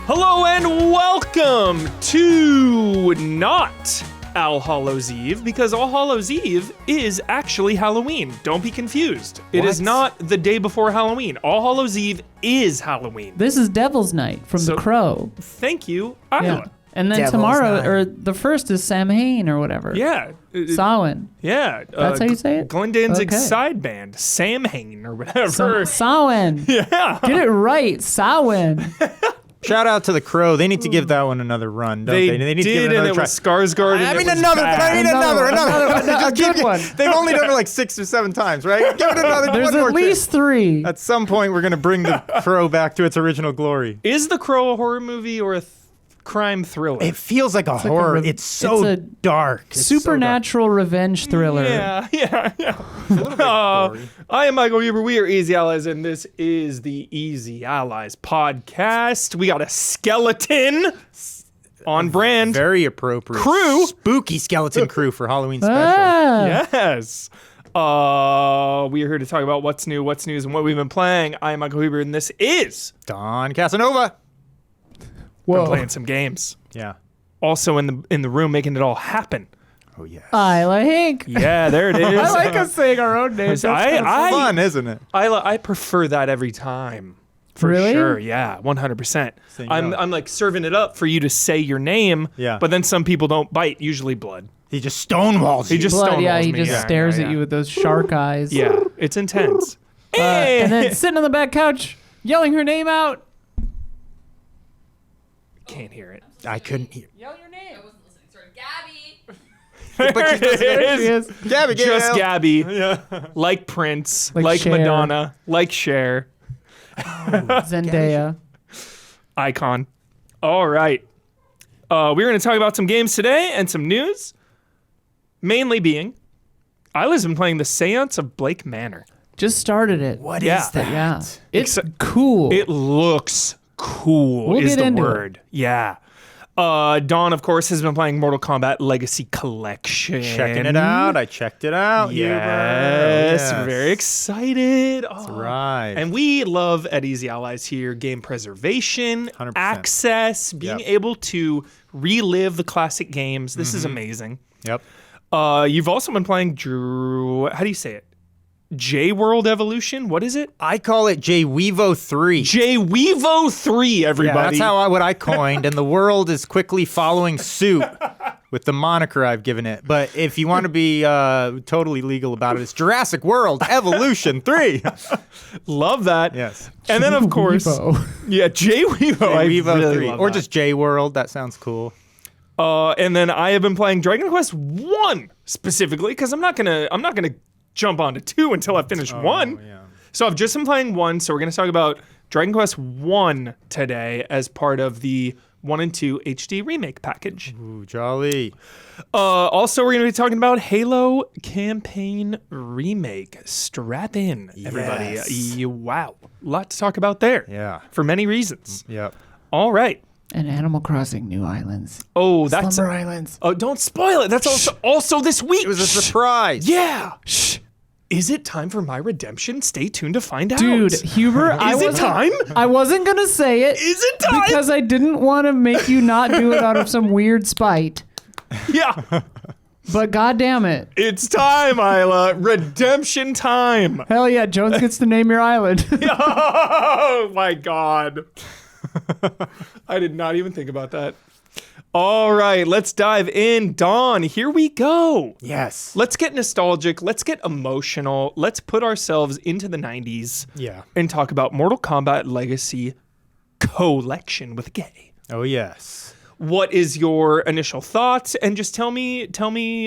Hello and welcome to not All Hallows Eve, because All Hallows Eve is actually Halloween. Don't be confused. It is not the day before Halloween. All Hallows Eve is Halloween. This is Devil's Night from The Crow. Thank you, Isla. Yeah. And then Devil's tomorrow, Night. or the first is Samhain or whatever. Yeah. Samhain. Yeah. That's how you say it? Glenn Danzig's Okay. side band, Samhain or whatever. Samhain. Yeah. Get it right, Samhain. Shout out to the Crow. They need to give that one another run, don't they? They need to give did, it and another it try. was Skarsgård. I mean, and it was another. bad. A good one. They've only done it like 6 or 7 times, right? Give it another. There's one more at least 3. At some point, we're gonna bring the Crow back to its original glory. Is The Crow a horror movie or a crime thriller? It feels like a horror. It's so it's a dark. It's Supernatural revenge thriller. Yeah. I am Michael Huber. We are Easy Allies, and this is the Easy Allies podcast. We got a skeleton on brand. Very appropriate. Crew. Spooky skeleton crew for Halloween special. Yes. We are here to talk about what's new, what's news, and what we've been playing. I am Michael Huber, and this is Don Casanova. Been playing some games. Yeah. Also in the room, making it all happen. Oh yes. Isla Hank. Yeah, there it is. I like us saying our own names. I Fun, isn't it? I prefer that every time. For Really? sure, yeah, 100%. So you I'm know. I'm like serving it up for you to say your name. Yeah. But then some people don't bite. Usually blood. He just stonewalls you. He just Blood, yeah, stonewalls he me. just Yeah, stares yeah, at you with those shark eyes. Yeah, it's intense. And then sitting on the back couch, yelling her name out. Can't hear it. I couldn't hear. Yell your name. I wasn't listening. Sorry, Gabby. There There it She is. is. Gabby, Just Gabby, Yeah. like Prince, Like like Cher. Madonna, like Cher, Zendaya. icon. All right. We're going to talk about some games today and some news. Mainly being, Isla's been playing the Séance of Blake Manor. Just started it. What is Yeah. that? Yeah. It's Except- cool. It looks cool We'll is get the into it. word. Yeah. Dawn, of course, has been playing Mortal Kombat Legacy Collection. Checking it out. I checked it out. Yes, Huber. very excited. That's right. And we love at Easy Allies here game preservation, 100%. access, being Yep. able to relive the classic games. This is amazing. Yep. You've also been playing how do you say it? J-World Evolution? What is it? I call it J-Weevo 3. J-Weevo 3, Yeah, everybody. that's what I coined, and the world is quickly following suit with the moniker I've given it. But if you want to be totally legal about it, it's Jurassic World Evolution 3. Love that. Yes. And then, of course, Weevo. yeah, J-Weevo. I J-Weevo really 3. love Or that. just J-World. That sounds cool. And then I have been playing Dragon Quest 1 specifically because I'm not gonna jump onto 2 until I finish 1. yeah. So I've just been playing 1. So we're gonna talk about Dragon Quest 1 today as part of the 1 and 2 HD remake package. Ooh, jolly. Also, we're gonna be talking about Halo Campaign Remake. Strap in, everybody. Yes. Wow, a lot to talk about there. Yeah. For many reasons. Yep. All right. And Animal Crossing New Islands. Oh, that's Slumber Islands. Oh, don't spoil it. That's also this week. It was a surprise. Yeah. Shh. Is it time for my redemption? Stay tuned to find out. Dude, Huber, Is it time? I wasn't going to say it. Is it time? Because I didn't want to make you not do it out of some weird spite. Yeah. But goddamn it. It's time, Isla. Redemption time. Hell yeah, Jones gets to name your island. Oh my God. I did not even think about that. All right, let's dive in. Dawn, here we go. Yes. Let's get nostalgic. Let's get emotional. Let's put ourselves into the 90s Yeah. and talk about Mortal Kombat Legacy Collection with a K. Oh, yes. What is your initial thoughts? And just tell me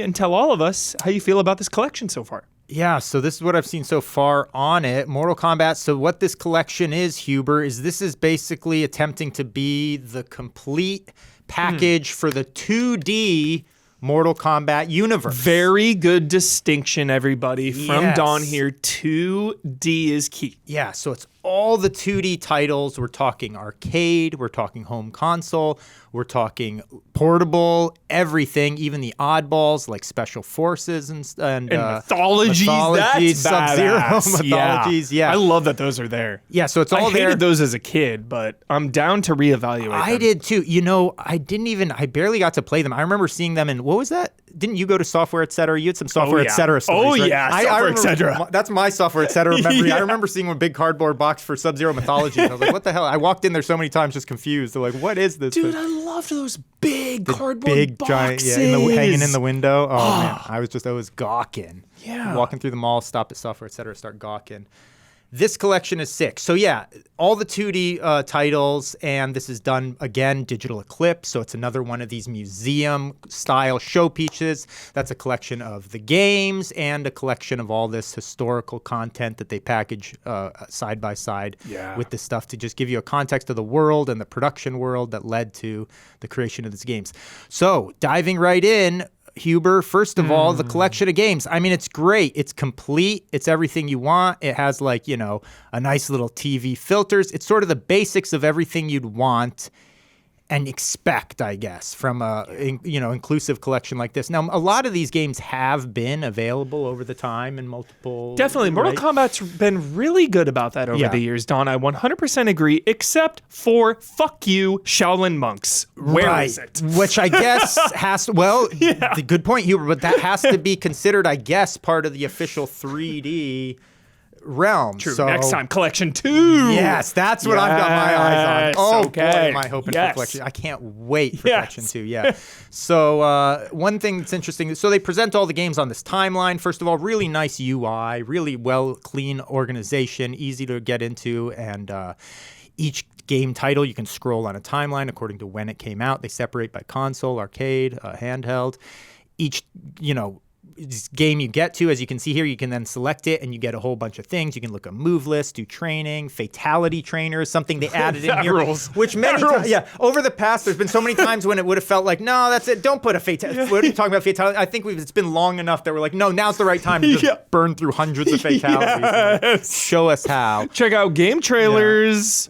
and tell all of us how you feel about this collection so far. Yeah, so this is what I've seen so far on it. Mortal Kombat. So what this collection is, Huber, is this is basically attempting to be the complete package for the 2D Mortal Kombat universe. Very good distinction, everybody. From Yes. Dawn here, 2D is key. Yeah, so it's all the 2D titles. We're talking arcade, we're talking home console, we're talking portable, everything, even the oddballs like Special Forces and mythologies. That's Sub-Zero badass. mythologies. Yeah. I love that those are there. Yeah, so it's all I there. hated those as a kid, but I'm down to reevaluate I them. did too. You know, I barely got to play them. I remember seeing them in, what was that? Didn't you go to Software Etc.? You had some Software Etc. stories, Oh, right? yeah, I Software remember- Etc. That's my Software Etc. memory. Yeah. I remember seeing a big cardboard box for Sub-Zero mythology. I was like, what the hell? I walked in there so many times just confused. They're like, what is this? Dude, I loved those big cardboard Big boxes. giant, hanging in the window. Oh man, I was gawking. Yeah. Walking through the mall, stop at Software Etc., start gawking. This collection is sick. So yeah, all the 2D titles, and this is done, again, Digital Eclipse, so it's another one of these museum-style showpieces. That's a collection of the games and a collection of all this historical content that they package side by side with this stuff to just give you a context of the world and the production world that led to the creation of these games. So diving right in, Huber, first of all, the collection of games. I mean, it's great. It's complete. It's everything you want. It has like, you know, a nice little TV filters. It's sort of the basics of everything you'd want and expect, I guess, from a inclusive collection like this. Now, a lot of these games have been available over the time in multiple. Definitely. Mortal Kombat's been really good about that over the years, Don. I 100% agree, except for fuck you, Shaolin monks. Where is it? Which I guess has to, the good point, Huber, but that has to be considered, I guess, part of the official 3D realm. True. So, next time, Collection 2. Yes, that's what I've got my eyes on. Oh, okay. boy, am I hoping for Collection. I can't wait for Collection 2, yeah. So one thing that's interesting, so they present all the games on this timeline. First of all, really nice UI, really well, clean organization, easy to get into, and each game title, you can scroll on a timeline according to when it came out. They separate by console, arcade, handheld. Each, game you get to, as you can see here, you can then select it and you get a whole bunch of things. You can look at move lists, do training, fatality trainer is something they added in here. Which many times, over the past, there's been so many times when it would have felt like, no, that's it. Don't put a fatality. What are you talking about fatality? I think it's been long enough that we're like, no, now's the right time to just burn through hundreds of fatalities. Show us how. Check out game trailers.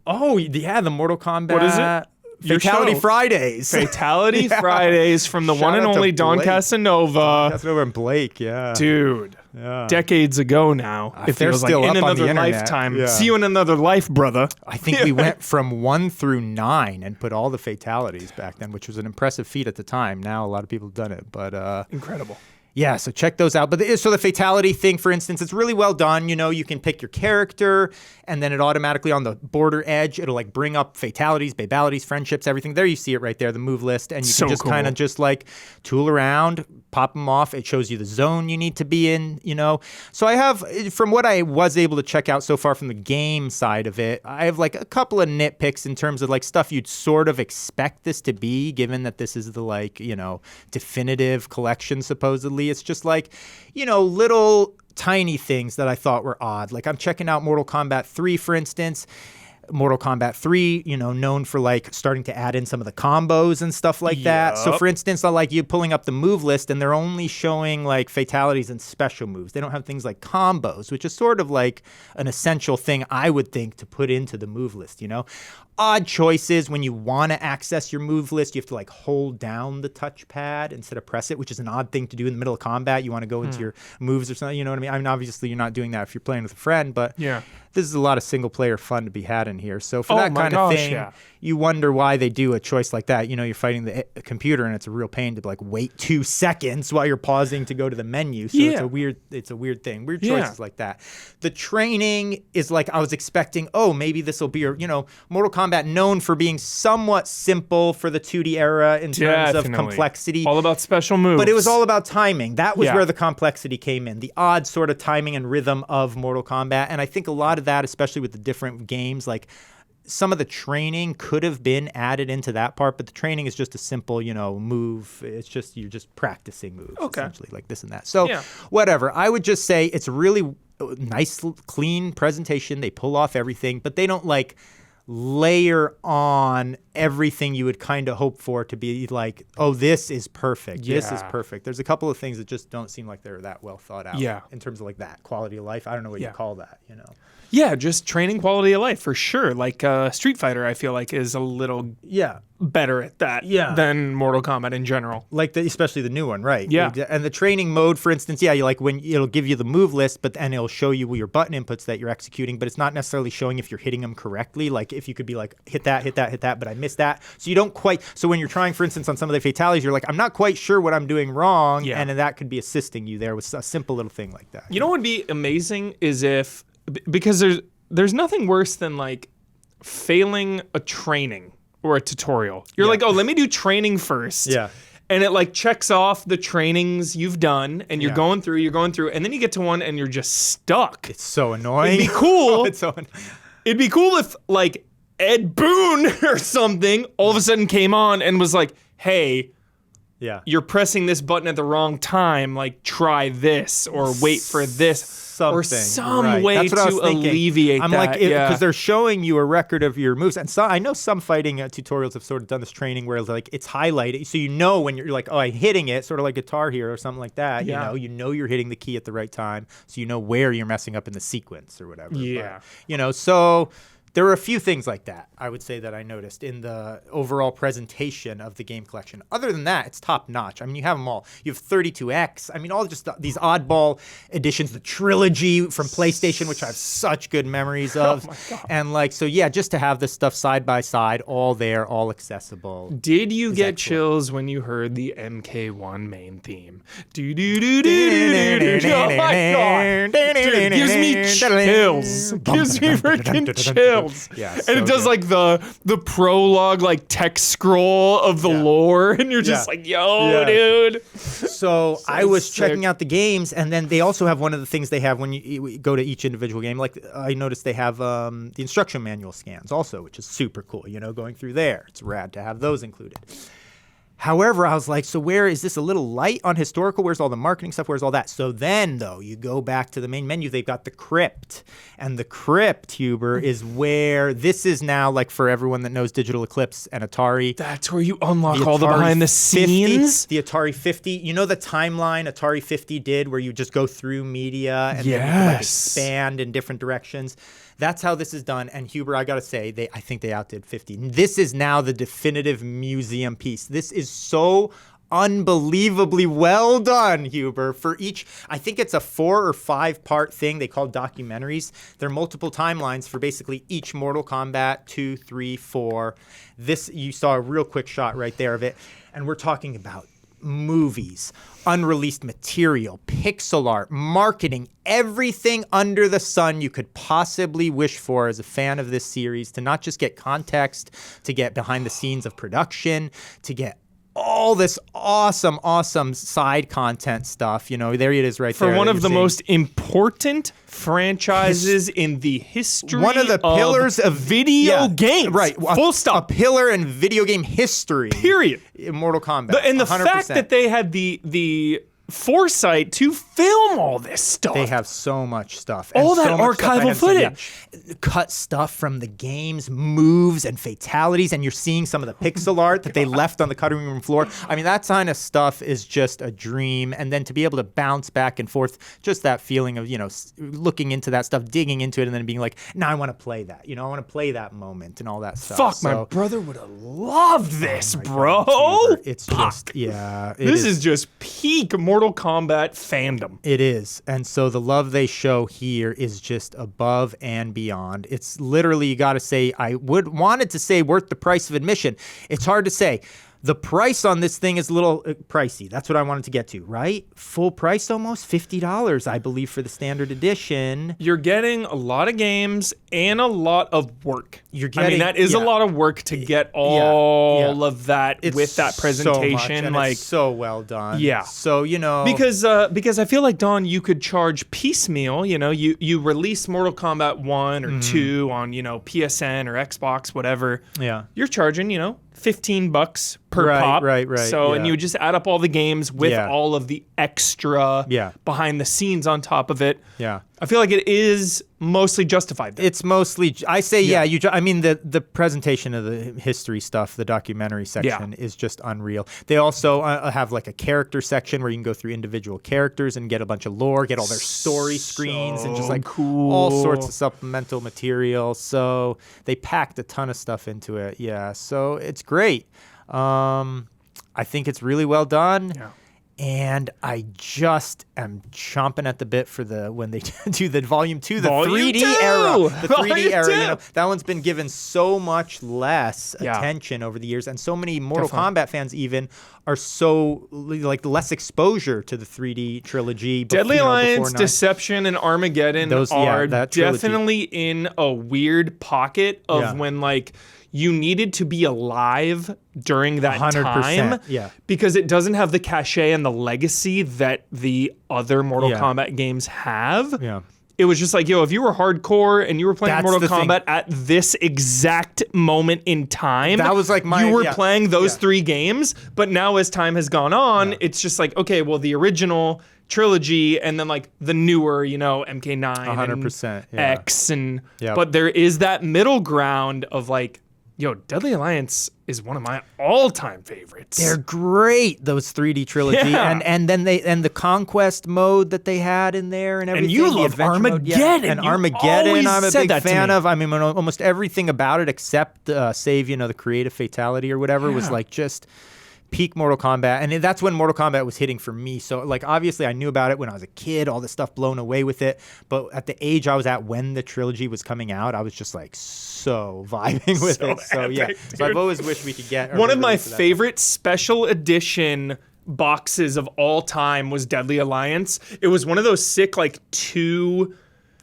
Oh, yeah, the Mortal Kombat. What is it? Fatality Fridays. Fatality Fridays from the one and out to only Don Blake. Casanova. Casanova and Blake, yeah. Dude, decades ago now. It they're feels like still in up on the another internet. lifetime. Yeah. See you in another life, brother. I think we went from 1 through 9 and put all the fatalities back then, which was an impressive feat at the time. Now a lot of people have done it, but Incredible. yeah, so check those out. But so the fatality thing, for instance, it's really well done. You can pick your character, and then it automatically on the border edge, it'll like bring up fatalities, babalities, friendships, everything. There you see it right there, the move list, and you So can just cool. kind of just like tool around, pop them off. It shows you the zone you need to be in, So I have, from what I was able to check out so far from the game side of it, I have like a couple of nitpicks in terms of like stuff you'd sort of expect this to be, given that this is the like, definitive collection supposedly. It's just like, little tiny things that I thought were odd. Like I'm checking out Mortal Kombat 3, for instance. Mortal Kombat 3, known for like starting to add in some of the combos and stuff like that. So for instance, I like you pulling up the move list and they're only showing like fatalities and special moves. They don't have things like combos, which is sort of like an essential thing I would think to put into the move list, Odd choices when you want to access your move list. You have to like hold down the touchpad instead of press it, which is an odd thing to do in the middle of combat. You want to go into your moves or something, you know what I mean? I mean, obviously you're not doing that if you're playing with a friend, but this is a lot of single player fun to be had in here. So for that kind of thing, you wonder why they do a choice like that. You're fighting the computer and it's a real pain to like wait 2 seconds while you're pausing to go to the menu. So it's a weird thing. Weird choices like that. The training is like, I was expecting, maybe this will be, Mortal Kombat known for being somewhat simple for the 2D era in terms of complexity. All about special moves. But it was all about timing. That was where the complexity came in. The odd sort of timing and rhythm of Mortal Kombat. And I think a lot of that, especially with the different games, like some of the training could have been added into that part, but the training is just a simple, move. It's just, you're just practicing moves, essentially, like this and that. So whatever. I would just say it's a really nice, clean presentation. They pull off everything, but they don't like layer on everything you would kind of hope for to be like, oh, this is perfect. This is perfect. There's a couple of things that just don't seem like they're that well thought out in terms of like that quality of life. I don't know what you call that, Yeah, just training quality of life for sure. Like Street Fighter, I feel like is a little better at that than Mortal Kombat in general. Like especially the new one, right? Yeah. And the training mode, for instance, you like when it'll give you the move list, but then it'll show you your button inputs that you're executing, but it's not necessarily showing if you're hitting them correctly. Like if you could be like, hit that, but I missed that. So you don't quite, so when you're trying, for instance, on some of the fatalities, you're like, I'm not quite sure what I'm doing wrong. Yeah. And that could be assisting you there with a simple little thing like that. You know what would be amazing is if, because there's nothing worse than like failing a training or a tutorial. You're like, oh, let me do training first. Yeah. And it like checks off the trainings you've done and you're going through, and then you get to one and you're just stuck. It's so annoying. It'd be cool. It's so annoying. It'd be cool if like Ed Boon or something all of a sudden came on and was like, hey, you're pressing this button at the wrong time. Like, try this or wait for this. Or some way to alleviate I'm that. like, because they're showing you a record of your moves. And so I know some fighting tutorials have sort of done this training where like it's highlighted. So you know when you're like, oh, I'm hitting it, sort of like Guitar Hero or something like that. Yeah. You know you're hitting the key at the right time. So you know where you're messing up in the sequence or whatever. Yeah. But, so there were a few things like that, I would say, that I noticed in the overall presentation of the game collection. Other than that, it's top notch. I mean, you have them all. You have 32X. I mean, all just these oddball editions, the trilogy from PlayStation, which I have such good memories of. Oh my God. And like, so yeah, just to have this stuff side by side, all there, all accessible. Did you get chills when you heard the MK1 main theme? Do do do do do do do. Oh my God. Dude, it gives me chills. Gives me freaking chills. Yeah, and it does like the prologue, like text scroll of the lore, and you're just like, yo, dude. So I was checking out the games, and then they also have one of the things they have when you go to each individual game. Like I noticed they have the instruction manual scans also, which is super cool. Going through there, it's rad to have those included. However, I was like, so where is this a little light on historical? Where's all the marketing stuff? Where's all that? So then, though, you go back to the main menu. They've got the crypt. And the crypt, Huber, is where this is now, like for everyone that knows Digital Eclipse and Atari. That's where you unlock all the behind the scenes. The Atari 50. You know the timeline Atari 50 did where you just go through media and then you can like expand in different directions? That's how this is done. And Huber, I got to say, I think they outdid 50. This is now the definitive museum piece. This is so unbelievably well done, Huber. For each, I think it's a 4 or 5 part thing they call documentaries. There are multiple timelines for basically each Mortal Kombat, 2, 3, 4. This, you saw a real quick shot right there of it. And we're talking about movies, unreleased material, pixel art, marketing, everything under the sun you could possibly wish for as a fan of this series, to not just get context, to get behind the scenes of production, to get all this awesome side content stuff. There it is right there. For one of the most important franchises in the history one of the pillars of video games. Right. Full stop. A pillar in video game history. Period. In Mortal Kombat. And the 100%. fact that they had the foresight to film all this stuff. They have so much stuff. All that archival footage. Cut stuff from the games, moves and fatalities, and you're seeing some of the pixel art that they left on the cutting room floor. I mean, that kind of stuff is just a dream. And then to be able to bounce back and forth, just that feeling of, looking into that stuff, digging into it, and then being like, now I want to play that. I want to play that moment and all that stuff. Fuck, my brother would have loved this, bro. It's just, This is just peak Mortal Kombat fandom. It is. And so the love they show here is just above and beyond. It's literally, you got to say, I wanted to say worth the price of admission. It's hard to say. The price on this thing is a little pricey. That's what I wanted to get to, right? Full price almost, $50, I believe, for the standard edition. You're getting a lot of games and a lot of work. That is a lot of work to get all of that with that presentation. So much, and it's so well done. Yeah. So, Because I feel like, Don, you could charge piecemeal. You release Mortal Kombat 1 or 2 on, PSN or Xbox, whatever. Yeah. You're charging, $15 per pop. Right. So, and you would just add up all the games with all of the extra behind the scenes on top of it. Yeah. I feel like it is mostly justified. It's mostly, I say, I mean, the presentation of the history stuff, the documentary section is just unreal. They also have like a character section where you can go through individual characters and get a bunch of lore, get all their story screens and just like all sorts of supplemental material. So they packed a ton of stuff into it. Yeah. So it's great. I think it's really well done. Yeah. And I just am chomping at the bit for when they do the volume 2, the 3D era. The 3D era, you know, that one's been given so much less attention over the years, and so many Mortal Kombat fans even are so like less exposure to the 3D trilogy. Deadly Alliance, Deception, and Armageddon are definitely in a weird pocket of when like you needed to be alive during that 100%, time because it doesn't have the cachet and the legacy that the other Mortal Kombat games have. Yeah. It was just like, yo, if you were hardcore and you were playing Mortal Kombat at this exact moment in time, that was like you were playing those 3 games. But now as time has gone on, it's just like, okay, well, the original trilogy and then like the newer, you know, MK9 100%, and X and but there is that middle ground of like, yo, Deadly Alliance is one of my all-time favorites. They're great, those 3D trilogy, and then the Conquest mode that they had in there and everything. And you love Armageddon. And Armageddon, I'm a big fan of. I mean, almost everything about it except save, you know, the creative fatality or whatever was like just peak Mortal Kombat, and that's when Mortal Kombat was hitting for me. So like obviously I knew about it when I was a kid, all this stuff blown away with it, but at the age I was at when the trilogy was coming out, I was just like so vibing with it. So epic, so I've always wished we could get one of my favorite special edition boxes of all time was Deadly Alliance. It was one of those sick like two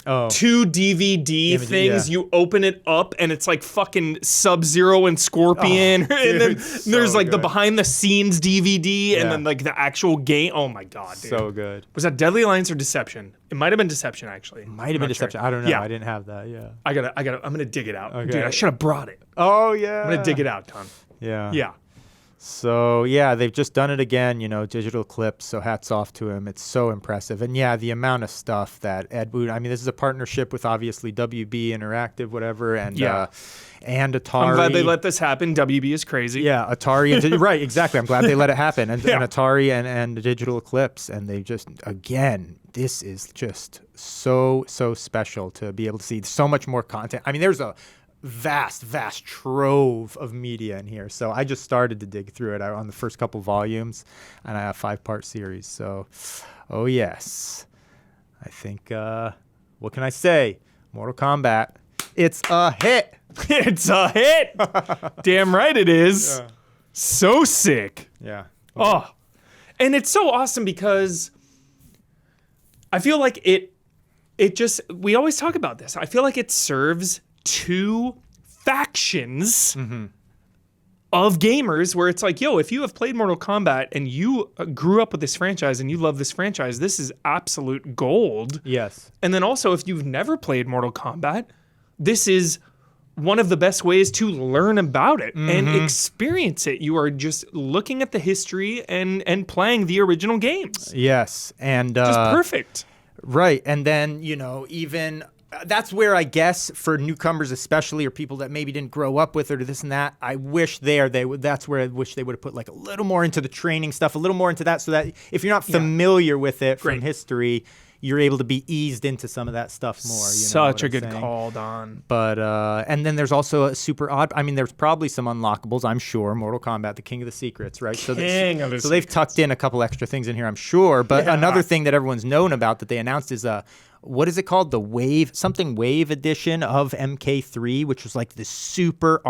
DVD things. You open it up and it's like fucking Sub-Zero and Scorpion. And then there's like the behind the scenes DVD and then like the actual game. Oh my God, dude. So good. Was that Deadly Alliance or Deception? It might have been Deception actually. Might have been Deception. Sure. I don't know. Yeah. I didn't have that. Yeah. I'm gonna dig it out. Okay. Dude, I should have brought it. Oh yeah. I'm gonna dig it out, Tom. Yeah. Yeah. So, yeah, they've just done it again, you know, digital clips, so hats off to him. It's so impressive. And, yeah, the amount of stuff that Ed Wood, I mean, this is a partnership with, obviously, WB Interactive, whatever, and Atari. I'm glad they let this happen. WB is crazy. Yeah, Atari. And right, exactly. I'm glad they let it happen. And Atari and Digital Eclipse. And they just, again, this is just so special to be able to see so much more content. I mean, there's a vast trove of media in here. So I just started to dig through it on the first couple volumes, and I have a 5-part series. So, oh yes, I think, what can I say? Mortal Kombat, it's a hit. It's a hit. Damn right it is. Yeah. So sick. Yeah. Oh, and it's so awesome because I feel like it just, we always talk about this. I feel like it serves 2 factions of gamers where it's like, yo, if you have played Mortal Kombat and you grew up with this franchise and you love this franchise, this is absolute gold. Yes. And then also, if you've never played Mortal Kombat, this is one of the best ways to learn about it and experience it. You are just looking at the history and playing the original games. Yes. And just perfect. Right. And then, you know, even that's where I guess for newcomers especially, or people that maybe didn't grow up with it or this and that, I wish that's where I wish they would have put like a little more into the training stuff, a little more into that, so that if you're not familiar with it from history, you're able to be eased into some of that stuff more. Such a good call, Don. But and then there's also a super odd. I mean, there's probably some unlockables. I'm sure Mortal Kombat, the king of the secrets, right? So they've tucked in a couple extra things in here, I'm sure. But another thing that everyone's known about that they announced is what is it called? The Wave edition of MK3, which was like the super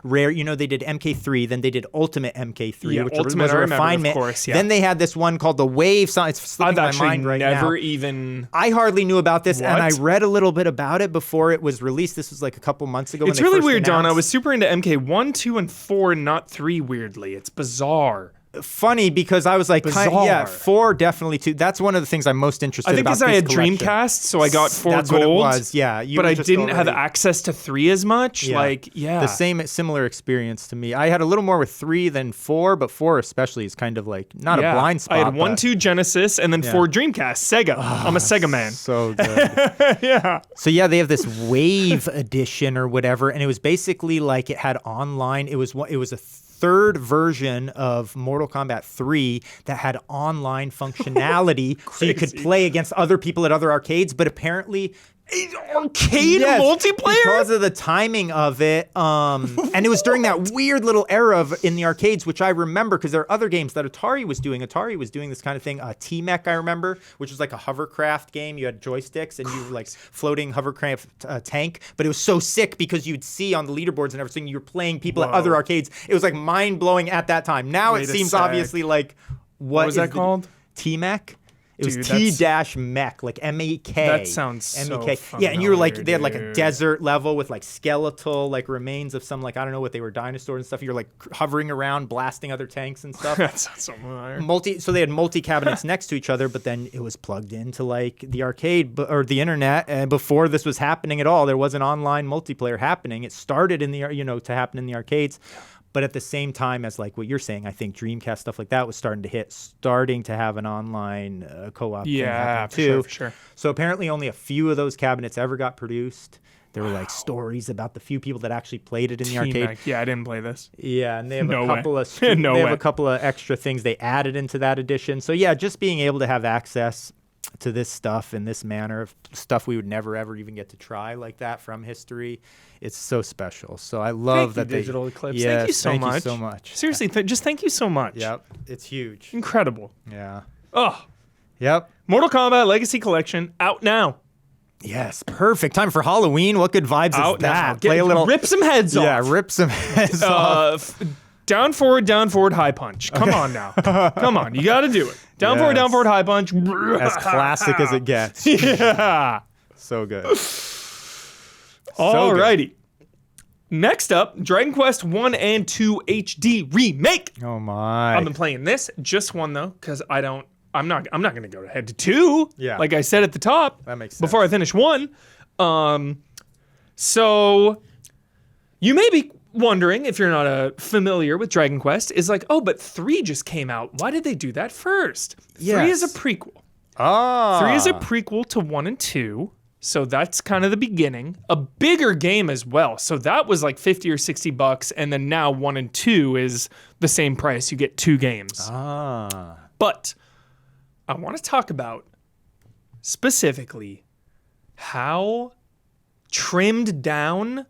rare. You know, they did MK3, then they did Ultimate MK3, which was a refinement. Of course, Then they had this one called the Wave. It's slipping my mind right now. I hardly knew about this, and I read a little bit about it before it was released. This was like a couple months ago. It's really weird, Don. I was super into MK1, 2, and 4, and not 3, weirdly. It's bizarre. funny because I was like, Bizarre. 4 definitely too. That's one of the things I'm most interested I think about. because I this had collection. Dreamcast, so I got 4 That's gold. what it was. Yeah, But I didn't have access to 3 as much. The similar experience to me. I had a little more with 3 than 4, but 4 especially is kind of like not a blind spot. I had 1, but 2 Genesis, and then 4 Dreamcast. Sega. I'm a Sega man. So good. Yeah. So yeah, they have this Wave edition or whatever, and it was basically like it had online. It was a third version of Mortal Kombat 3 that had online functionality, so you could play against other people at other arcades. But apparently, Arcade multiplayer? because of the timing of it, and it was during that weird little era in the arcades, which I remember because there are other games that Atari was doing. Atari was doing this kind of thing. T-Mech, I remember, which was like a hovercraft game. You had joysticks and you were like floating hovercraft tank, but it was so sick because you'd see on the leaderboards and everything you were playing people at other arcades. It was like mind blowing at that time. Now it seems obviously like what was that called? T-Mech. It was Dude, T-Mech, like M-E-K. That sounds so Yeah, and you were like, familiar, they had like a dude. desert level with like skeletal, like remains of some, like, I don't know what they were, dinosaurs and stuff. You're like hovering around, blasting other tanks and stuff. That sounds so familiar. So they had multi-cabinets next to each other, but then it was plugged into like the arcade or the internet. And before this was happening at all, there was an online multiplayer happening. It started in the, to happen in the arcades. But at the same time as like what you're saying, I think Dreamcast, stuff like that was starting to have an online co-op thing happen too. For sure. So apparently only a few of those cabinets ever got produced. There were like stories about the few people that actually played it in the arcade. Yeah, I didn't play this. Yeah, and they have a couple of extra things they added into that edition. So yeah, just being able to have access to this stuff in this manner of stuff we would never ever even get to try like that from history. It's so special. So I love that Digital Eclipse. Yes, thank you so thank much. you so much. Seriously, just thank you so much. Yep, it's huge. Incredible. Yeah. Oh, Yep. Mortal Kombat Legacy Collection out now. Yes, perfect. Time for Halloween. What good vibes Out is that? now. Play a little. Rip some heads off. Yeah, rip some heads off. Down forward, high punch. Come on now. Come on. You got to do it. Down forward, high punch. As classic as it gets. Yeah. So good. Alrighty. Next up, Dragon Quest 1 and 2 HD Remake. Oh my. I've been playing this, just 1 though, because I'm not gonna go ahead to 2. Yeah. Like I said at the top. That makes sense. Before I finish 1. So you may be wondering, if you're not familiar with Dragon Quest, is like, oh, but 3 just came out. Why did they do that first? 3 is a prequel. 3 is a prequel to 1 and 2. So that's kind of the beginning. A bigger game as well. So that was like $50 or $60, and then now 1 and 2 is the same price. You get 2 games. But I want to talk about specifically how trimmed down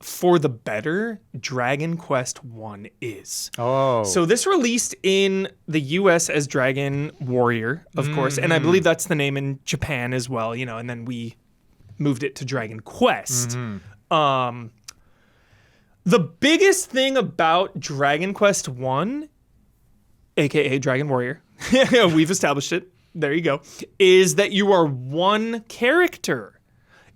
for the better Dragon Quest 1 is. Oh. So this released in the US as Dragon Warrior, of course, and I believe that's the name in Japan as well, and then we moved it to Dragon Quest. The biggest thing about Dragon Quest 1, aka Dragon Warrior, we've established it, there you go, is that you are one character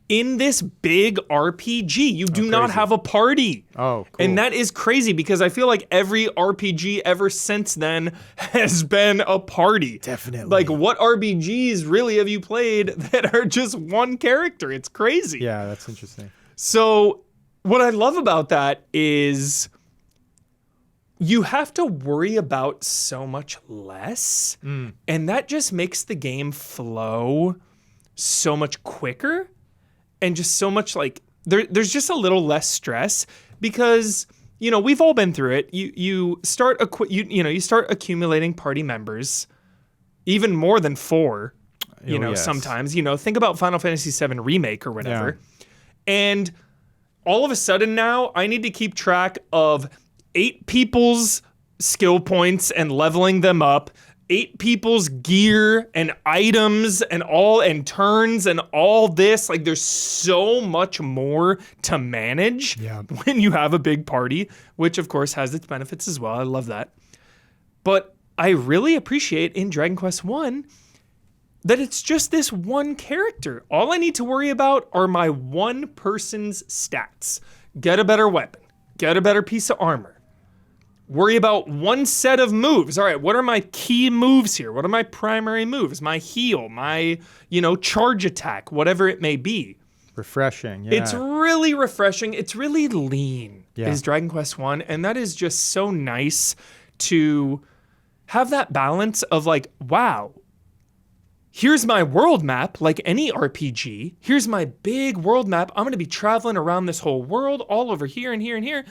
in this big RPG. You do not have a party. Oh, cool. And that is crazy because I feel like every RPG ever since then has been a party. Definitely. Like, what RPGs really have you played that are just one character? It's crazy. Yeah, that's interesting. So what I love about that is you have to worry about so much less. And that just makes the game flow so much quicker. And just so much like there's just a little less stress because we've all been through it. You start you start accumulating party members, even more than 4. Yes. Sometimes think about Final Fantasy VII Remake or whatever, and all of a sudden now I need to keep track of 8 people's skill points and leveling them up. 8 people's gear and items and turns and all this. Like, there's so much more to manage when you have a big party, which of course has its benefits as well. I love that. But I really appreciate in Dragon Quest 1 that it's just this one character. All I need to worry about are my one person's stats. Get a better weapon. Get a better piece of armor. worry about one set of moves. All right, what are my key moves here? What are my primary moves? My heal, my, charge attack, whatever it may be. Refreshing, yeah. It's really refreshing. It's really lean, Yeah. is Dragon Quest 1. And that is just so nice to have that balance of like, wow, here's my world map, like any RPG. Here's my big world map. I'm going to be traveling around this whole world, all over here and here and here.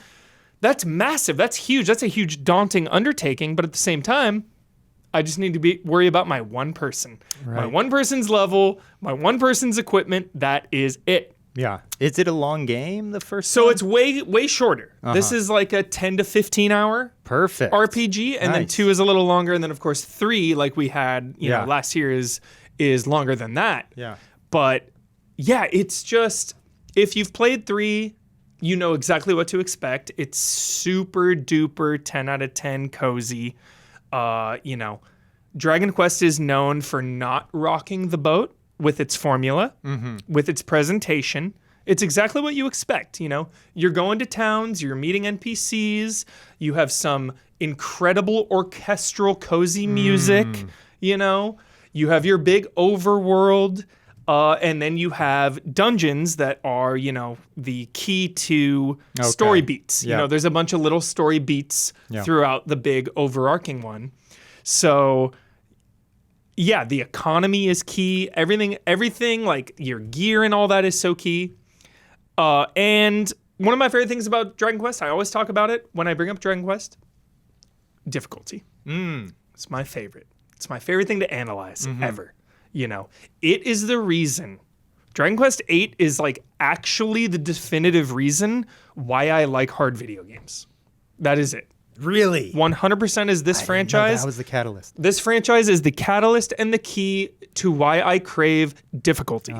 That's massive. That's huge. That's a huge daunting undertaking. But at the same time, I just need to worry about my one person. Right. My one person's level, my one person's equipment. That is it. Yeah. Is it a long game, the first So one? it's way shorter. This is like a 10 to 15 hour Perfect. RPG. And then Nice. 2 is a little longer. And then, of course, 3, like we had Yeah. last year, is longer than that. Yeah. But yeah, it's just, if you've played 3, you know exactly what to expect. It's super duper 10 out of 10 cozy. Dragon Quest is known for not rocking the boat with its formula, with its presentation. It's exactly what you expect. You're going to towns, you're meeting NPCs, you have some incredible orchestral cozy music, you have your big overworld. And then you have dungeons that are, the key to story beats. Yeah. There's a bunch of little story beats throughout the big overarching one. So, yeah, the economy is key. Everything like your gear and all that is so key. And one of my favorite things about Dragon Quest, I always talk about it when I bring up Dragon Quest, difficulty. It's my favorite. It's my favorite thing to analyze ever. It is the reason. Dragon Quest 8 is like actually the definitive reason why I like hard video games. That is it. Really? 100% is this franchise. That was the catalyst. This franchise is the catalyst and the key to why I crave difficulty.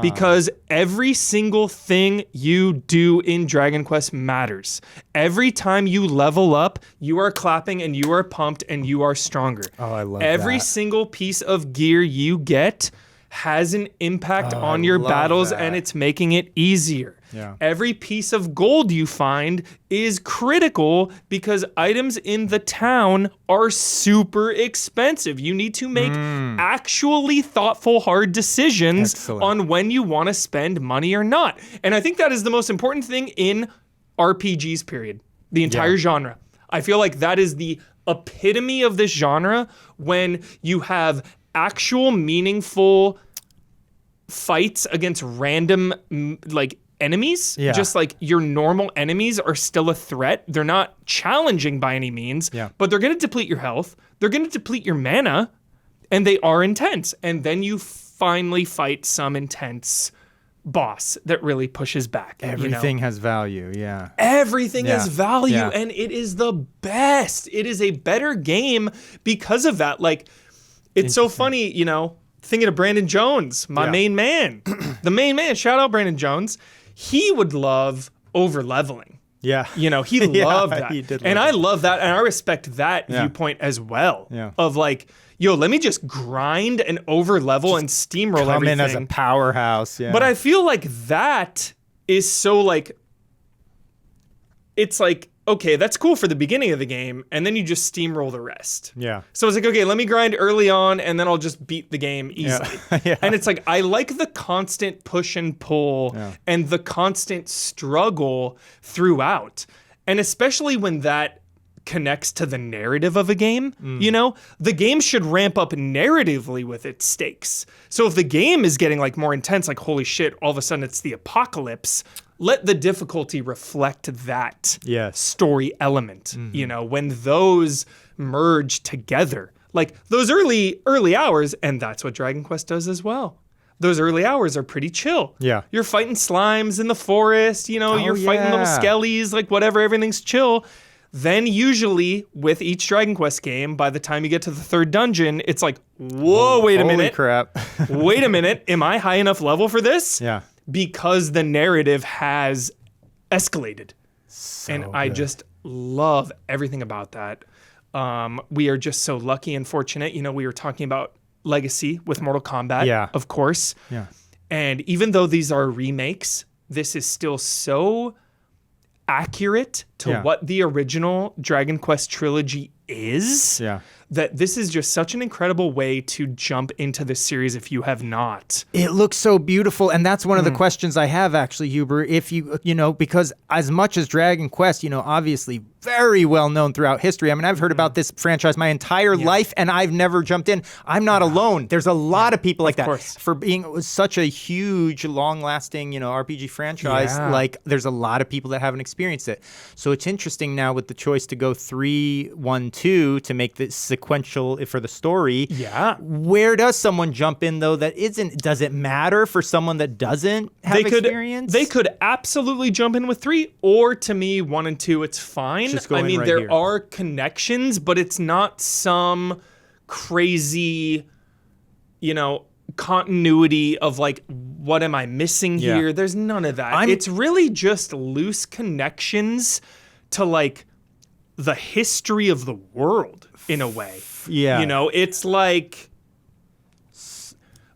Because every single thing you do in Dragon Quest matters. Every time you level up, you are clapping and you are pumped and you are stronger. Oh, I love Every that. single piece of gear you get has an impact on your love battles that. and it's making it easier. Yeah. Every piece of gold you find is critical because items in the town are super expensive. You need to make actually thoughtful, hard decisions Excellent. on when you want to spend money or not. And I think that is the most important thing in RPGs, period. The entire genre. I feel like that is the epitome of this genre when you have actual meaningful fights against random enemies. Yeah. Just like your normal enemies are still a threat. They're not challenging by any means, but they're going to deplete your health. They're going to deplete your mana, and they are intense. And then you finally fight some intense boss that really pushes back. Everything has value, yeah. Everything has value, Yeah. and it is the best. It is a better game because of that. Like, it's so funny, thinking of Brandon Jones, my main man. The main man, shout out Brandon Jones. He would love over-leveling. Yeah. He loved that. He did love and I it. love that, and I respect that viewpoint as well. Yeah. Of like, let me just grind and over-level and steamroll Come everything. in as a powerhouse, yeah. But I feel like that is so like, it's like, okay, that's cool for the beginning of the game, and then you just steamroll the rest. Yeah. So it's like, okay, let me grind early on, and then I'll just beat the game easily. Yeah. And it's like, I like the constant push and pull and the constant struggle throughout. And especially when that connects to the narrative of a game, the game should ramp up narratively with its stakes. So if the game is getting like more intense, like, holy shit, all of a sudden it's the apocalypse, let the difficulty reflect that story element, when those merge together. Like those early hours, and that's what Dragon Quest does as well. Those early hours are pretty chill. Yeah. You're fighting slimes in the forest, you're fighting little skellies, like whatever, everything's chill. Then usually with each Dragon Quest game, by the time you get to the third dungeon, it's like, whoa, wait a Holy minute. crap. Wait a minute. Am I high enough level for this? Yeah. Because the narrative has escalated. And I just love everything about that. We are just so lucky and fortunate. We were talking about Legacy with Mortal Kombat, of course. Yeah. And even though these are remakes, this is still so accurate to what the original Dragon Quest trilogy is. Yeah. That this is just such an incredible way to jump into this series if you have not. It looks so beautiful, and that's one of the questions I have, actually, Huber. If you know, because as much as Dragon Quest, obviously very well known throughout history. I mean, I've heard about this franchise my entire life, and I've never jumped in. I'm not alone. There's a lot of people like that. Course. For being such a huge, long-lasting, RPG franchise, like there's a lot of people that haven't experienced it. So it's interesting now with the choice to go 3, 1, 2 to make this sequential for the story. Yeah. Where does someone jump in though that isn't? Does it matter for someone that doesn't have experience? They could absolutely jump in with 3, or to me, 1 and 2, it's fine. Just go I in mean, right there here. are connections, but it's not some crazy, continuity of like, what am I missing here? There's none of that. It's really just loose connections to like the history of the world in a way. Yeah. It's like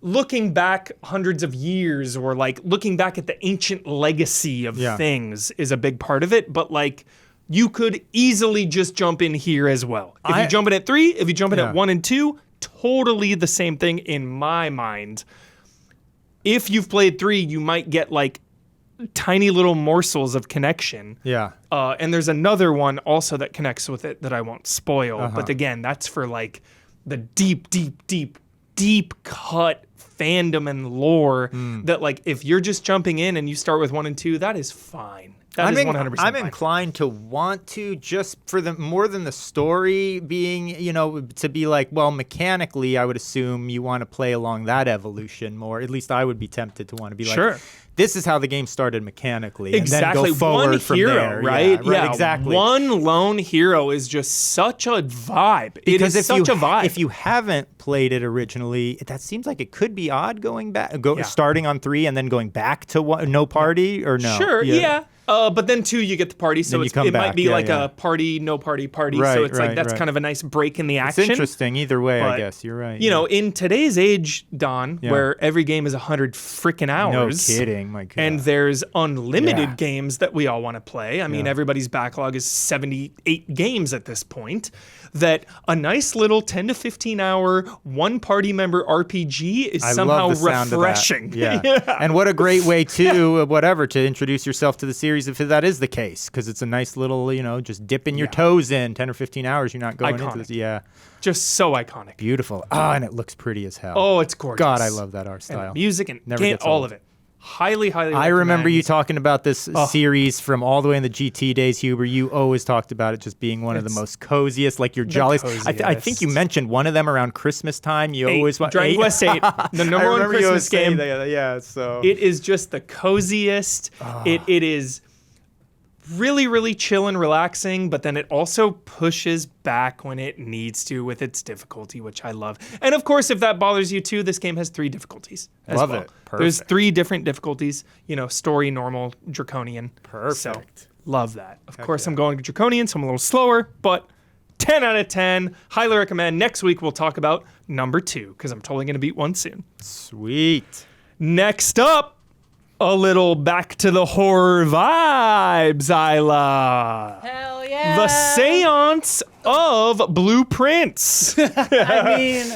looking back hundreds of years, or like looking back at the ancient legacy of things is a big part of it. But like, you could easily just jump in here as well. If you jump in at 3, if you jump in at 1 and 2, totally the same thing in my mind. If you've played 3, you might get like tiny little morsels of connection. Yeah. And there's another one also that connects with it that I won't spoil. But again, that's for like the deep cut fandom and lore that like, if you're just jumping in and you start with 1 and 2, that is fine. That is 100% I'm fine. inclined to want to, just for the more than the story being, to be like, well, mechanically, I would assume you want to play along that evolution more. At least I would be tempted to want to be like, this is how the game started mechanically. Exactly. And then go forward one from hero, there. right? Yeah, exactly. One lone hero is just such a vibe. Because it is such a vibe. If you haven't played it originally, that seems like it could be odd going back, starting on 3 and then going back to no party, or no? Sure, yeah. But then 2, you get the party, so it might be like a party, no party. Right, so it's like that's kind of a nice break in the action. It's interesting either way, I guess. You're right. In today's age, Don, where every game is 100 freaking hours. No kidding, my God. And there's unlimited games that we all want to play. I mean, everybody's backlog is 78 games at this point. That a nice little 10 to 15 hour one party member RPG is somehow refreshing. Yeah. And what a great way to introduce yourself to the series if that is the case, because it's a nice little, just dipping your toes in 10 or 15 hours. You're not going into this. Yeah. Just so iconic. Beautiful. And it looks pretty as hell. Oh, it's gorgeous. God, I love that art style. And music and Never all of it. Highly I remember you talking about this series from all the way in the GT days, Huber. You always talked about it just being one of the most coziest, like your jolliest. I think you mentioned one of them around Christmas time. You always Dragon Quest 8, the number one Christmas game. So it is just the coziest. It is really, really chill and relaxing, but then it also pushes back when it needs to with its difficulty, which I love. And of course, if that bothers you too, this game has 3 difficulties as well. Love it. Perfect. There's 3 different difficulties, story, normal, draconian. Perfect. So, love that. Of course, I'm going to draconian, so I'm a little slower, but 10 out of 10. Highly recommend. Next week, we'll talk about number 2, because I'm totally going to beat 1 soon. Sweet. Next up, a little back to the horror vibes, Isla. Hell yeah. The Séance of Blueprints. I mean.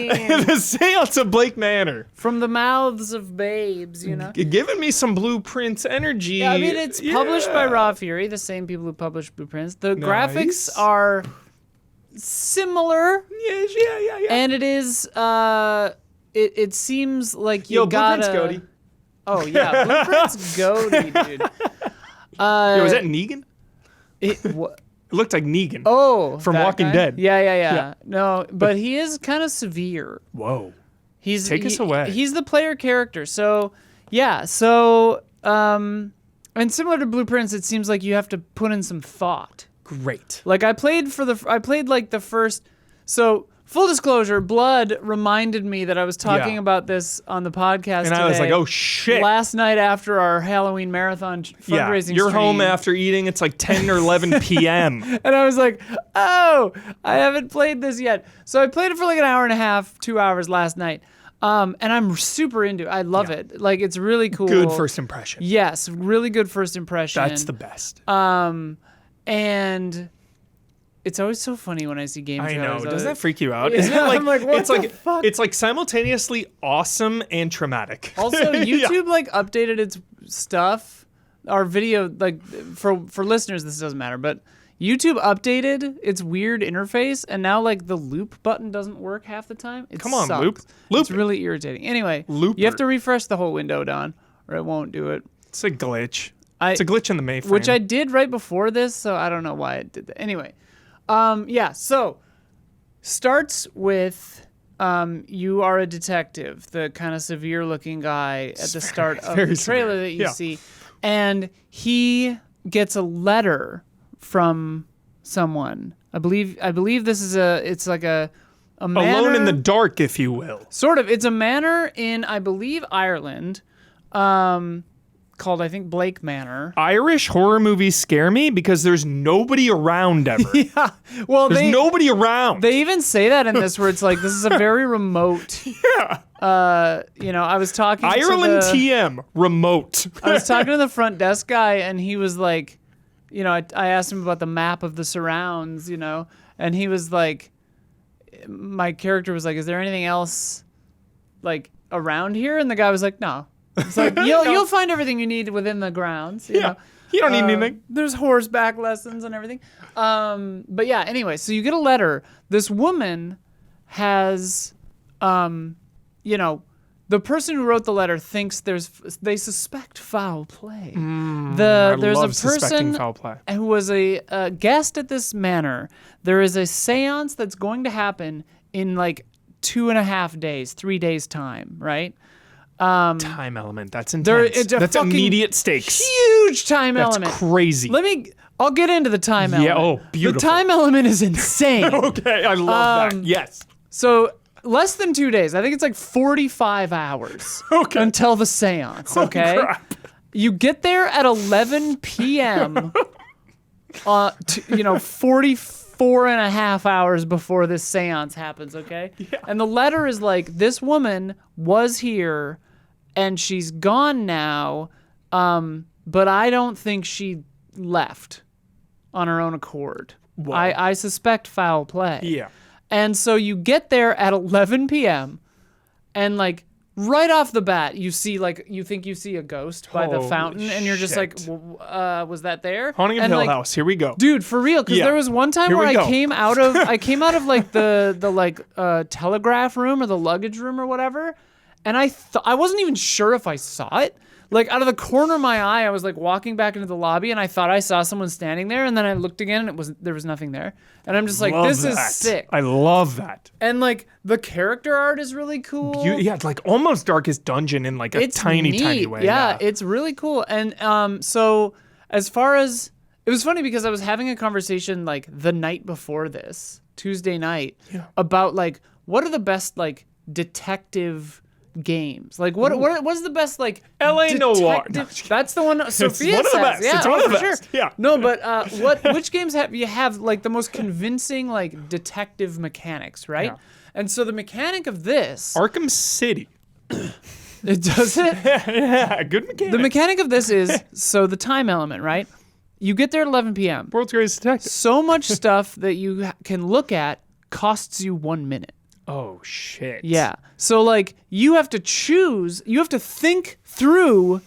The Séance of Blake Manor. From the mouths of babes, Giving me some Blueprints energy. Yeah, I mean, it's published by Raw Fury, the same people who published Blueprints. The graphics are similar. Yeah. And it is, it seems like you Blueprints gotta... Goaty. Oh, yeah. Blueprints Goaty, dude. Was that Negan? It looked like Negan. Oh, from that Walking guy? Dead. Yeah. No, but he is kind of severe. Whoa. Take us away. He's the player character. So, and similar to Blueprints, it seems like you have to put in some thought. Great. Like I played like the first. So full disclosure, Blood reminded me that I was talking about this on the podcast and I was like, oh shit. Last night after our Halloween marathon fundraising you're stream. home after eating. It's like 10 or 11 p.m. And I was like, oh, I haven't played this yet. So I played it for like an hour and a half, 2 hours last night. And I'm super into it. I love it. Like, it's really cool. Good first impression. Yes, really good first impression. That's the best. And it's always so funny when I see game I trailers. know. Doesn't that freak you out? Yeah, Isn't it like, I'm like, what it's the like fuck? it's like simultaneously awesome and traumatic. Also, Yeah. YouTube like updated its stuff. Our video, like for listeners, this doesn't matter, but YouTube updated its weird interface, and now like the loop button doesn't work half the time. It Come on, sucks. loop. It's really irritating. Anyway, Looper. you have to refresh the whole window, Don, or it won't do it. It's a glitch. It's a glitch in the mainframe. Which I did right before this, so I don't know why it did that. Anyway, so starts with you are a detective, the kind of severe looking guy at the start of the trailer that you see. And he gets a letter from someone. I believe this is it's like a manor. Alone in the dark, if you will. Sort of. It's a manor in, I believe, Ireland, called, I think, Blake Manor. Irish horror movies scare me because there's nobody around ever. Yeah. Well, There's nobody around. They even say that in this, where it's like, this is a very remote. Yeah. I was talking Ireland to TM remote. I was talking to the front desk guy, and he was like, I asked him about the map of the surrounds, and he was like, my character was like, is there anything else like around here? And the guy was like, no. It's like, you'll find everything you need within the grounds. You know? You don't need anything. There's horseback lessons and everything. But yeah, anyway, so you get a letter. This woman has, the person who wrote the letter thinks they suspect foul play. There's a person foul play. who was a guest at this manor. There is a seance that's going to happen in like 2.5 days, 3 days time, right? Time element. That's intense. It's a That's fucking immediate stakes. Huge time That's element. crazy. I'll get into the time element. Yeah, beautiful. The time element is insane. Okay, I love that. Yes. So less than 2 days. I think it's like 45 hours until the seance. Okay. Crap. You get there at 11 p.m. 44 and a half hours before this seance happens. Okay. Yeah. And the letter is like, this woman was here and she's gone now. But I don't think she left on her own accord. Wow. I suspect foul play. Yeah. And so you get there at 11 p.m. and like right off the bat, you think you see a ghost by the Holy fountain, and you're just like, shit. was that there? Haunting of And, Hill like, House. Here we go. Dude, for real, because Yeah. there was one time Here where we I go. came out of like the telegraph room or the luggage room or whatever, and I wasn't even sure if I saw it. Like out of the corner of my eye, I was like walking back into the lobby, and I thought I saw someone standing there, and then I looked again, and there was nothing there, and I'm just like, Love this that. is sick. I love that. And like the character art is really cool. It's like almost Darkest Dungeon in like a It's tiny neat. way. Yeah, it's really cool. And so as far as it was funny because I was having a conversation like the night before this, Tuesday night, about like what are the best like detective games? Like what's the best like LA Noir. detective- That's the one Sophia one of the says. best. Yeah, It's one of the for best. Sure. Yeah. No, but which games have like the most convincing like detective mechanics, right? Yeah. And so the mechanic of this, Arkham City. it does it. Yeah, good mechanic. The mechanic of this is, so the time element, right? You get there at 11 p.m. World's Greatest Detective. So much stuff that you can look at costs you 1 minute. Oh, shit. Yeah. So, like, you have to think through,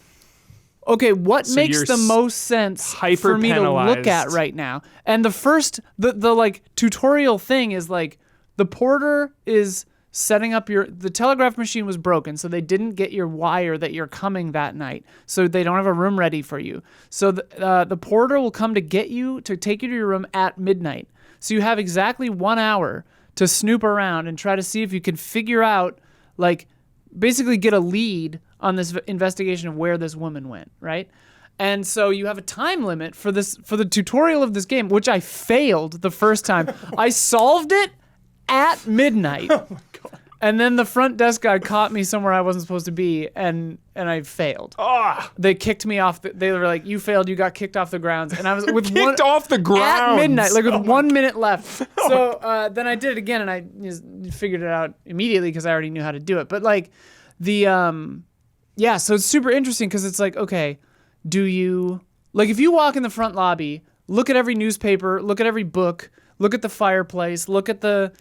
okay, what makes you're the most sense for me to look at hyper-penalized. right now? And the first, the like, tutorial thing is, like, the porter is setting up the telegraph machine was broken, so they didn't get your wire that you're coming that night. So they don't have a room ready for you. So the porter will come to get you, to take you to your room at midnight. So you have exactly 1 hour to snoop around and try to see if you can figure out, like, basically get a lead on this investigation of where this woman went, right? And so you have a time limit for the tutorial of this game, which I failed the first time. I solved it at midnight. Oh my God. And then the front desk guy caught me somewhere I wasn't supposed to be, and I failed. Ah, They kicked me off. They were like, "You failed. You got kicked off the grounds." And I was with kicked off the at ground midnight, like with 1 minute left. So then I did it again, and I just figured it out immediately because I already knew how to do it. But like the yeah, so it's super interesting because it's like, okay, do you like if you walk in the front lobby, look at every newspaper, look at every book, look at the fireplace, look at the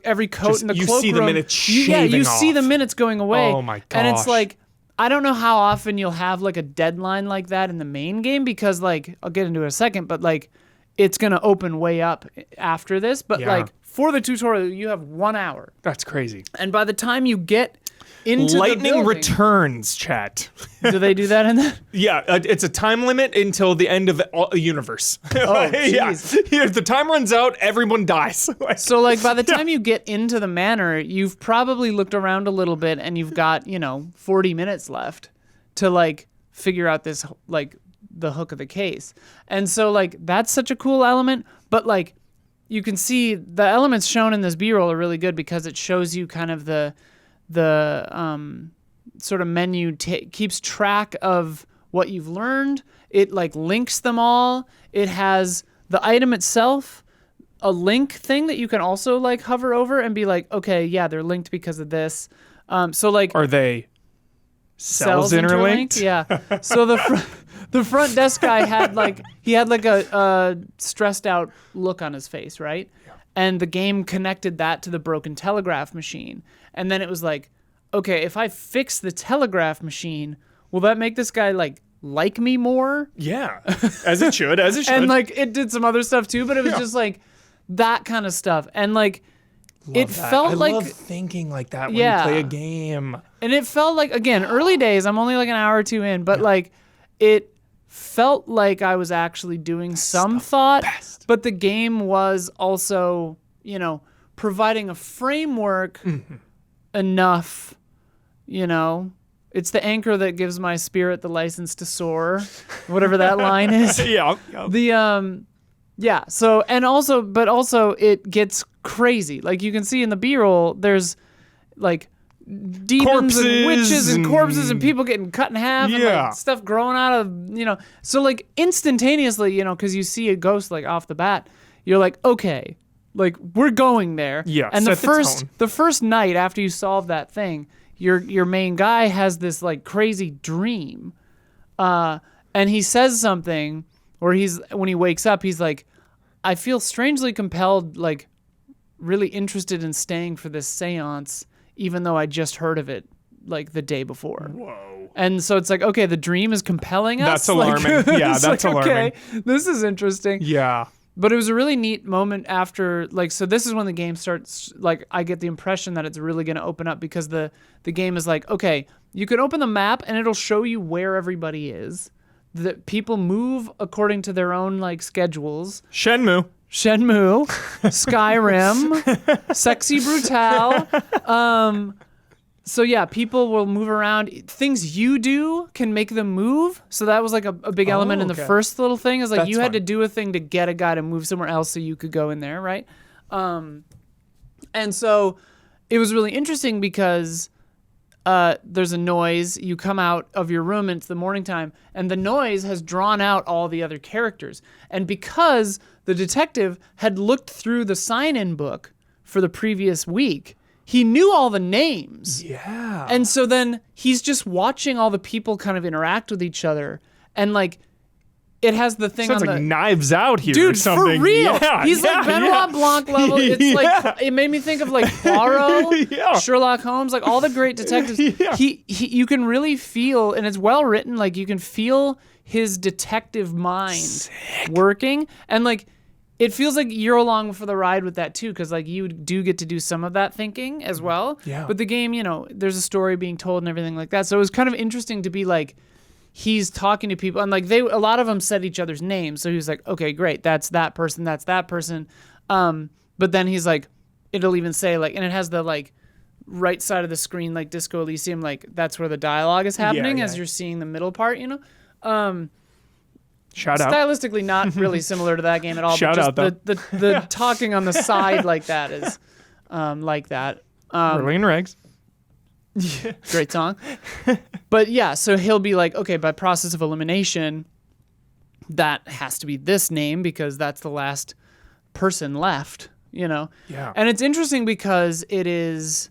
every coat in the you cloakroom. see the minutes you shaving see the off. minutes going away. Oh my And it's gosh. like, I don't know how often you'll have like a deadline like that in the main game because like I'll get into it in a second, but like it's gonna open way up after this. But Yeah. like for the tutorial, you have 1 hour, That's crazy. and by the time you get into Lightning the building, returns, chat. do they do that in that? Yeah, it's a time limit until the end of a universe. Oh, yeah. jeez. If the time runs out, everyone dies. So like by the time you get into the manor, you've probably looked around a little bit and you've got, 40 minutes left to like figure out this like the hook of the case. And so like that's such a cool element, but like you can see the elements shown in this B-roll are really good because it shows you kind of the sort of menu keeps track of what you've learned. It like links them all. It has the item itself, a link thing that you can also like hover over and be like, okay, yeah, they're linked because of this. So like Are they cells interlinked? Yeah. So the front desk guy had like a stressed out look on his face, right? Yeah. And the game connected that to the broken telegraph machine. And then it was like, okay, if I fix the telegraph machine, will that make this guy like me more? Yeah, as it should, as it should. And like it did some other stuff too, but it was just like that kind of stuff. And like it felt I like love thinking like that when Yeah. you play a game. and it felt like, again, early days, I'm only like an hour or two in, but like it felt like I was actually doing some thought, but the game was also, providing a framework enough, it's the anchor that gives my spirit the license to soar, whatever that line is. Yeah. Yeah. So, but also it gets crazy. Like you can see in the B-roll, there's like demons and Corpses witches and corpses and and- people getting cut in half and Yeah. like stuff growing out of, so like instantaneously, because you see a ghost like off the bat, you're like, okay, like we're going there. Yeah, And set the tone. the first night after you solve that thing, your main guy has this like crazy dream, and he says something where when he wakes up, he's like, I feel strangely compelled, like really interested in staying for this seance, even though I just heard of it like the day before. Whoa. And so it's like, okay, the dream is compelling us. That's alarming. Yeah, it's that's like, alarming. Okay, this is interesting. Yeah. But it was a really neat moment after, like, so this is when the game starts, like, I get the impression that it's really going to open up because the game is like, okay, you can open the map and it'll show you where everybody is. That people move according to their own, like, schedules. Shenmue. Skyrim, Sexy Brutale. So yeah, people will move around. Things you do can make them move. So that was like a big element in the okay. first little thing. Is like That's you had fun. to do a thing to get a guy to move somewhere else so you could go in there, right? And so it was really interesting because there's a noise. You come out of your room and it's the morning time, and the noise has drawn out all the other characters. And because the detective had looked through the sign-in book for the previous week, he knew all the names. Yeah. And so then he's just watching all the people kind of interact with each other. And like, it has the thing Sounds on like the... Knives Out here or Dude, something. for real. Yeah, He's yeah, like Benoit yeah. Blanc level. It's Yeah. like, it made me think of like Poirot, Yeah. Sherlock Holmes, like all the great detectives. Yeah. He you can really feel, and it's well written, like you can feel his detective mind working. And like, it feels like you're along for the ride with that too, because like you do get to do some of that thinking as well. Yeah. But the game, there's a story being told and everything like that. So it was kind of interesting to be like, he's talking to people, and like a lot of them said each other's names. So he was like, okay, great, that's that person, that's that person. But then he's like, it'll even say like, and it has the like right side of the screen, like Disco Elysium, like that's where the dialogue is happening as you're seeing the middle part, Shout out. Stylistically not really similar to that game at all. Shout but just out, the talking on the side like that is like that. Early in regs. Great song. But yeah, so he'll be like, okay, by process of elimination, that has to be this name because that's the last person left, you know? Yeah. And it's interesting because it is,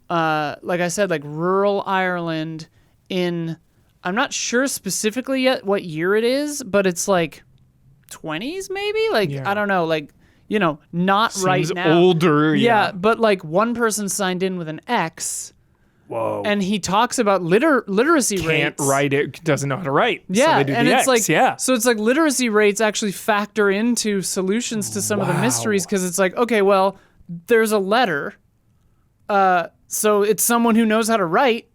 like I said, like rural Ireland in, I'm not sure specifically yet what year it is, but it's like 20s maybe? Like, Yeah. I don't know, like, you know, not right Seems now. older. Yeah, but like one person signed in with an X. Whoa. And he talks about literacy Can't rates. write it. Doesn't know how to write. Yeah, So they do and the it's X. like Yeah. so it's like literacy rates actually factor into solutions to some of the mysteries because it's like, okay, well, there's a letter, so it's someone who knows how to write.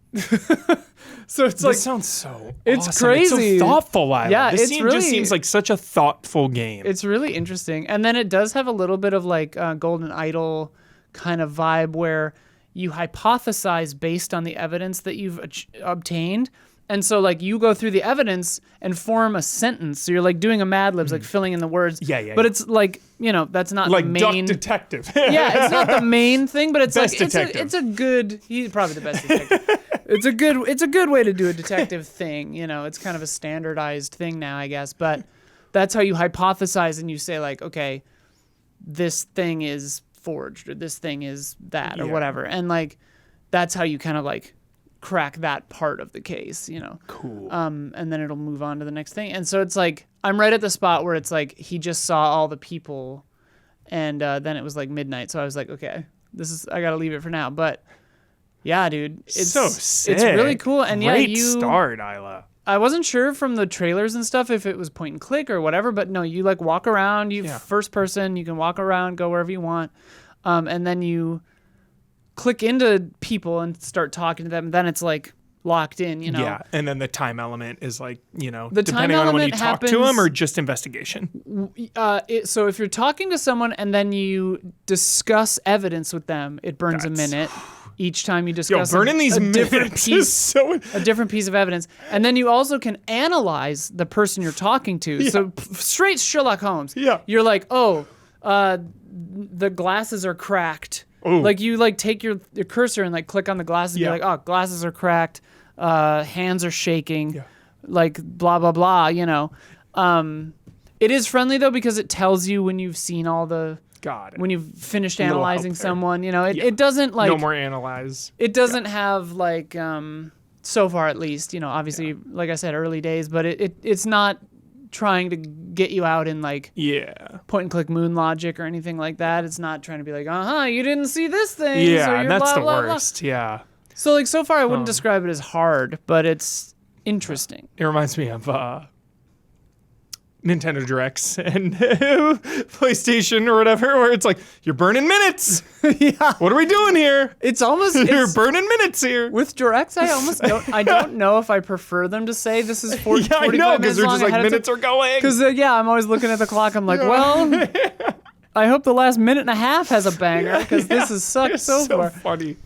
So it's like This sounds so it's awesome. crazy. It's so thoughtful, Isla. Yeah, this it's just really- seems like such a thoughtful game. it's really interesting, and then it does have a little bit of like Golden Idol kind of vibe where you hypothesize based on the evidence that you've obtained. And so like you go through the evidence and form a sentence. So you're like doing a Mad Libs, like filling in the words. Yeah. But it's like, you know, that's not like the Duck main Detective. Yeah, it's not the main thing, but it's Best like detective. it's a good he's probably the best detective. It's a good way to do a detective thing, you know. It's kind of a standardized thing now, I guess, but that's how you hypothesize and you say like, okay, this thing is forged or this thing is that or Yeah. whatever. And like that's how you kind of like crack that part of the case, you know. Cool. And then it'll move on to the next thing. And so it's like I'm right at the spot where it's like he just saw all the people and then it was like midnight. So I was like, okay, I got to leave it for now. But yeah, dude, it's so sick. It's really cool. And Great yeah, start, Isla. I wasn't sure from the trailers and stuff if it was point and click or whatever, but no, you like walk around, first person, you can walk around, go wherever you want. And then you click into people and start talking to them. Then it's like locked in, you know. Yeah, and then the time element is like, you know, The time depending on when you element talk to them happens- or just investigation. So if you're talking to someone and then you discuss evidence with them, it burns a minute each time you discuss burning these a different minutes is piece, so... a different piece of evidence. And then you also can analyze the person you're talking to. So straight Sherlock Holmes. Yeah. You're like, the glasses are cracked. Ooh. Like you like take your cursor and like click on the glasses and Yeah. be like, oh, glasses are cracked. Hands are shaking. Like blah, blah, blah, you know. It is friendly though because it tells you when you've seen all the... Got it. When you've finished little help analyzing there. someone, you know, it doesn't like... no more analyze. It doesn't have like so far at least, you know, obviously like I said early days, but it's not trying to get you out in like point and click moon logic or anything like that. It's not trying to be like, you didn't see this thing. Yeah, so you're and that's blah, the blah, blah. worst. Yeah. So like so far I wouldn't describe it as hard, but it's interesting. It reminds me of Nintendo Directs and PlayStation or whatever, where it's like, you're burning minutes. Yeah. What are we doing here? It's almost You're burning minutes here. with directs, I don't know if I prefer them to say this is 40, Yeah, I 45 know, minutes because they're long just like, ahead of minutes time. are going. Because I'm always looking at the clock. I'm like, well, I hope the last minute and a half has a banger because this has sucked It's so far. funny.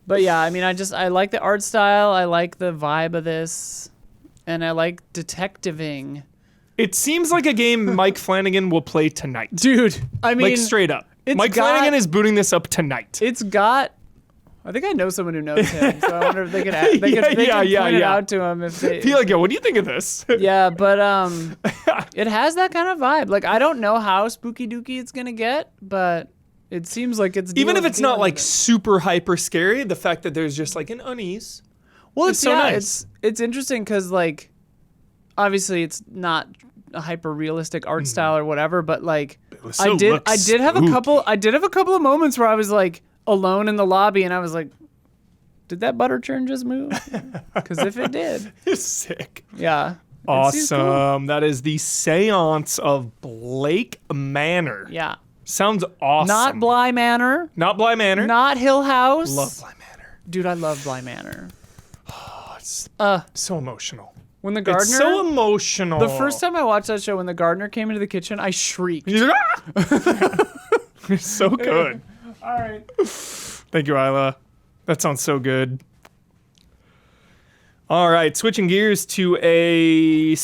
But yeah, I mean, I like the art style. I like the vibe of this, and I like detectiving. It seems like a game Mike Flanagan will play tonight. Dude, I mean, Like straight up. it's Mike got- Flanagan is booting this up tonight. it's got. I think I know someone who knows him, so I wonder if they could point it out to him if they. Be like, yo, what do you think of this? Yeah, but it has that kind of vibe. Like I don't know how spooky dooky it's gonna get, but it seems like it's Even if it's not dealing like with it. super hyper scary, the fact that there's just like an unease. Well, it's so nice. It's interesting because like, obviously it's not a hyper realistic art style or whatever, but like, I did have a couple of moments where I was like alone in the lobby and I was like, did that butter churn just move? Because if it did, It's sick. yeah, it seems cool. Awesome. That is the Séance of Blake Manor. Yeah, Sounds awesome. not Bly Manor, Not Bly Manor. not Hill House. Love Bly Manor. Dude, I love Bly Manor. Oh, it's Uh, so emotional. when the gardener, It's so emotional. the first time I watched that show, when the gardener came into the kitchen, I shrieked. It's so good. All right. Thank you, Isla. That sounds so good. All right, switching gears to a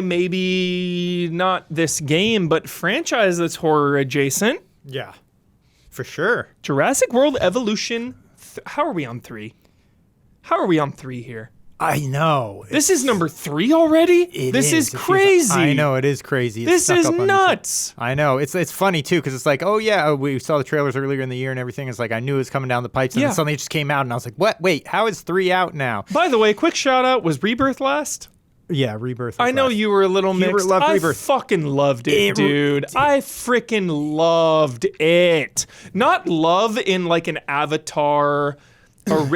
maybe not this game, but franchise that's horror adjacent. Yeah. For sure. Jurassic World Evolution. How are we on 3? How are we on 3 here? I know. This is number 3 already? This is crazy. I know, it is crazy. It's This snuck is up on me, too. nuts. I know. It's funny, too, because it's like, oh, yeah, we saw the trailers earlier in the year and everything. It's like, I knew it was coming down the pipes, and then suddenly it just came out, and I was like, what? Wait, how is 3 out now? By the way, quick shout out, was Rebirth last? Yeah, Rebirth. I know you were a little mixed. loved I Rebirth. fucking loved it, dude. I freaking loved it. Not love in like an Avatar, or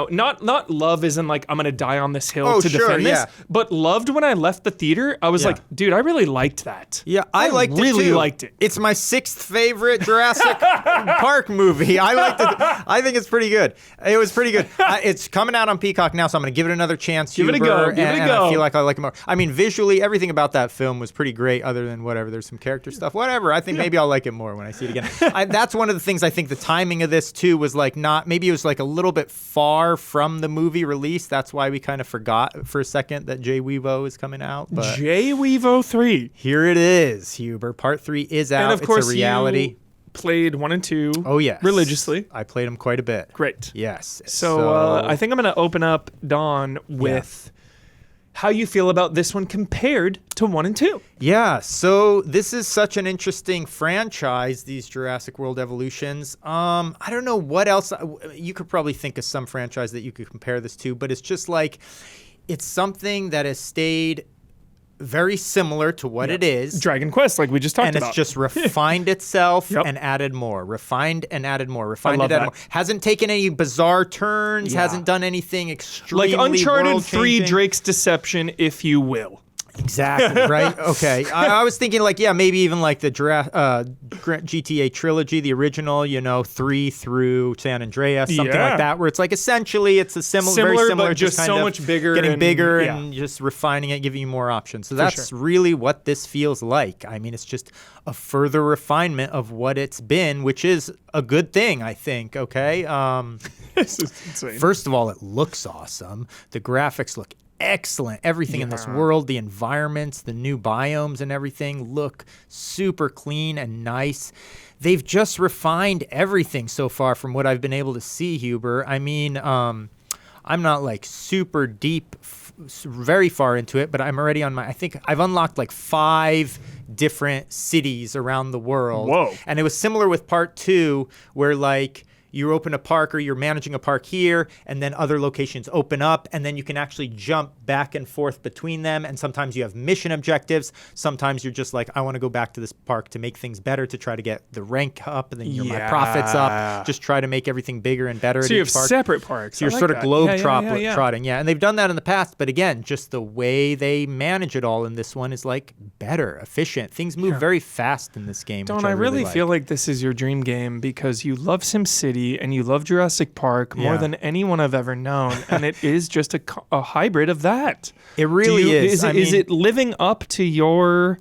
not love as in like I'm gonna die on this hill to defend this, but loved when I left the theater. I was like, dude, I really liked that. Yeah, I liked it really too. liked it. It's my 6th favorite Jurassic Park movie. I liked it. I think it's pretty good. It was pretty good. It's coming out on Peacock now, so I'm going to give it another chance. Give it a go. Give it a go. I feel like I like it more. I mean, visually, everything about that film was pretty great, other than whatever. There's some character stuff. Whatever. I think maybe I'll like it more when I see it again. That's one of the things I think the timing of this, too, was like maybe it was like a little bit far from the movie release. That's why we kind of forgot for a second that Jay Weevo is coming out. But Jay Weevo 3. here it is, Huber. Part 3 is out. And of course, it's a reality. you played 1 and 2. Oh, yes. Religiously. I played them quite a bit. Great. Yes. So I think I'm going to open up, Dawn, with how you feel about this one compared to 1 and 2. Yeah, so this is such an interesting franchise, these Jurassic World Evolutions. I don't know what else. You could probably think of some franchise that you could compare this to, but it's just like, it's something that has stayed very similar to what it is. Dragon Quest, like we just talked and about. it's just refined itself Yep. and added more. Refined and added more. Refined love and added that. more. Hasn't taken any bizarre turns. Yeah. Hasn't done anything extremely like Uncharted 3 world-changing. Drake's Deception, if you will. Exactly, right? Okay. I was thinking like, maybe even like the GTA trilogy, the original, 3 through San Andreas, something like that, where it's like essentially it's a very similar, but just kind so of much bigger. getting bigger yeah. and just refining it, giving you more options. So that's really what this feels like. I mean, it's just a further refinement of what it's been, which is a good thing, I think, okay? This is insane. First of all, it looks awesome. The graphics look excellent. Everything in this world, the environments, the new biomes and everything look super clean and nice. They've just refined everything so far from what I've been able to see, Huber. I mean, I'm not like super deep, very far into it, but I'm already on I think I've unlocked like 5 different cities around the world. Whoa. And it was similar with part 2 where like, you open a park or you're managing a park here and then other locations open up and then you can actually jump back and forth between them. And sometimes you have mission objectives. Sometimes you're just like, I want to go back to this park to make things better, to try to get the rank up and then my profits up. Just try to make everything bigger and better. So you have separate parks. So you're sort of globe-trotting. Yeah. And they've done that in the past. But again, just the way they manage it all in this one is like better, efficient. Things move very fast in this game. Dawn, I really feel like this is your dream game because you love SimCity and you love Jurassic Park more than anyone I've ever known, and it is just a hybrid of that. It really is. Is it living up to your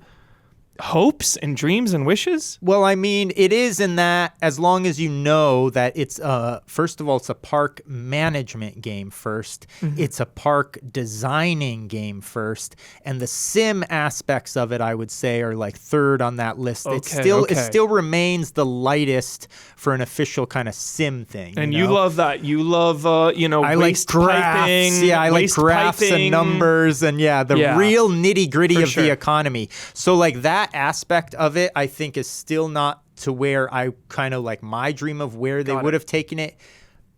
hopes and dreams and wishes? Well, I mean, it is in that as long as you know that it's first of all, it's a park management game first. Mm-hmm. It's a park designing game first. And the sim aspects of it, I would say, are like third on that list. It still remains the lightest for an official kind of sim thing. And you love that. You love, I waste like graphs. piping. Yeah, I like graphs and numbers and the real nitty gritty of the economy. So like that aspect of it, I think, is still not to where I kind of like my dream of where they would have taken it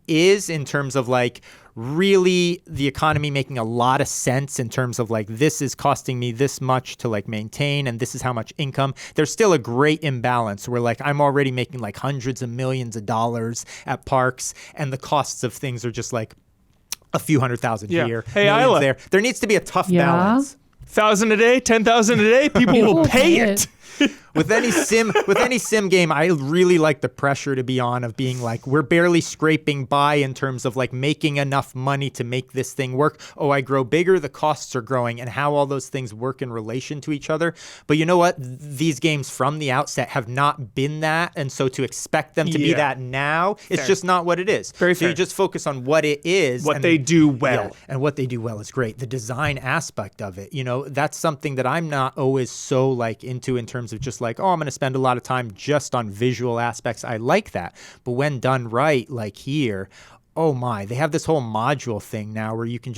is, in terms of like really the economy making a lot of sense in terms of like, this is costing me this much to like maintain and this is how much income. There's still a great imbalance where like I'm already making like hundreds of millions of dollars at parks and the costs of things are just like a few $100,000 here. Hey, Isla. There needs to be a tough balance. 1,000 a day, 10,000 a day, people will pay it. With any sim game, I really like the pressure to be on of being like, we're barely scraping by in terms of like making enough money to make this thing work. Oh, I grow bigger, the costs are growing, and how all those things work in relation to each other. But you know what? These games from the outset have not been that, and so to expect them to be that now, it's just not what it is. Very so fair. you just focus on what it is. What they do well. Yeah, and what they do well is great. The design aspect of it, that's something that I'm not always so like into in terms terms of just like, oh, I'm going to spend a lot of time just on visual aspects. I like that. But when done right, like here, oh my, they have this whole module thing now where you can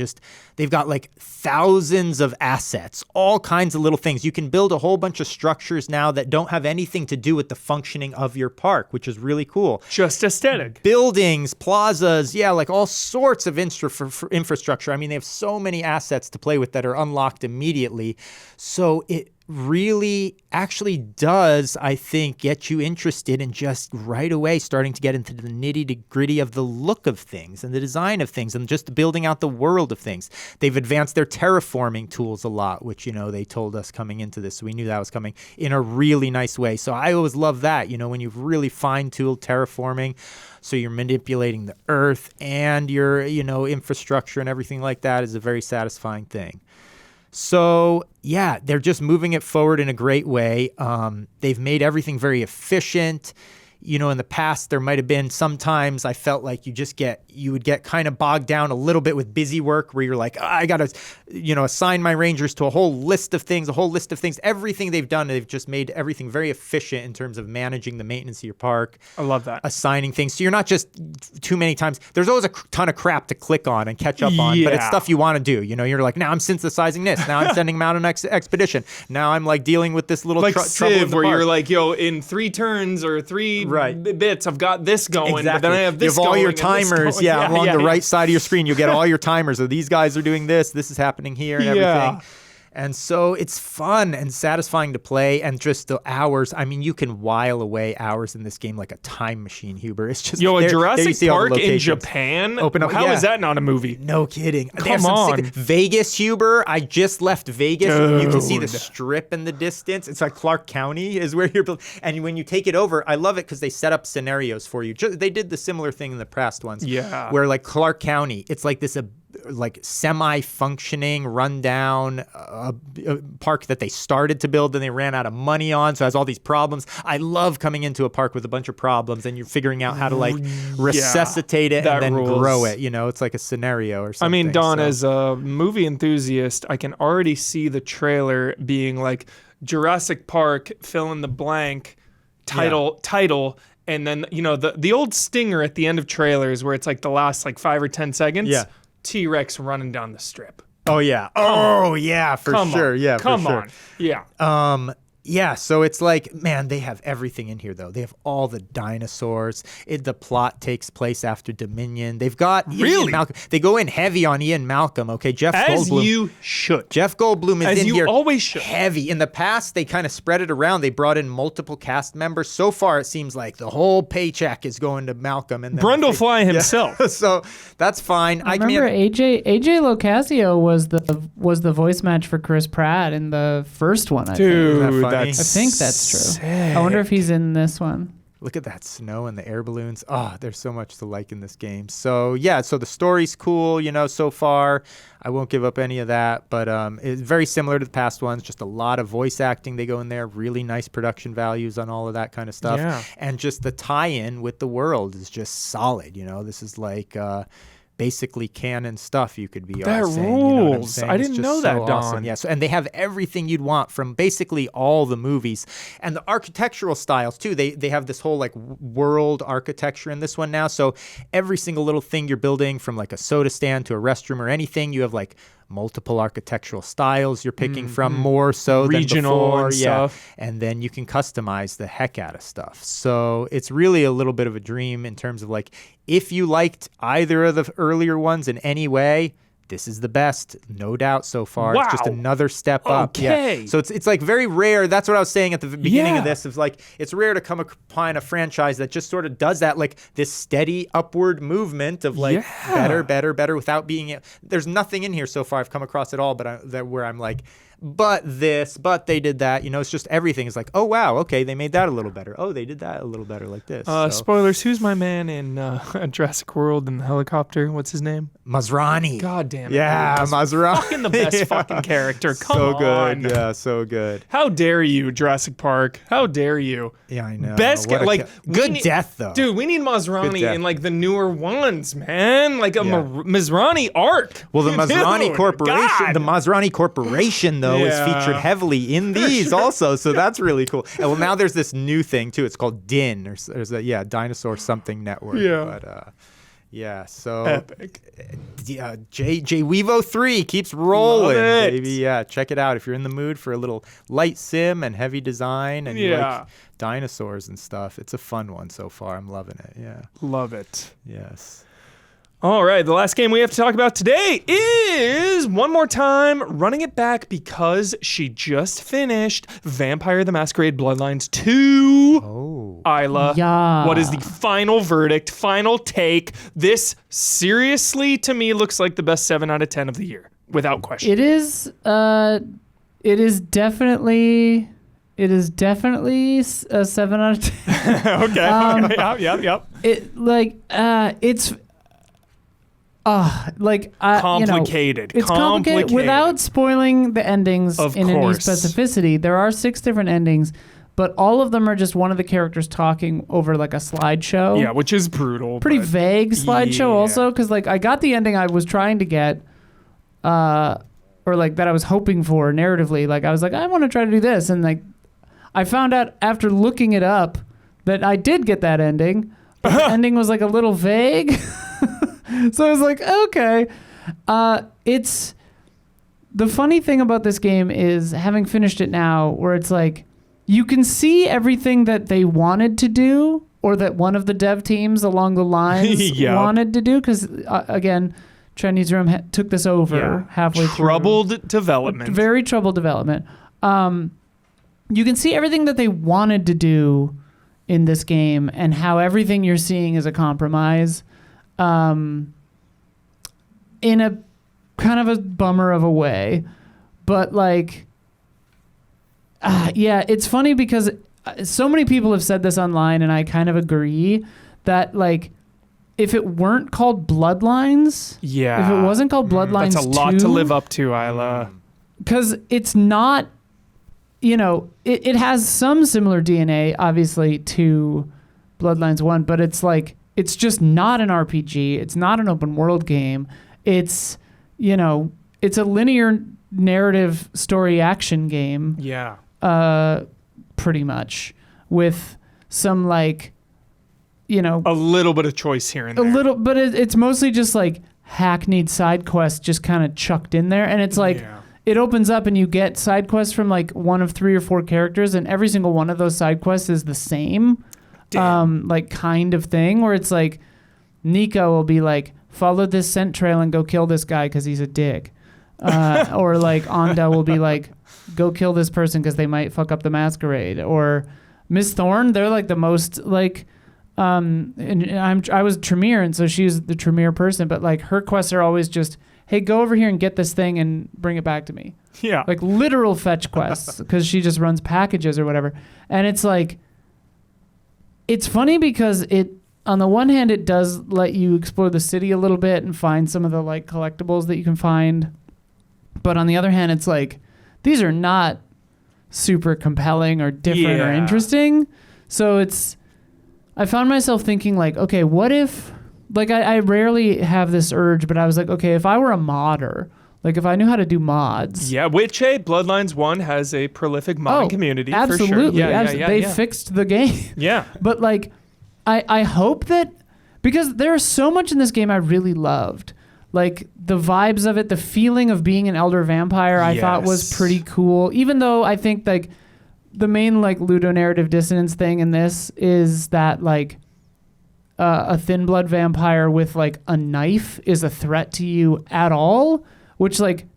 they've got like thousands of assets, all kinds of little things. You can build a whole bunch of structures now that don't have anything to do with the functioning of your park, which is really cool. Just aesthetic. Buildings, plazas, yeah, like all sorts of infrastructure. I mean, they have so many assets to play with that are unlocked immediately. So it really actually does, I think, get you interested in just right away starting to get into the nitty-gritty of the look of things and the design of things and just building out the world of things. They've advanced their terraforming tools a lot, which, they told us coming into this, so we knew that was coming in a really nice way. So I always love that, when you've really fine-tuned terraforming, so you're manipulating the earth and your, infrastructure and everything like that is a very satisfying thing. So, yeah, they're just moving it forward in a great way. They've made everything very efficient. In the past, there might have been sometimes I felt like you would get kind of bogged down a little bit with busy work where you're like, I got to, assign my rangers to a whole list of things. Everything they've done, they've just made everything very efficient in terms of managing the maintenance of your park. I love that. Assigning things. So you're not just too many times. There's always a ton of crap to click on and catch up on, but it's stuff you want to do. You're like, now I'm synthesizing this. Now I'm sending them out on an expedition. Now I'm like dealing with this little trouble Civ, where park. you're like, in 3 turns or 3 bits, I've got this going, exactly. But then I have this You have all going your and this timers, going. along the right side of your screen. You get all your timers. So these guys are doing this is happening here and everything. And so it's fun and satisfying to play, and just the hours. I mean, you can while away hours in this game like a time machine, Huber. It's just a Jurassic Park in Japan? Open up, How is that not a movie? No kidding. Come on. Vegas, Huber. I just left Vegas. Dude. You can see the strip in the distance. It's like Clark County is where you're building. And when you take it over, I love it because they set up scenarios for you. They did the similar thing in the past ones. Yeah. Where like Clark County, it's like this like semi-functioning, rundown park that they started to build and they ran out of money on, so it has all these problems. I love coming into a park with a bunch of problems and you're figuring out how to like resuscitate it and then grow it. It's like a scenario or something. I mean, Don, as a movie enthusiast, I can already see the trailer being like Jurassic Park, fill in the blank, title, and then the old stinger at the end of trailers where it's like the last like 5 or 10 seconds. Yeah. T-Rex running down the strip. Oh yeah. For sure. Yeah. Come for sure. on. Yeah. Yeah, so it's like, man, they have everything in here, though. They have all the dinosaurs. The plot takes place after Dominion. They've got Ian Malcolm. They go in heavy on Ian Malcolm, okay? Jeff Goldblum. As you should. Jeff Goldblum is in here. As you always should. Heavy. In the past, they kind of spread it around. They brought in multiple cast members. So far, it seems like the whole paycheck is going to Malcolm. And Brundlefly himself. Yeah. So that's fine. I remember AJ Locasio was the voice match for Chris Pratt in the first one, I think. I think that's true. Sick. I wonder if he's in this one. Look at that snow and the air balloons. There's so much to like in this game. So, yeah, so the story's cool, so far. I won't give up any of that, but it's very similar to the past ones. Just a lot of voice acting. They go in there. Really nice production values on all of that kind of stuff. Yeah. And just the tie-in with the world is just solid. This is like... basically canon stuff, you could be that saying. rules. You know I didn't know that, Don. Awesome. Yeah, so, and they have everything you'd want from basically all the movies. And the architectural styles, too. They have this whole, like, world architecture in this one now. So every single little thing you're building, from, like, a soda stand to a restroom or anything, you have, like, multiple architectural styles you're picking from, more so regional than before. And stuff. And then you can customize the heck out of stuff. So it's really a little bit of a dream in terms of, like, if you liked either of the earlier ones in any way, this is the best, no doubt so far. Wow. It's just another step up. Okay. Yeah. So it's like very rare. That's what I was saying at the beginning of this. It's like it's rare to come upon a franchise that just sort of does that, like this steady upward movement of like better without being. There's nothing in here so far I've come across at all, but where I'm like, but they did that. It's just everything is like, oh wow, okay, they made that a little better. Oh, they did that a little better like this. Spoilers. Who's my man in Jurassic World in the helicopter? What's his name? Masrani. God damn it. Yeah, Masrani. Fucking the best fucking character. Come so on. Good. Yeah, so good. How dare you, Jurassic Park? How dare you? Yeah, I know. Best good death though. Dude, we need Masrani in like the newer ones, man. Like a Masrani arc. Well, the Masrani Corporation, God. the Masrani Corporation though though, is Yeah. featured heavily in these also, so that's really cool. And well, now there's this new thing too. It's called DIN, or there's a Dinosaur something network. Yeah. But yeah, so Epic. yeah, J Weevo 3 keeps rolling, Love it. baby. Yeah, check it out if you're in the mood for a little light sim and heavy design and you Yeah. like dinosaurs and stuff. It's a fun one so far. I'm loving it. Yeah. Love it. Yes. All right, the last game we have to talk about today is, one more time, running it back because she just finished Vampire the Masquerade Bloodlines 2. Oh. Isla, Yeah. what is the final verdict, final take? This seriously, to me, looks like the best 7 out of 10 of the year, without question. It is definitely a 7 out of 10. Okay. Yep. It's Complicated. It's complicated without spoiling the endings Of in any course. specificity. There are 6 different endings, but all of them are just one of the characters talking over like a slideshow. Yeah, which is brutal. Pretty but- vague slideshow Yeah. also, because like I got the ending I was trying to get, or like that I was hoping for narratively. Like I was like, I want to try to do this, and like I found out after looking it up that I did get that ending. But the ending was like a little vague. So I was like, okay. It's the funny thing about this game is having finished it now, where it's like you can see everything that they wanted to do, or that one of the dev teams along the lines Yep. wanted to do. Because again, Chinese Room took this over halfway through. Troubled development. Very troubled development. You can see everything that they wanted to do in this game, and how everything you're seeing is a compromise. In a kind of a bummer of a way, but like, yeah, it's funny because so many people have said this online, and I kind of agree that like, if it weren't called Bloodlines, Yeah. if it wasn't called Bloodlines, That's a lot 2, to live up to, Isla. because it's not, it has some similar DNA obviously to Bloodlines 1, but it's like, it's just not an RPG. It's not an open world game. It's, it's a linear narrative story action game, Yeah. pretty much, with some like, A little bit of choice here and a there. little, but it's mostly just like hackneyed side quests just kind of chucked in there. And it's like, Yeah. it opens up and you get side quests from like one of 3 or 4 characters, and every single one of those side quests is the same. Like kind of thing, where it's like Nico will be like, follow this scent trail and go kill this guy because he's a dick, or like Onda will be like, go kill this person because they might fuck up the masquerade, or Miss Thorne, they're like the most like, and I was Tremere, and so she's the Tremere person, but like her quests are always just, hey, go over here and get this thing and bring it back to me, Yeah. like literal fetch quests, because she just runs packages or whatever. And it's like, it's funny because it, on the one hand, it does let you explore the city a little bit and find some of the like collectibles that you can find. But on the other hand, it's like, these are not super compelling or different or Yeah. interesting. So I found myself thinking like, okay, what if, like I rarely have this urge, but I was like, okay, if I were a modder, like if I knew how to do mods. Yeah, which Bloodlines 1 has a prolific modding community absolutely, for sure. Yeah, absolutely. They fixed the game. Yeah. But like, I hope that, because there's so much in this game I really loved. Like the vibes of it, the feeling of being an elder vampire, I thought was Yes. pretty cool. Even though I think like the main like ludonarrative dissonance thing in this is that like a thin blood vampire with like a knife is a threat to you at all, which like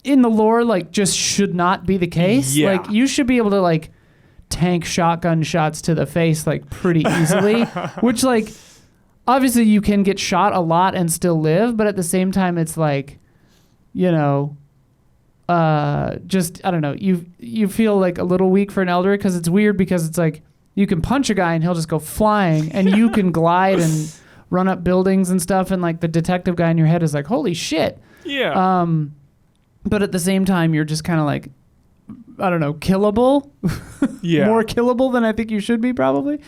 in the lore like just should not be the case. Yeah. Like you should be able to like tank shotgun shots to the face like pretty easily, which like obviously you can get shot a lot and still live, but at the same time it's like, just I don't know, you feel like a little weak for an elder, because it's weird, because it's like you can punch a guy and he'll just go flying, and you can glide and run up buildings and stuff, and like the detective guy in your head is like, holy shit. Yeah. But at the same time you're just kind of like, I don't know, killable. Yeah. More killable than I think you should be, probably.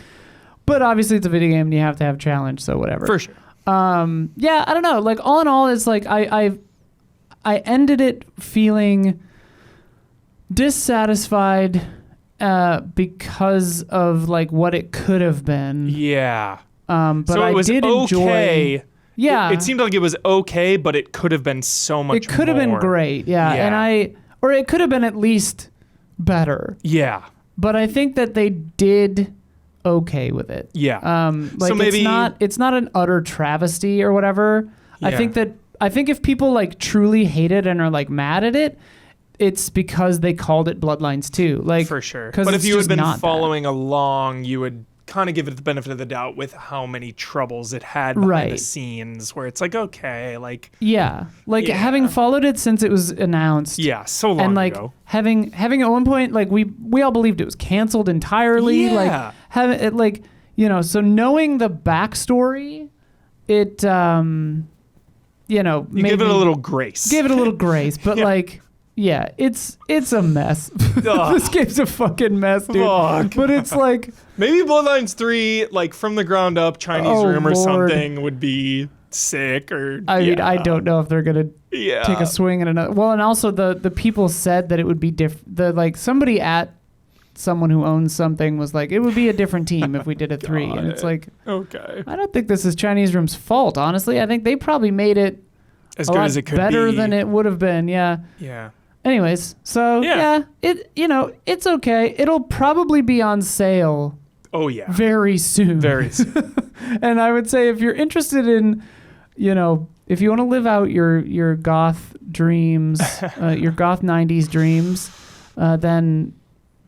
But obviously it's a video game and you have to have challenge, so whatever. For sure. Yeah, I don't know. Like all in all, it's like I ended it feeling dissatisfied because of like what it could have been. Yeah. But So it was I did okay. enjoy. Yeah. It seemed like it was okay, but it could have been so much It could have been more. great. Yeah. Or it could have been at least better. Yeah. But I think that they did okay with it. Yeah. Like So maybe- it's not an utter travesty or whatever. Yeah. I think if people like truly hate it and are like mad at it, it's because they called it Bloodlines 2. Like For sure. 'cause But it's if you had just been not that. following along, you would kind of give it the benefit of the doubt with how many troubles it had behind the Right. scenes, where it's like, okay, like, Yeah. Like Yeah. having followed it since it was announced. yeah, so long And like ago. having at one point, like we all believed it was canceled entirely. Yeah. Like having it, like, you know, so knowing the backstory, it you know, You give it a little grace. give it a little grace, but Yeah. like, yeah, it's a mess. This game's a fucking mess, dude. Fuck. But it's like, Maybe Bloodlines 3, like from the ground up, Chinese Oh, room or Lord. something would be sick. Or I mean, I yeah. don't know if they're gonna Yeah. take a swing at another. Well, and also the people said that it would be different. The like somebody at someone who owns something was like, it would be a different team if we did a 3, and it's like, Okay. I don't think this is Chinese Room's fault. Honestly, I think they probably made it As a good lot as it could better be. than it would have been. Yeah. Yeah. Anyways, so Yeah. it it's okay. It'll probably be on sale Oh, yeah. very soon. Very soon. And I would say if you're interested in, you know, if you want to live out your goth dreams, your goth 90s dreams, then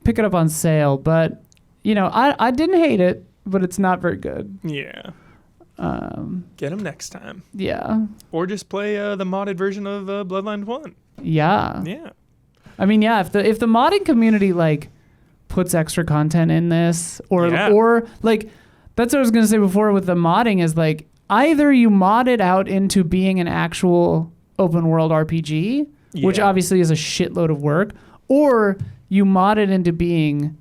pick it up on sale. But, you know, I didn't hate it, but it's not very good. Yeah. Get them next time. Yeah. Or just play the modded version of Bloodline 1. Yeah. Yeah. I mean, yeah, if the modding community like puts extra content in this or Yeah. or like that's what I was going to say before with the modding is like either you mod it out into being an actual open world RPG, which Yeah. obviously is a shitload of work, or you mod it into being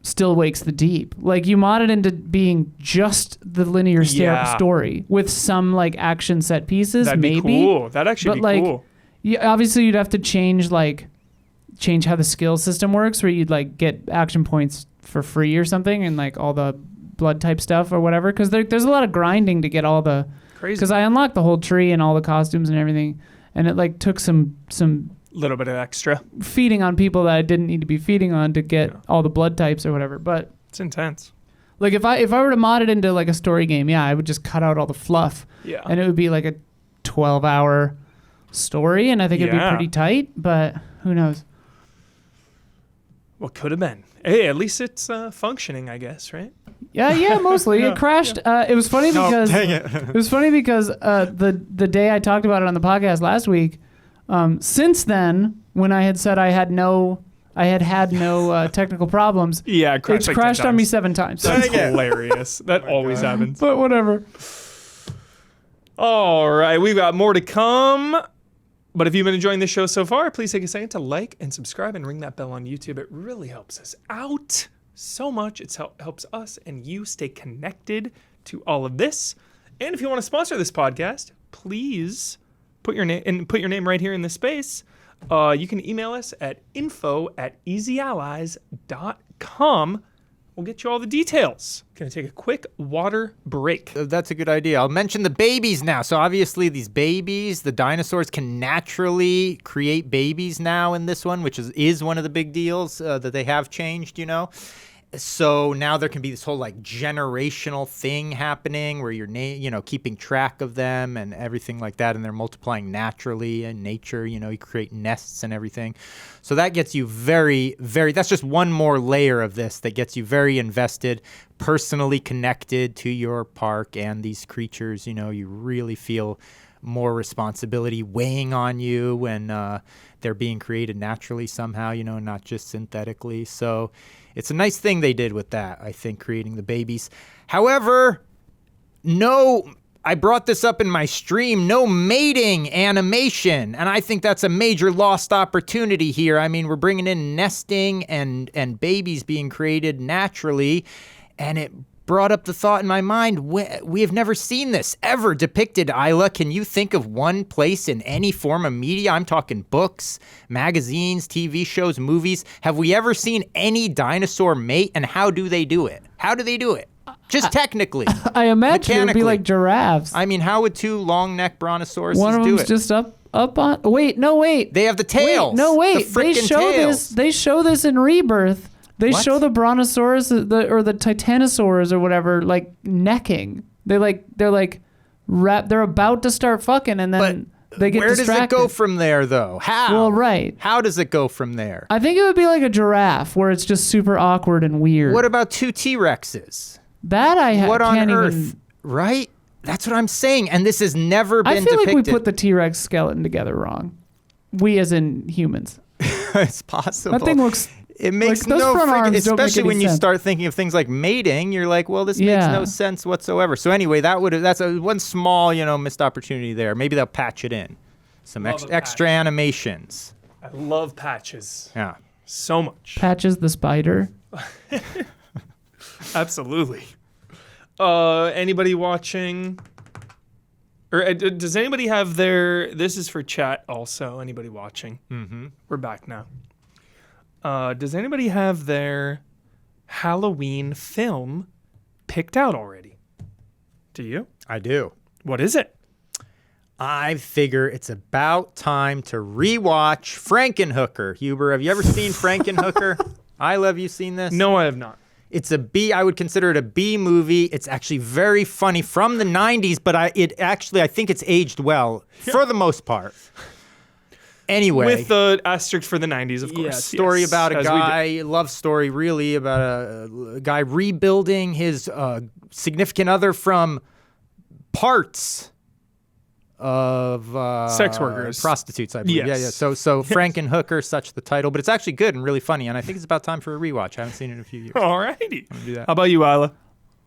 Still Wakes the Deep. Like you mod it into being just the linear Yeah. story with some like action set pieces, That'd maybe. be cool. That'd actually But, be like, cool. Yeah, obviously you'd have to change how the skill system works, where you'd like get action points for free or something, and like all the blood type stuff or whatever. Because there's a lot of grinding to get all the. Crazy. Because I unlocked the whole tree and all the costumes and everything, and it like took some Little bit of extra. feeding on people that I didn't need to be feeding on to get Yeah. all the blood types or whatever. But It's intense. like if I were to mod it into like a story game, yeah, I would just cut out all the fluff, Yeah. and it would be like a 12-hour story, and I think it'd be Yeah. pretty tight. But who knows? What could have been? Hey, at least it's functioning, I guess, right? Yeah, mostly. Yeah, It crashed. It was funny because it was funny because the day I talked about it on the podcast last week. Since then, when I had said I had no technical problems, Yeah, it crashed. it's like crashed 10 on me times. 7 times. That's Dang it. hilarious. That always happens. But whatever. All right, we've got more to come. But if you've been enjoying this show so far, please take a second to like and subscribe and ring that bell on YouTube. It really helps us out so much. It helps us and you stay connected to all of this. And if you want to sponsor this podcast, please put your name right here in the space. You can email us at info@easyallies.com. We'll get you all the details. Gonna take a quick water break. That's a good idea. I'll mention the babies now. So obviously these babies, the dinosaurs can naturally create babies now in this one, which is one of the big deals that they have changed, you know. So now there can be this whole like generational thing happening where you're keeping track of them and everything like that, and they're multiplying naturally in nature. You know, you create nests and everything. So that gets you very, very. That's just one more layer of this that gets you very invested, personally connected to your park and these creatures. You know, you really feel more responsibility weighing on you when they're being created naturally somehow. You know, not just synthetically. So. It's a nice thing they did with that, I think, creating the babies. However, I brought this up in my stream, no mating animation. And I think that's a major lost opportunity here. I mean, we're bringing in nesting and babies being created naturally. And it brought up the thought in my mind, we have never seen this ever depicted, Isla. Can you think of one place in any form of media? I'm talking books, magazines, TV shows, movies. Have we ever seen any dinosaur mate, and how do they do it? How do they do it? Just technically. I imagine it would be mechanically. like giraffes. I mean, how would two long-necked brontosauruses One of do them's it? just up on. Wait, no, wait. They have the tails. Wait, no, wait. The They frickin' show tails. this. They show this in Rebirth. They What? show the brontosaurus or the titanosaurs or whatever like necking. They're about to start fucking, and then they get Where distracted. does it go from there, though? How? Well, right. How does it go from there? I think it would be like a giraffe where it's just super awkward and weird. What about two T-Rexes? That What on can't earth? even. Right? That's what I'm saying. And this has never been I feel depicted. like we put the T-Rex skeleton together wrong. We as in humans. It's possible. That thing looks. It makes like, those no front freaking, arms don't make especially any when you sense. start thinking of things like mating. You're like, well, this makes Yeah. no sense whatsoever. So anyway, that's one small, missed opportunity there. Maybe they'll patch it in. Some Love a extra patch. animations. I love patches Yeah. so much. Patches the spider. Absolutely. Anybody watching? Or does anybody have their? This is for chat also. Anybody watching? Mm-hmm. We're back now. Does anybody have their Halloween film picked out already? Do you? I do. What is it? I figure it's about time to rewatch Frankenhooker. Huber, have you ever seen Frankenhooker? Isla, have you seen this? No, I have not. It's a B. I would consider it a B movie. It's actually very funny from the 90s, but I think it's aged well for the most part. Anyway. With the asterisk for the 90s, of course. Yeah, story Yes, about a as we guy, love story really, about a guy rebuilding his significant other from parts of Sex workers. prostitutes, I believe. Yes. Yeah. So Frankenhooker, such the title, but it's actually good and really funny, and I think it's about time for a rewatch. I haven't seen it in a few years. Alrighty. do that. How about you, Isla?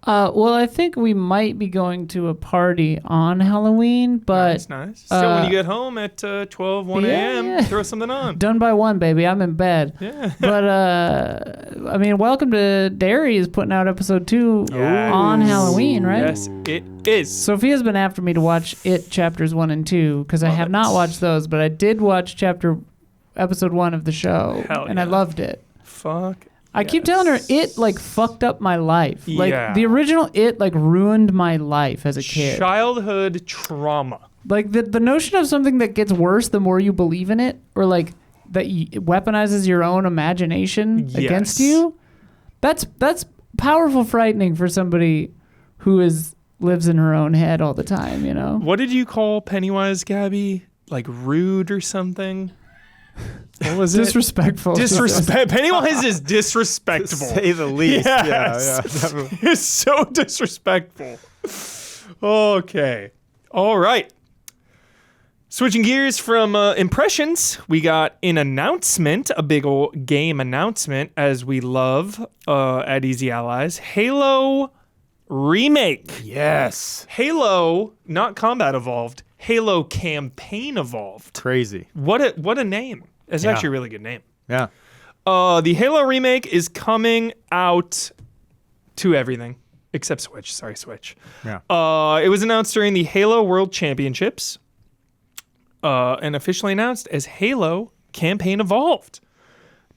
Well, I think we might be going to a party on Halloween, but That's nice. Still, when you get home at 12, 1 a.m., yeah. throw something on. done by 1, baby. I'm in bed. Yeah. But I mean, Welcome to Derry is putting out episode 2 on Halloween, right? Yes, it is. Sophia's been after me to watch It chapters 1 and 2 because I have not watched those, but I did watch episode 1 of the show, Hell and yeah. I loved it. Fuck. I keep telling her it fucked up my life. Like Yeah. the original It ruined my life as a kid. Childhood trauma. Like the notion of something that gets worse the more you believe in it, or like that it weaponizes your own imagination against Yes. you. That's powerful, frightening for somebody who lives in her own head all the time. You know. What did you call Pennywise, Gabby? Like rude or something? What was it? Disrespectful. Disrespect. Pennywise is disrespectful. To say the least. Yes. Yeah, definitely. It's so disrespectful. Okay. All right. Switching gears from impressions, we got an announcement, a big old game announcement, as we love at Easy Allies. Halo Remake. Yes. Halo, not Combat Evolved. Halo Campaign Evolved. Crazy. What a name. It's Yeah. actually a really good name. Yeah. The Halo remake is coming out to everything except Switch. Sorry, Switch. Yeah. It was announced during the Halo World Championships and officially announced as Halo Campaign Evolved.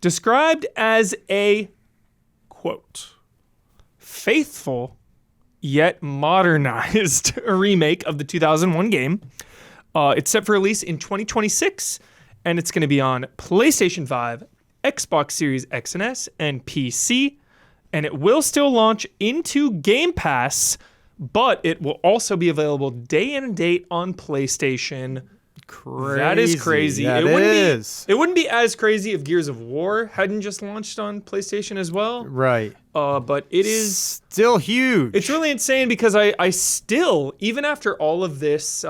Described as a, quote, faithful yet modernized remake of the 2001 game. It's set for release in 2026, and it's going to be on PlayStation 5, Xbox Series X and S, and PC. And it will still launch into Game Pass, but it will also be available day and date on PlayStation. That is crazy. That It wouldn't be as crazy if Gears of War hadn't just launched on PlayStation as well. Right. But it is Still huge. it's really insane because I still, even after all of this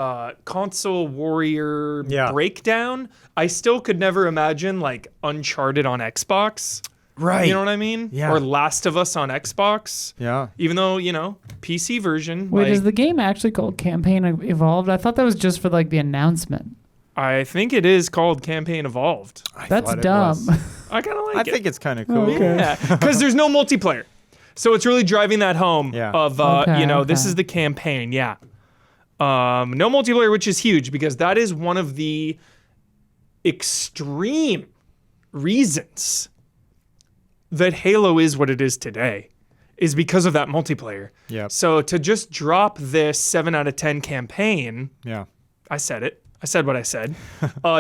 console warrior breakdown, I still could never imagine like Uncharted on Xbox. right. You know what I mean? Yeah. Or Last of Us on Xbox. Yeah. Even though, PC version. Wait, like, is the game actually called Campaign Evolved? I thought that was just for the announcement. I think it is called Campaign Evolved. That's thought it dumb. was. I kind of like I it. think it's kind of cool. Okay. Yeah, because there's no multiplayer. So it's really driving that home Yeah. of, this is the campaign. Yeah. No multiplayer, which is huge because that is one of the extreme reasons that Halo is what it is today is because of that multiplayer. Yep. So to just drop this 7 out of 10 campaign, Yeah. I said it. I said what I said.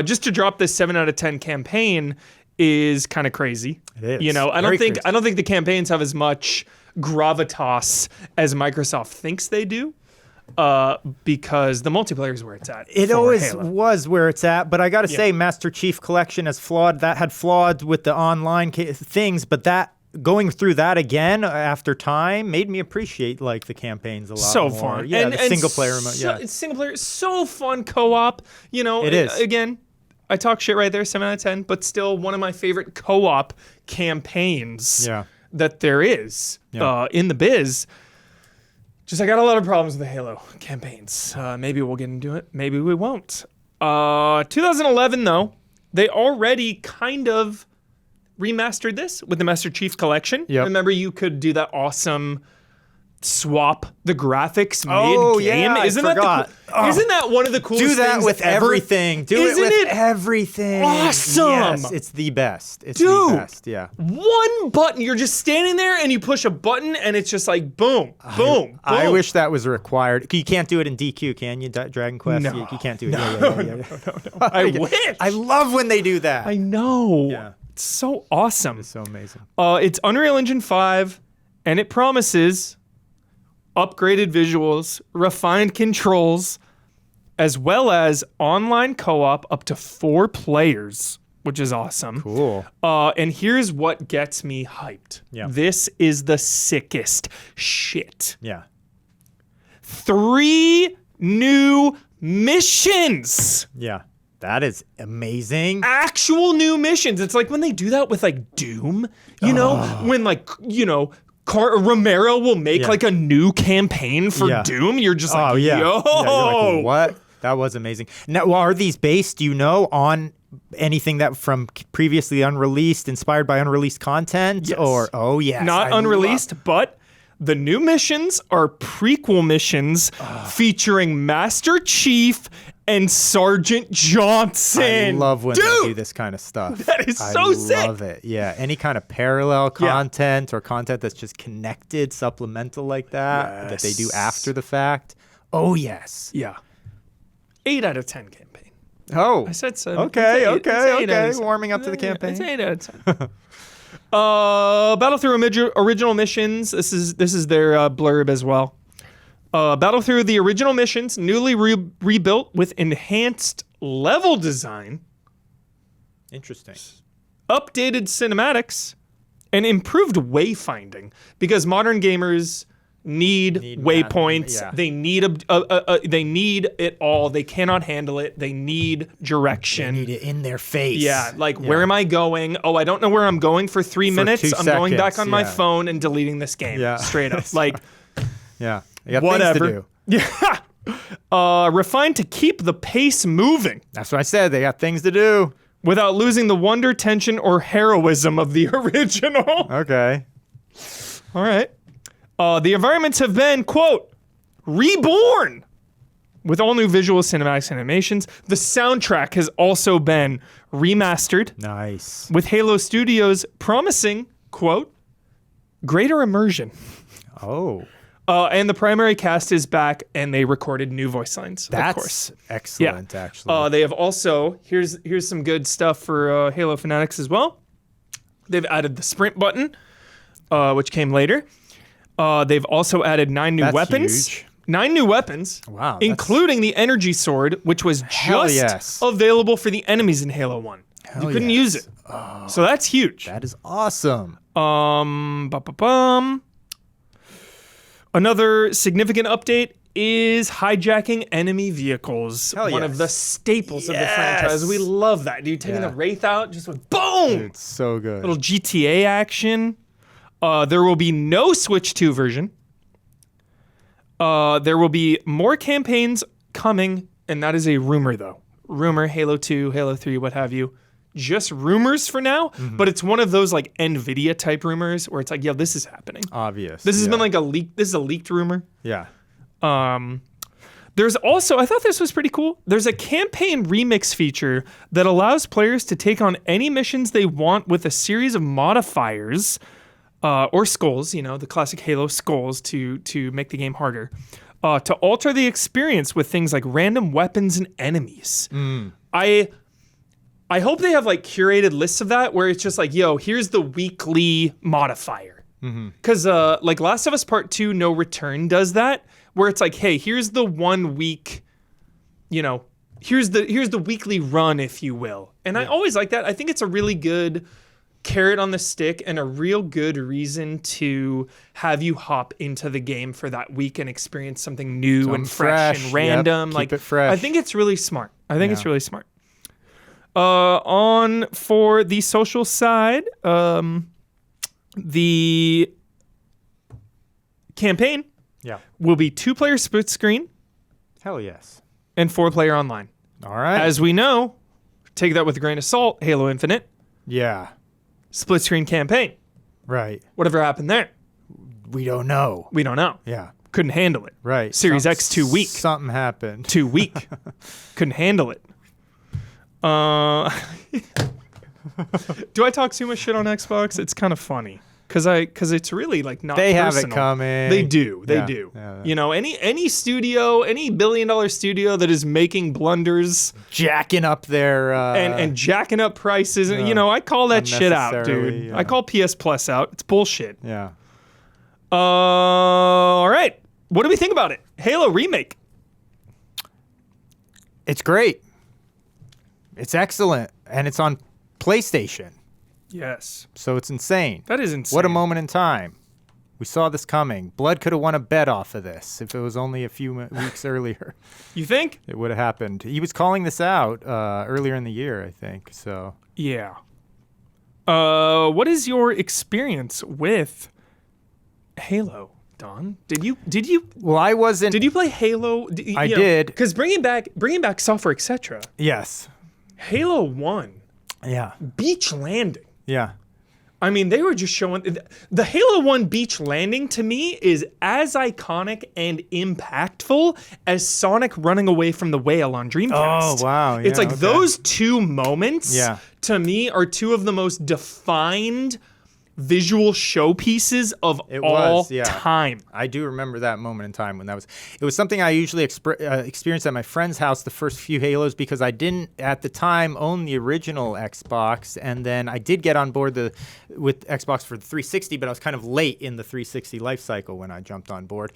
Just to drop this 7 out of 10 campaign is kind of crazy. It is. I Very don't think the campaigns have as much gravitas as Microsoft thinks they do. Because the multiplayer is where it's at. It for always Halo. was where it's at, but I gotta say, Master Chief Collection has flawed. That had flawed with the online things, but that going through that again after time made me appreciate like the campaigns a lot So more. fun. Yeah, and the single player mode. So, Yeah, it's single player. So fun co-op. It is. Again, I talk shit right there, 7 out of 10, but still one of my favorite co-op campaigns Yeah. that there is in the biz. Just I got a lot of problems with the Halo campaigns. Maybe we'll get into it. Maybe we won't. 2011, though, they already kind of remastered this with the Master Chief Collection. Yep. Remember, you could do that awesome swap the graphics Oh, mid-game. yeah, I forgot. Isn't that one of the coolest do that things with ever? everything. Do Isn't it with it everything. awesome? Yes, it's the best. It's Dude. the best. Yeah. One button, you're just standing there and you push a button and it's just like boom, boom, I boom. wish that was required. You can't do it in DQ, can you? Dragon Quest? No. You can't do it. Yeah. I wish. I love when they do that. I know. Yeah. It's so awesome. It's so amazing. It's Unreal Engine 5, and it promises upgraded visuals, refined controls, as well as online co-op up to 4 players, which is awesome. Cool. And here's what gets me hyped. Yeah. This is the sickest shit. Yeah. 3 new missions. Yeah. That is amazing. Actual new missions. It's like when they do that with like Doom, when like, Romero will make Yeah. like a new campaign for Yeah. Doom. You're just like, Oh, yeah. yo. Yeah, you're like, what? That was amazing. Now, are these based, do you know, on anything that from previously unreleased, inspired by unreleased content? Yes. Or, oh, yes. Not I unreleased, but the new missions are prequel missions featuring Master Chief and Sergeant Johnson. I love when Dude, they do this kind of stuff. that is so sick. I love it. Yeah. Any kind of parallel content or content that's just connected, supplemental like that they do Yes. after the fact. Oh, yes. Yeah. 8 out of 10 campaign. Oh. I said so. Okay, It's 8 out of 10. Warming up to the campaign. It's 8 out of 10. Battle through original missions. This is their blurb as well. Battle through the original missions, newly rebuilt with enhanced level design, Interesting. updated cinematics, and improved wayfinding. Because modern gamers need waypoints. yeah. They need they need it all. They cannot handle it. They need direction. Need it in their face. Yeah, like where am I going? Oh, I don't know where I'm going for 3 minutes. 2 I'm going back seconds, on my yeah. phone and deleting this game. Yeah. Straight up. Like Yeah. You got whatever. things to do. Yeah. Refined to keep the pace moving That's what I said. They got things to do. without losing the wonder, tension, or heroism of the original. Okay. All right. The environments have been, quote, reborn with all new visual cinematics and animations. The soundtrack has also been remastered Nice. with Halo Studios promising, quote, greater immersion. Oh. And the primary cast is back, and they recorded new voice lines, of course. That's excellent, actually. They have also, here's some good stuff for Halo fanatics as well. They've added the sprint button, which came later. They've also added 9 new That's weapons. huge. 9 new weapons, Wow, that's- including the energy sword, which was Hell just yes. available for the enemies in Halo 1. You couldn't use it. So that's huge. That is awesome. Another significant update is hijacking enemy vehicles. Hell One yes. of the staples of the Yes. franchise. We love that, dude. Taking Yeah. the Wraith out, just with boom! It's so good. Little GTA action. There will be no Switch 2 version. There will be more campaigns coming, and that is a rumor, though. Rumor, Halo 2, Halo 3, what have you. just rumors for now, but it's one of those like Nvidia type rumors where it's like, yo, this is happening. Obvious. This has been like a leak. This is a leaked rumor. Yeah. There's also, I thought this was pretty cool. There's a campaign remix feature that allows players to take on any missions they want with a series of modifiers or skulls, you know, the classic Halo skulls to make the game harder, to alter the experience with things like random weapons and enemies. I hope they have like curated lists of that where it's just like, yo, here's the weekly modifier. Because like Last of Us Part 2 No Return does that, where it's like, hey, here's the 1 week, you know, here's the weekly run, if you will. And I always like that. I think it's a really good carrot on the stick and a real good reason to have you hop into the game for that week and experience something new and fresh and random. Keep like it fresh. I think it's really smart. It's really smart. On for the social side, the campaign will be 2-player split screen Hell yes. and 4-player online. All right. As we know, take that with a grain of salt, Halo Infinite, yeah. split screen campaign. Right. Whatever happened there? We don't know. We don't know. Yeah. Couldn't handle it. Right. Series X too weak. Something happened. Too weak. Couldn't handle it. Do I talk too much shit on Xbox? It's kind of funny. Because it's really like not They personal. have it coming. They do. They Yeah, do. yeah. You know, any studio, any billion-dollar studio that is making blunders Jacking up their and jacking up prices, and you know, I call that shit out, dude. unnecessarily, yeah. I call PS Plus out. It's bullshit. yeah. All right. What do we think about it? Halo Remake. It's great. It's excellent, and it's on PlayStation, Yes. so it's insane. That is insane. What a moment in time. We saw this coming. Blood could have won a bet off of this if it was only a few weeks earlier. You think? It would have happened. He was calling this out earlier in the year, I think. So Yeah. What is your experience with Halo, Don? Did you well, I wasn't. did you play Halo? I did. Because bringing back software, etc. Yes. Halo 1, Yeah. beach landing. Yeah. I mean, they were just showing the Halo 1 beach landing to me is as iconic and impactful as Sonic running away from the whale on Dreamcast. Oh, wow. It's Yeah, like okay. those two moments Yeah. to me are two of the most defined visual showpieces of It all was, yeah. time. I do remember that moment in time when that was. It was something I usually experienced at my friend's house the first few Halos because I didn't at the time own the original Xbox, and then I did get on board with Xbox for the 360, but I was kind of late in the 360 life cycle when I jumped on board,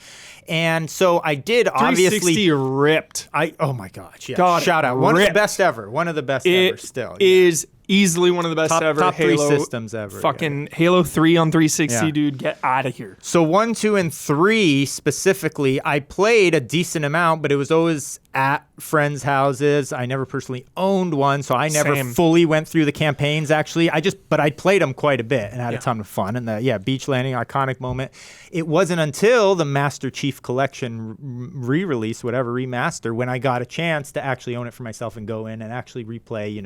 and so I did 360 obviously. ripped. Oh my gosh! Yeah, God, shout out, one of the ripped. best ever. One of the best It ever. Still, yeah. is easily one of the best ever. top three Halo systems ever. Fucking Halo 3 on 360, Yeah. dude. Get out of here. So 1, 2, and 3 specifically, I played a decent amount, but it was always at friends' houses. I never personally owned one, so I never Same. fully went through the campaigns. Actually, but I played them quite a bit and had Yeah. a ton of fun. And beach landing, iconic moment. It wasn't until the Master Chief Collection re-release, whatever remaster, when I got a chance to actually own it for myself and go in and actually replay,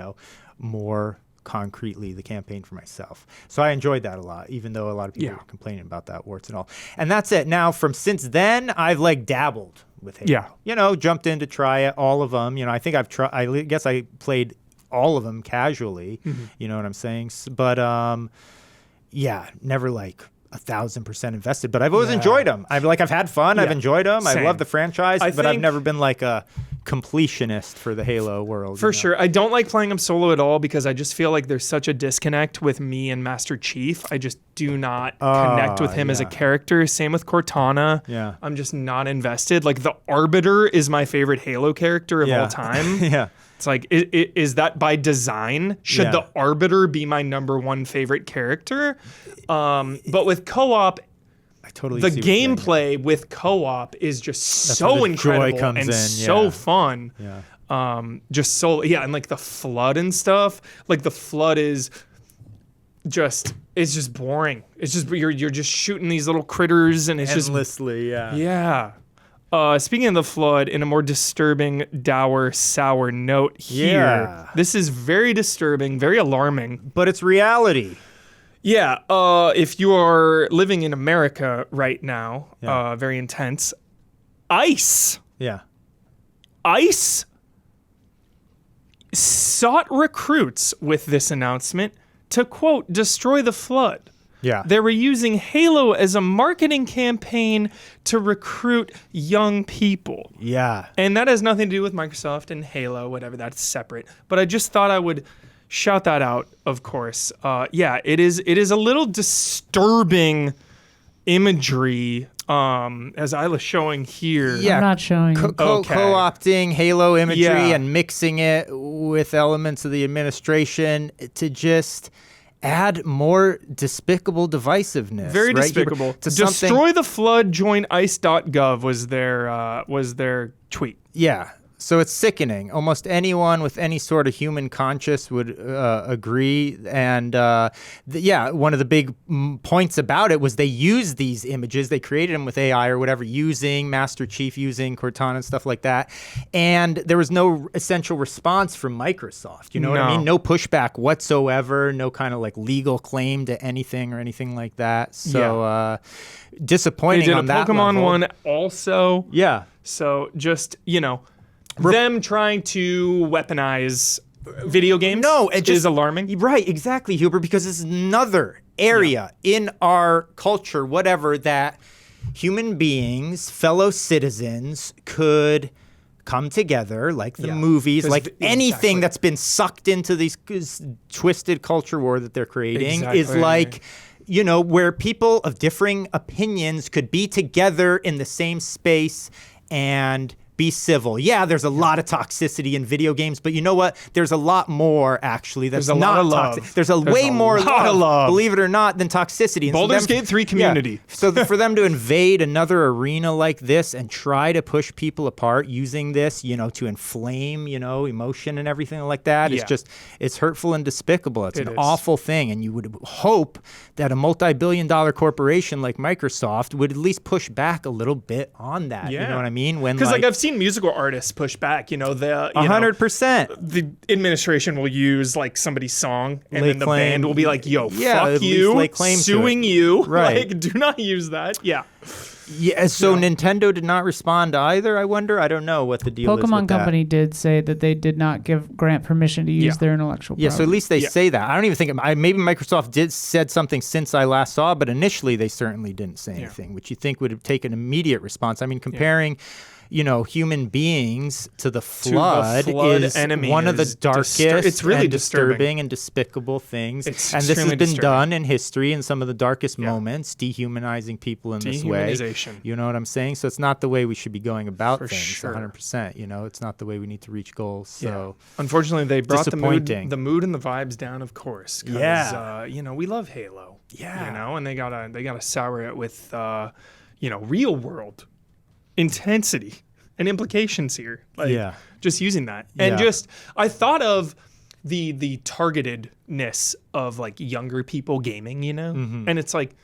more concretely the campaign for myself. So I enjoyed that a lot, even though a lot of people were complaining about that, warts and all. And that's it. Now, since then, I've dabbled with Halo. Yeah. Jumped in to try it, all of them. I think I've tried, I guess I played all of them casually, you know what I'm saying? But, never 1,000% invested, but I've always enjoyed them. I've had fun. Yeah. I've enjoyed them. I Same. love the franchise, but I've think- never been a completionist for the Halo world. For sure. I don't like playing them solo at all because I just feel like there's such a disconnect with me and Master Chief. I just do not connect with him as a yeah. character. Same with Cortana. Yeah. I'm just not invested. The Arbiter is my favorite Halo character of all time. Yeah. It's is that by design? Should Yeah. the Arbiter be my number one favorite character? But with co-op, I totally the see what you're saying. gameplay with co-op is just where so the incredible joy comes and in, so yeah. fun. Yeah. Just so and the flood and stuff. The flood is it's just boring. It's just you're just shooting these little critters and it's just Endlessly, yeah. yeah. Speaking of the flood, in a more disturbing, dour, sour note here. Yeah. This is very disturbing, very alarming. But it's reality. Yeah, if you are living in America right now, Yeah. very intense. ICE sought recruits with this announcement to, quote, destroy the flood. Yeah. They were using Halo as a marketing campaign to recruit young people. Yeah. And that has nothing to do with Microsoft and Halo, whatever, that's separate. But I just thought I would shout that out, of course. Yeah, it is a little disturbing imagery, as Isla's showing here. Yeah. I'm not showing. Okay. Co-opting Halo imagery Yeah. and mixing it with elements of the administration to just add more despicable divisiveness. Very right? despicable. To something, Destroy the flood, join ice.gov was their tweet. yeah. So it's sickening. Almost anyone with any sort of human conscience would agree. And one of the big points about it was they used these images. They created them with AI or whatever, using Master Chief, using Cortana and stuff like that. And there was no essential response from Microsoft. You know what I No. mean? No pushback whatsoever. No kind of like legal claim to anything or anything like that. So They disappointing did a on that Pokemon level. one also. Yeah. So just, them trying to weaponize video games is alarming. Right, exactly, Huber, because it's another area in our culture, whatever, that human beings, fellow citizens could come together, like the movies, 'Cause like anything that's been sucked into these twisted culture war that they're creating is like, where people of differing opinions could be together in the same space and be civil. Yeah, there's a lot of toxicity in video games, but you know what? There's a lot more, actually, that's There's a not lot of toxic. love. There's way more lot of love. believe it or not, than toxicity. And Baldur's them- Gate 3 community. Yeah. So for them to invade another arena like this and try to push people apart using this, to inflame, emotion and everything like that, it's hurtful and despicable. It's It an is. awful thing. And you would hope that a multi-billion-dollar corporation like Microsoft would at least push back a little bit on that. You know what I mean? When Because I've seen musical artists push back. The 100%. the administration will use like somebody's song, and Lay then the claim- band will be like, "Yo, Yeah, fuck at least you, lay claim to suing it." you." Right. Like, do not use that. Yeah. Yeah, so Nintendo did not respond either, I wonder. I don't know what the deal is Pokemon with that. Company did say that they did not grant permission to use their intellectual property. Yeah, so at least they Yeah. say that. I don't even think maybe Microsoft said something since I last saw, but initially they certainly didn't say anything, which you think would have taken an immediate response. I mean, comparing human beings to the flood, is enemy one of the is darkest it's really and disturbing. disturbing and despicable things. It's and this has extremely been disturbing. done in history in some of the darkest moments, dehumanizing people in this way. Dehumanization. You know what I'm saying? So it's not the way we should be going about For things, sure. 100%. It's not the way we need to reach goals. So Unfortunately, they brought Disappointing. the mood and the vibes down, of course. 'Cause, Yeah. we love Halo. Yeah. And they gotta sour it with real world intensity and implications here. Like, just using that. And Yeah. I thought of the targetedness of like younger people gaming, Mm-hmm. and it's like,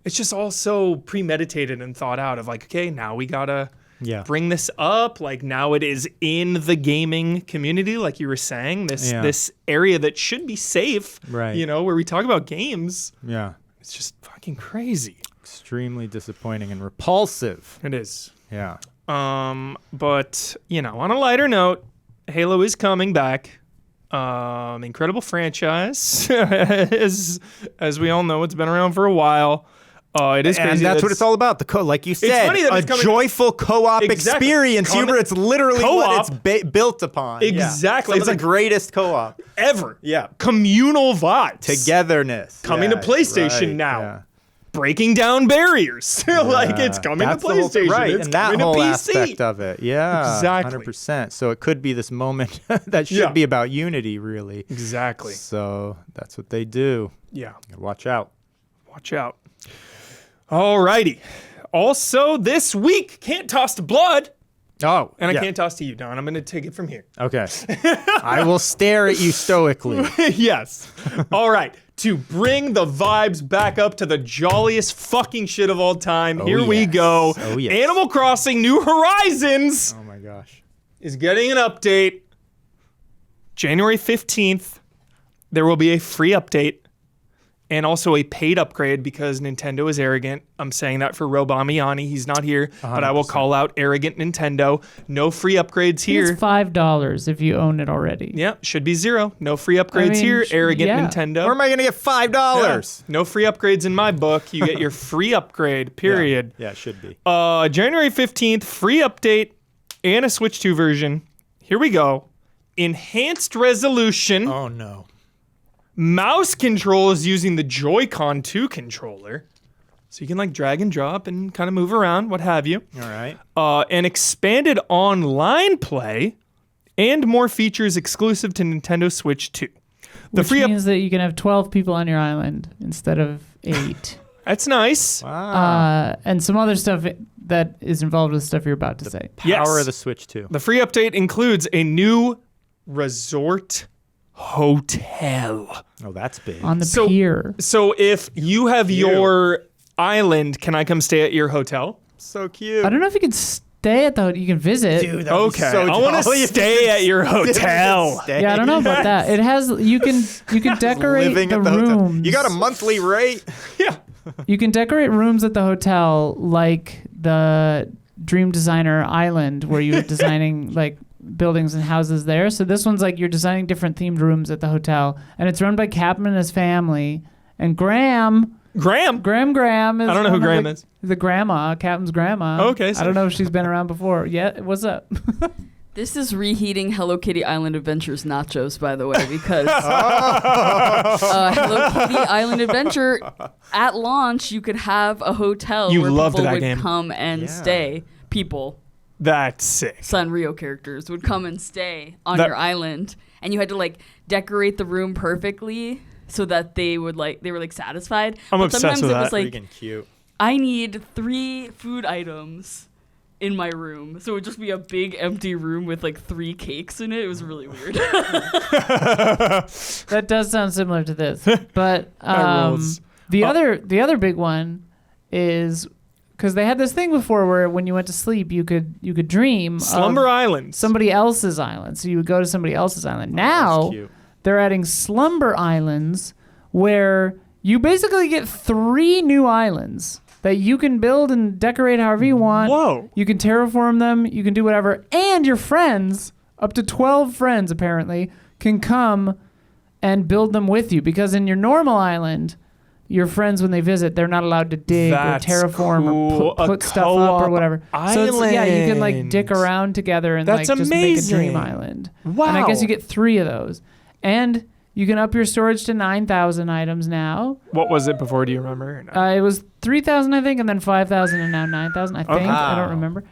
it's just all so premeditated and thought out of like, okay, now we gotta bring this up. Like now it is in the gaming community, like you were saying, this area that should be safe, Right. where we talk about games. Yeah. It's just fucking crazy. Extremely disappointing and repulsive. It is. Yeah. But on a lighter note, Halo is coming back. Incredible franchise, as we all know, it's been around for a while. It is crazy. And that's what it's all about. Like you said, funny that a it's coming- joyful co-op Exactly. experience. Huber, it's literally what it's built upon. Exactly. Some It's of the greatest co-op. ever. Yeah. Communal vibes. Togetherness. Coming to PlayStation now. Yeah. Breaking down barriers. Like it's coming That's to the whole- PlayStation. right, It's and that coming whole to PC. aspect of it. Yeah. Exactly. 100%. So it could be this moment that should Yeah. be about unity, really. Exactly. So that's what they do. Yeah. Watch out. Watch out. Alrighty. Also this week, Can't Toss to Blood Oh, And yeah. I can't toss to you, Don. I'm going to take it from here. Okay. I will stare at you stoically. Yes. All right. To bring the vibes back up to the jolliest fucking shit of all time, here we yes. go. Oh, yes. Animal Crossing New Horizons Oh my gosh. is getting an update. January 15th, there will be a free update and also a paid upgrade because Nintendo is arrogant. I'm saying that for Rob Amiani. He's not here, but I will 100%. call out arrogant Nintendo. No free upgrades here. It's $5 if you own it already. Yeah, should be 0. No free upgrades mean, here. Arrogant yeah. Nintendo. Where am I going to get $5? Yeah. No free upgrades in my book. You get your free upgrade, period. Yeah, it should be. January 15th, free update and a Switch 2 version. Here we go. Enhanced resolution. Oh no. Mouse control is using the Joy-Con 2 controller. So you can like drag and drop and kind of move around, what have you. All right. And expanded online play and more features exclusive to Nintendo Switch 2. The Which free means that you can have 12 people on your island instead of 8. That's nice. Wow. And some other stuff that is involved with stuff you're about to say. Yes. Power of the Switch 2. The free update includes a new resort hotel. Oh, that's big. On the So- pier. So if you have your island, can I come stay at your hotel? So cute. I don't know if you can stay at the you can visit. Dude, that would be Okay, so I want to jolly if stay you at your hotel. stay. Yeah, I don't know about that. It has you can decorate Living the at the hotel. rooms. You got a monthly rate? Yeah. You can decorate rooms at the hotel like the Dream Designer Island where you're designing like buildings and houses there. So this one's like you're designing different themed rooms at the hotel, and it's run by Captain and his family. And Graham is. I don't know who one of Graham is. The grandma, Captain's grandma. Okay, I don't know if she's been around before. Yeah, what's up? This is reheating Hello Kitty Island Adventures nachos, by the way, because Hello Kitty Island Adventure at launch, you could have a hotel You where loved people that would game. come and Yeah. stay. People, That's sick. Sanrio characters would come and stay on That- your island, and you had to like decorate the room perfectly so that they were like satisfied. I'm But obsessed sometimes with it that. was like, Freaking cute. I need 3 food items in my room. So it would just be a big empty room with like 3 cakes in it. It was really weird. That does sound similar to this, but rules. the other big one is because they had this thing before where when you went to sleep you could dream Slumber of Island. somebody else's island, so you would go to somebody else's island. Now That's cute. they're adding slumber islands where you basically get 3 new islands that you can build and decorate however you want. Whoa. You can terraform them, you can do whatever, and your friends, up to 12 friends apparently, can come and build them with you, because in your normal island, your friends when they visit, they're not allowed to dig That's or terraform cool. or A put stuff up or co-op whatever. So it's, yeah, you can like island. dick around together and That's like just make a dream amazing. island. Wow. And I guess you get 3 of those. And you can up your storage to 9,000 items now. What was it before? Do you remember? Or no? It was 3,000, I think, and then 5,000, and now 9,000, I think. I don't Wow. remember.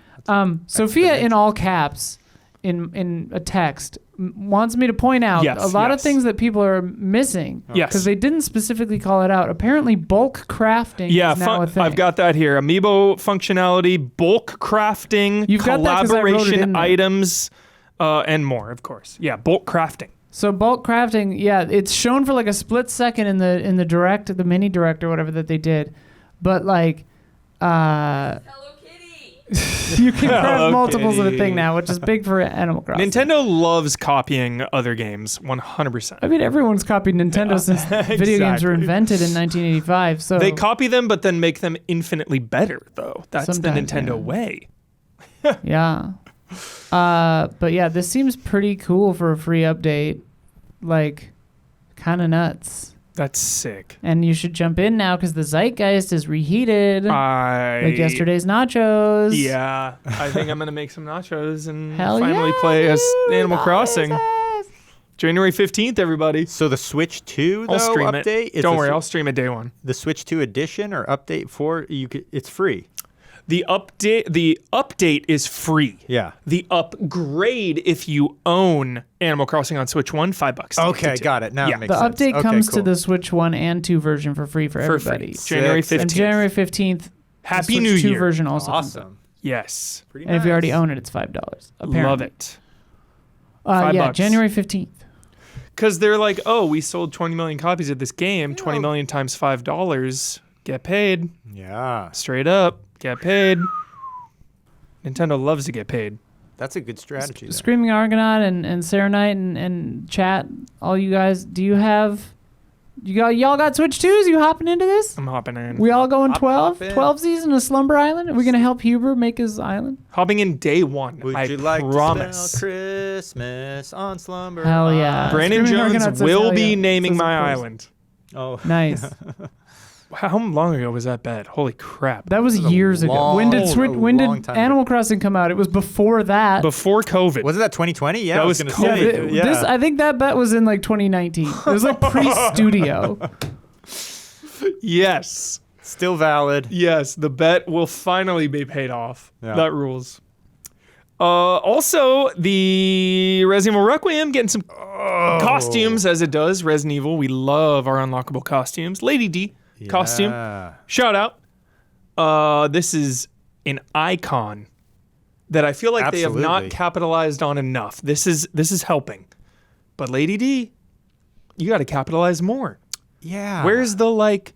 Sophia, in all caps, in a text, wants me to point out Yes, a lot of yes. things that people are missing. Yes. Because they didn't specifically call it out. Apparently, bulk crafting Yeah, is now a thing. I've got that here. Amiibo functionality, bulk crafting, You've got that 'cause I wrote it collaboration in there. items, and more, of course. Yeah, bulk crafting. So bulk crafting, yeah, it's shown for like a split second in the direct, the mini direct or whatever that they did, but like Hello Kitty. you can Hello craft multiples of a Kitty. thing now, which is big for Animal Crossing. Nintendo loves copying other games, 100%. I mean, everyone's copied Nintendo since video games were Exactly. invented in 1985. So They copy them, but then make them infinitely better, though. That's Sometimes, the Nintendo yeah. way. yeah. But yeah, this seems pretty cool for a free update. Like, kind of nuts. That's sick. And you should jump in now because the zeitgeist is reheated. Like yesterday's nachos. Yeah, I think I'm gonna make some nachos and Hell finally yeah, play as dude. Animal Crossing. Yes. January 15th, everybody. So the Switch 2 though I'll stream update? it. Don't worry, I'll stream it day one. The Switch 2 edition or update 4, it's free. The update is free. Yeah. The upgrade, if you own Animal Crossing on Switch 1, $5. to Okay, get it. got it. Now Yeah. it makes The sense. update Okay, comes to cool. the Switch 1 and 2 version for free for For everybody. free. January Sick. 15th. And January 15th, Happy the New Switch 2 Year. version also comes out. Awesome. Yes. Pretty And if you already nice. own it, it's $5. Apparently. Love it. $5 Yeah, bucks. January 15th. Because they're like, oh, we sold 20 million copies of this game. 20 million times $5. Get paid. Yeah, Straight up. Get paid. Nintendo loves to get paid. that's a good strategy. there. Screaming Argonaut and Sarah Knight and chat, all you guys, y'all got Switch 2s? You hopping into this? I'm hopping in. We all going 12? hop in. 12sies in a slumber island? Are we going to help Huber make his island? Hopping in day one. Would I you like promise. to spell Christmas on Slumber? Hell yeah. Brandon Screaming Jones Argonaut says will hell be yeah. naming Says my of course. island. Oh, Nice. How long ago was that bet? Holy crap. That was years ago. When did long time Animal Crossing come out? It was before that. Before COVID. wasn't that 2020? Yeah, That I was was gonna COVID. say. This, I think that bet was in like 2019. It was like pre-studio. Yes. Still valid. Yes, the bet will finally be paid off. Yeah. That rules. Also, the Resident Evil Requiem getting some costumes as it does. Resident Evil, we love our unlockable costumes. Lady D costume. Yeah. Shout out. This is an icon that I feel like they have Absolutely. not capitalized on enough. This is helping. But Lady D, you got to capitalize more. Yeah. Where's the like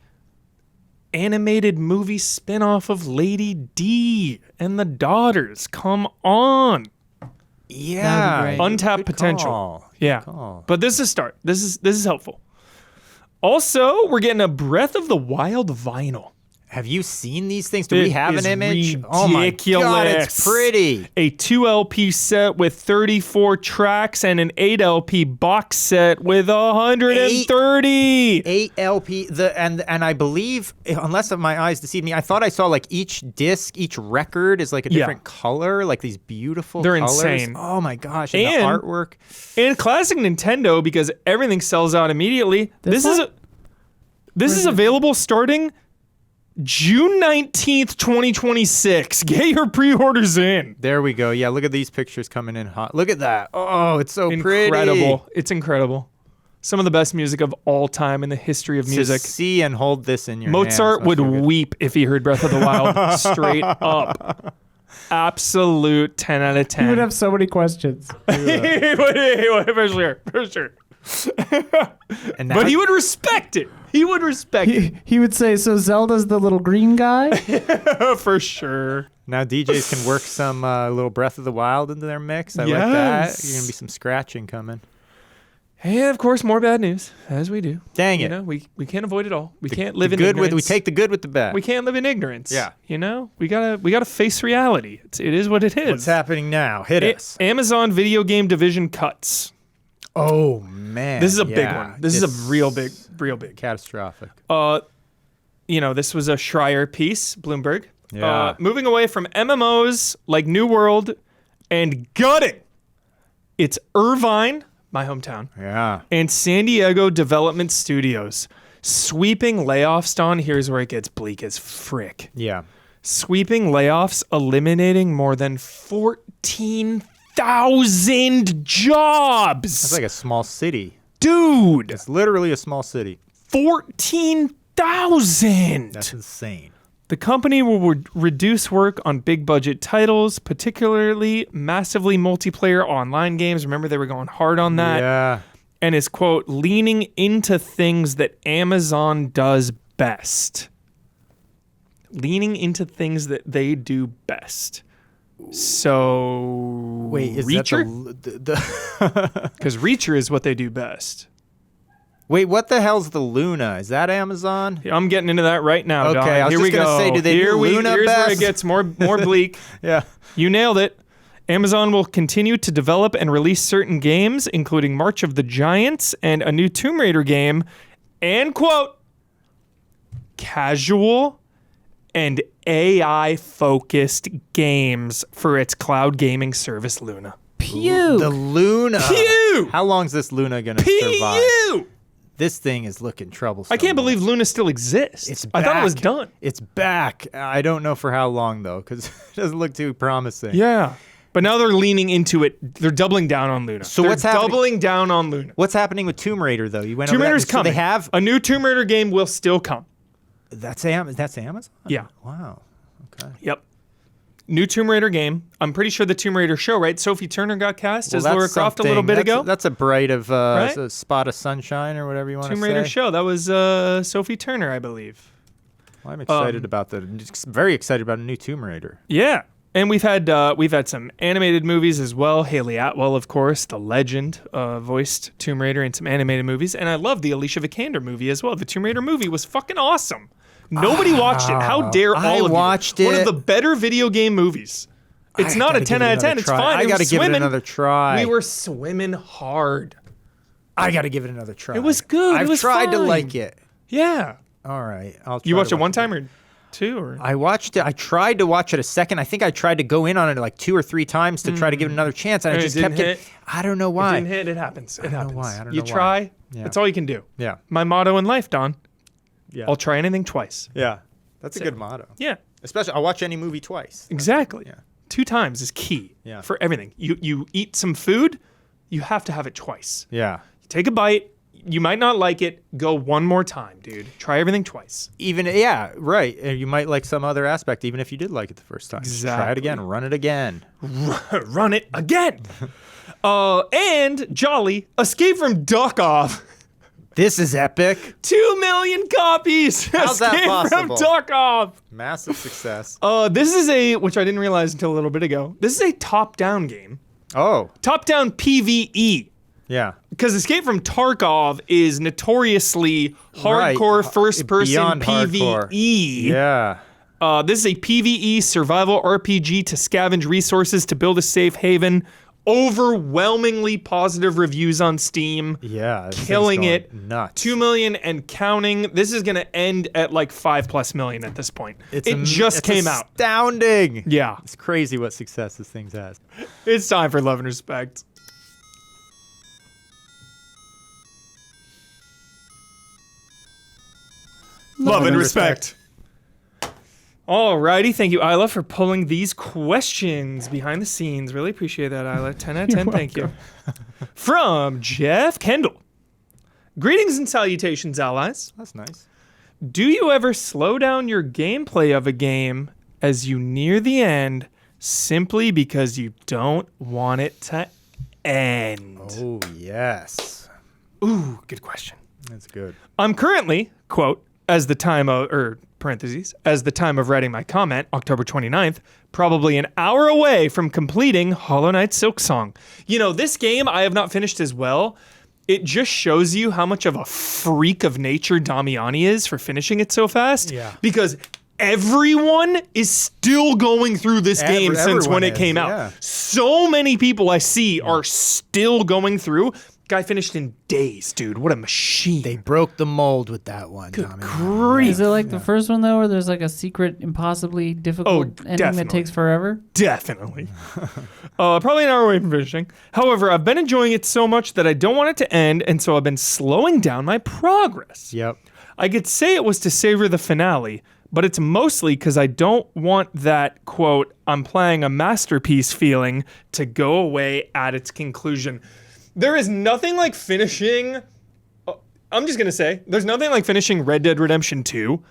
animated movie spin-off of Lady D and the Daughters? Come on. Yeah. That'd be great. Untapped Good potential. call. Yeah. call. But this is a start. This is helpful. Also, we're getting a Breath of the Wild vinyl. Have you seen these things? Do It we have is an image? Oh my god, ridiculous. it's pretty. A 2 LP set with 34 tracks and an 8 LP box set with 130. 8 LP. And I believe, unless my eyes deceive me, I thought I saw like each disc, each record is like a Yeah. different color, like these beautiful They're colors. insane. Oh my gosh, and And- the artwork. And classic Nintendo, because everything sells out immediately. This is available starting June 19th, 2026. Get your pre-orders in. There we go. Yeah, look at these pictures coming in hot. Look at that. Oh, it's so pretty. Incredible. It's incredible. Some of the best music of all time in the history of music. To see and hold this in your Mozart hands would must be good. weep if he heard Breath of the Wild straight up. Absolute 10 out of 10. He would have so many questions. He would, for sure. For sure. And But now- he would respect it. He would respect it. He would say, so Zelda's the little green guy? For sure. Now DJs can work some little Breath of the Wild into their mix. I like that. Yes. You're gonna be some scratching coming. And of course, more bad news, as we do. Dang You it. know, we can't avoid it all. We can't live in good ignorance. with we take the good with the bad. We can't live in ignorance. Yeah. You know, we gotta face reality. It is what it is. What's happening now? Hit us. Amazon video game division cuts. Oh man, This is a big yeah. one. This is a It's real big. catastrophic. You know, this was a Schreier piece, Bloomberg. Yeah. Moving away from MMOs like New World and gutting. It's Irvine, my hometown, Yeah. and San Diego Development Studios. Sweeping layoffs, Don. Here's where it gets bleak as frick. Yeah. Sweeping layoffs, eliminating more than 14,000 jobs. That's like a small city. Dude, It's literally a small city. 14,000. That's insane. The company will reduce work on big budget titles, particularly massively multiplayer online games. Remember, they were going hard on that. Yeah. And is, quote, leaning into things that Amazon does best. Leaning into things that they do best. So, Wait, is Reacher? that the Because Reacher is what they do best. Wait, what the hell's the Luna? Is that Amazon? I'm getting into that right now, Don. Okay, I was Here just we gonna go. say, do they do Luna Here's where it best? gets more bleak. Yeah. You nailed it. Amazon will continue to develop and release certain games, including March of the Giants and a new Tomb Raider game, and, quote, casual and AI-focused games for its cloud gaming service, Luna. Pew. The Luna. Pew! How long's this Luna gonna survive? PU! This thing is looking troublesome. I can't believe Luna still exists. It's I thought it was back. done. It's back. I don't know for how long though, because it doesn't look too promising. Yeah. But now they're leaning into it. They're doubling down on Luna. So They're what's happening- doubling down on Luna. What's happening with Tomb Raider though? You went Tomb over that. Raider's So coming. They have a new Tomb Raider game will still come. that's Amazon. Yeah. Wow. Okay. Yep. New Tomb Raider game. I'm pretty sure the Tomb Raider show, right? Sophie Turner got cast as that's Lara Croft a little bit ago. That's a bright of Right? a spot of sunshine or whatever you want to say. Tomb Raider show. That was Sophie Turner, I believe. Well, I'm excited very excited about a new Tomb Raider. Yeah. And we've had some animated movies as well. Haley Atwell, of course, the legend, voiced Tomb Raider in some animated movies. And I love the Alicia Vikander movie as well. The Tomb Raider movie was fucking awesome. Nobody watched it. How dare all of you? I watched it. One of the better video game movies. It's not a 10 out of 10. It's fine. I got to give it another try. We were swimming hard. I got to give it another try. It was good. I've It was tried to fine. like it. Yeah. All right. I'll try You watched to it one watch time or two? Or? I watched it. I tried to watch it a second. I think I tried to go in on it like 2 or 3 times to try to give it another chance, and I And it just didn't kept getting. hit? I don't know why. It didn't hit. It happens. It happens. why. I don't you know why. try. Yeah. That's all you can do. Yeah. My motto in life, Don. Yeah. I'll try anything twice. Yeah. That's a good motto. Yeah. Especially, I'll watch any movie twice. Exactly. Yeah. 2 times is key Yeah. for everything. You eat some food, you have to have it twice. Yeah. You take a bite, you might not like it, go one more time, dude. Try everything twice. Right. And you might like some other aspect, even if you did like it the first time. Try it Exactly. again. Run it again. Run it again. And Jolly, Escape from Duck-Off. This is epic. 2 million copies. How's that Escape possible? from Duck-Off. Massive success. This is which I didn't realize until a little bit ago. This is a top-down game. Oh. Top-down PvE. Yeah. Because Escape from Tarkov is notoriously hardcore Right. first-person Beyond PvE. hardcore. Yeah. This is a PvE survival RPG to scavenge resources to build a safe haven. Overwhelmingly positive reviews on Steam. Yeah. this Killing thing's it. going Nuts. 2 million and counting. This is going to end at like 5+ million at this point. It just came out. Astounding. Yeah. It's crazy what success this thing has. It's time for love and respect. Love and respect. Alrighty, thank you, Isla, for pulling these questions behind the scenes. Really appreciate that, Isla. 10 out of 10, thank you. From Jeff Kendall. Greetings and salutations, allies. That's nice. Do you ever slow down your gameplay of a game as you near the end simply because you don't want it to end? Oh, yes. Ooh, good question. That's good. I'm currently, quote, as the time of writing my comment, October 29th, probably an hour away from completing Hollow Knight Silksong. You know, this game I have not finished as well. It just shows you how much of a freak of nature Damiani is for finishing it so fast. Yeah. Because everyone is still going through this game since when everyone it came is, out. yeah. So many people I see are still going through. Guy finished in days, dude. What a machine. They broke the mold with that one. Tommy. Grief. Is it like the first one though, where there's like a secret, impossibly difficult ending definitely. that takes forever? Definitely. Probably an hour away from finishing. However, I've been enjoying it so much that I don't want it to end, and so I've been slowing down my progress. Yep. I could say it was to savor the finale, but it's mostly because I don't want that, quote, I'm playing a masterpiece feeling to go away at its conclusion. There is nothing like finishing... I'm just going to say, there's nothing like finishing Red Dead Redemption 2.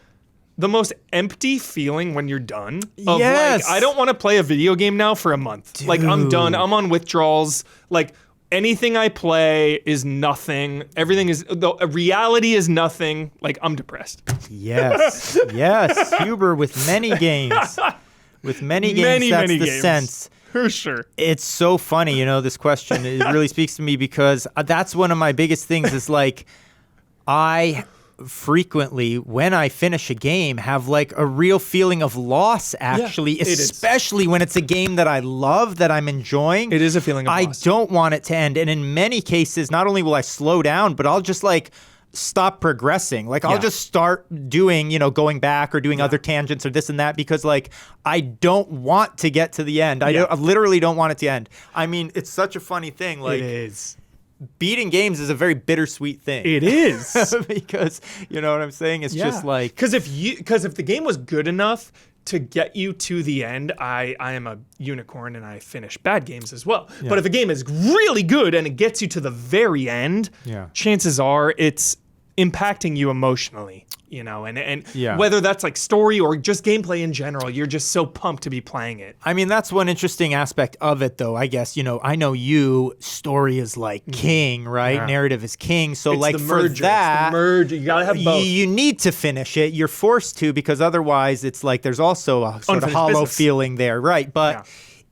The most empty feeling when you're done. Of Yes. like, I don't want to play a video game now for a month. Like, I'm done. I'm on withdrawals. Like, anything I play is nothing. Everything is... reality is nothing. Like, I'm depressed. Yes. Yes. Huber with many games. With many games, Many, that's many the games. sense. For sure. It's so funny, this question. It really speaks to me because that's one of my biggest things is like I frequently, when I finish a game, have like a real feeling of loss, actually, it is. especially when it's a game that I love, that I'm enjoying. It is a feeling of loss. I don't want it to end. And in many cases, not only will I slow down, but I'll just like stop progressing. Like I'll just start doing, going back or doing other tangents or this and that because like I don't want to get to the end. I literally don't want it to end. I mean, it's such a funny thing. Like It is. beating games is a very bittersweet thing. It is. because you know what I'm saying? It's just like because if the game was good enough to get you to the end, I am a unicorn and I finish bad games as well. Yeah. But if a game is really good and it gets you to the very end, chances are it's impacting you emotionally, you know, and Yeah. whether that's like story or just gameplay in general, you're just so pumped to be playing it. I mean, that's one interesting aspect of it, though. I guess, you know, I know story is like king, right? Yeah. Narrative is king. So, It's like, the for merger. It's the that, merger. You gotta have both. you need to finish it. You're forced to, because otherwise it's like there's also a sort of Unfinished hollow business. feeling there, right? But Yeah.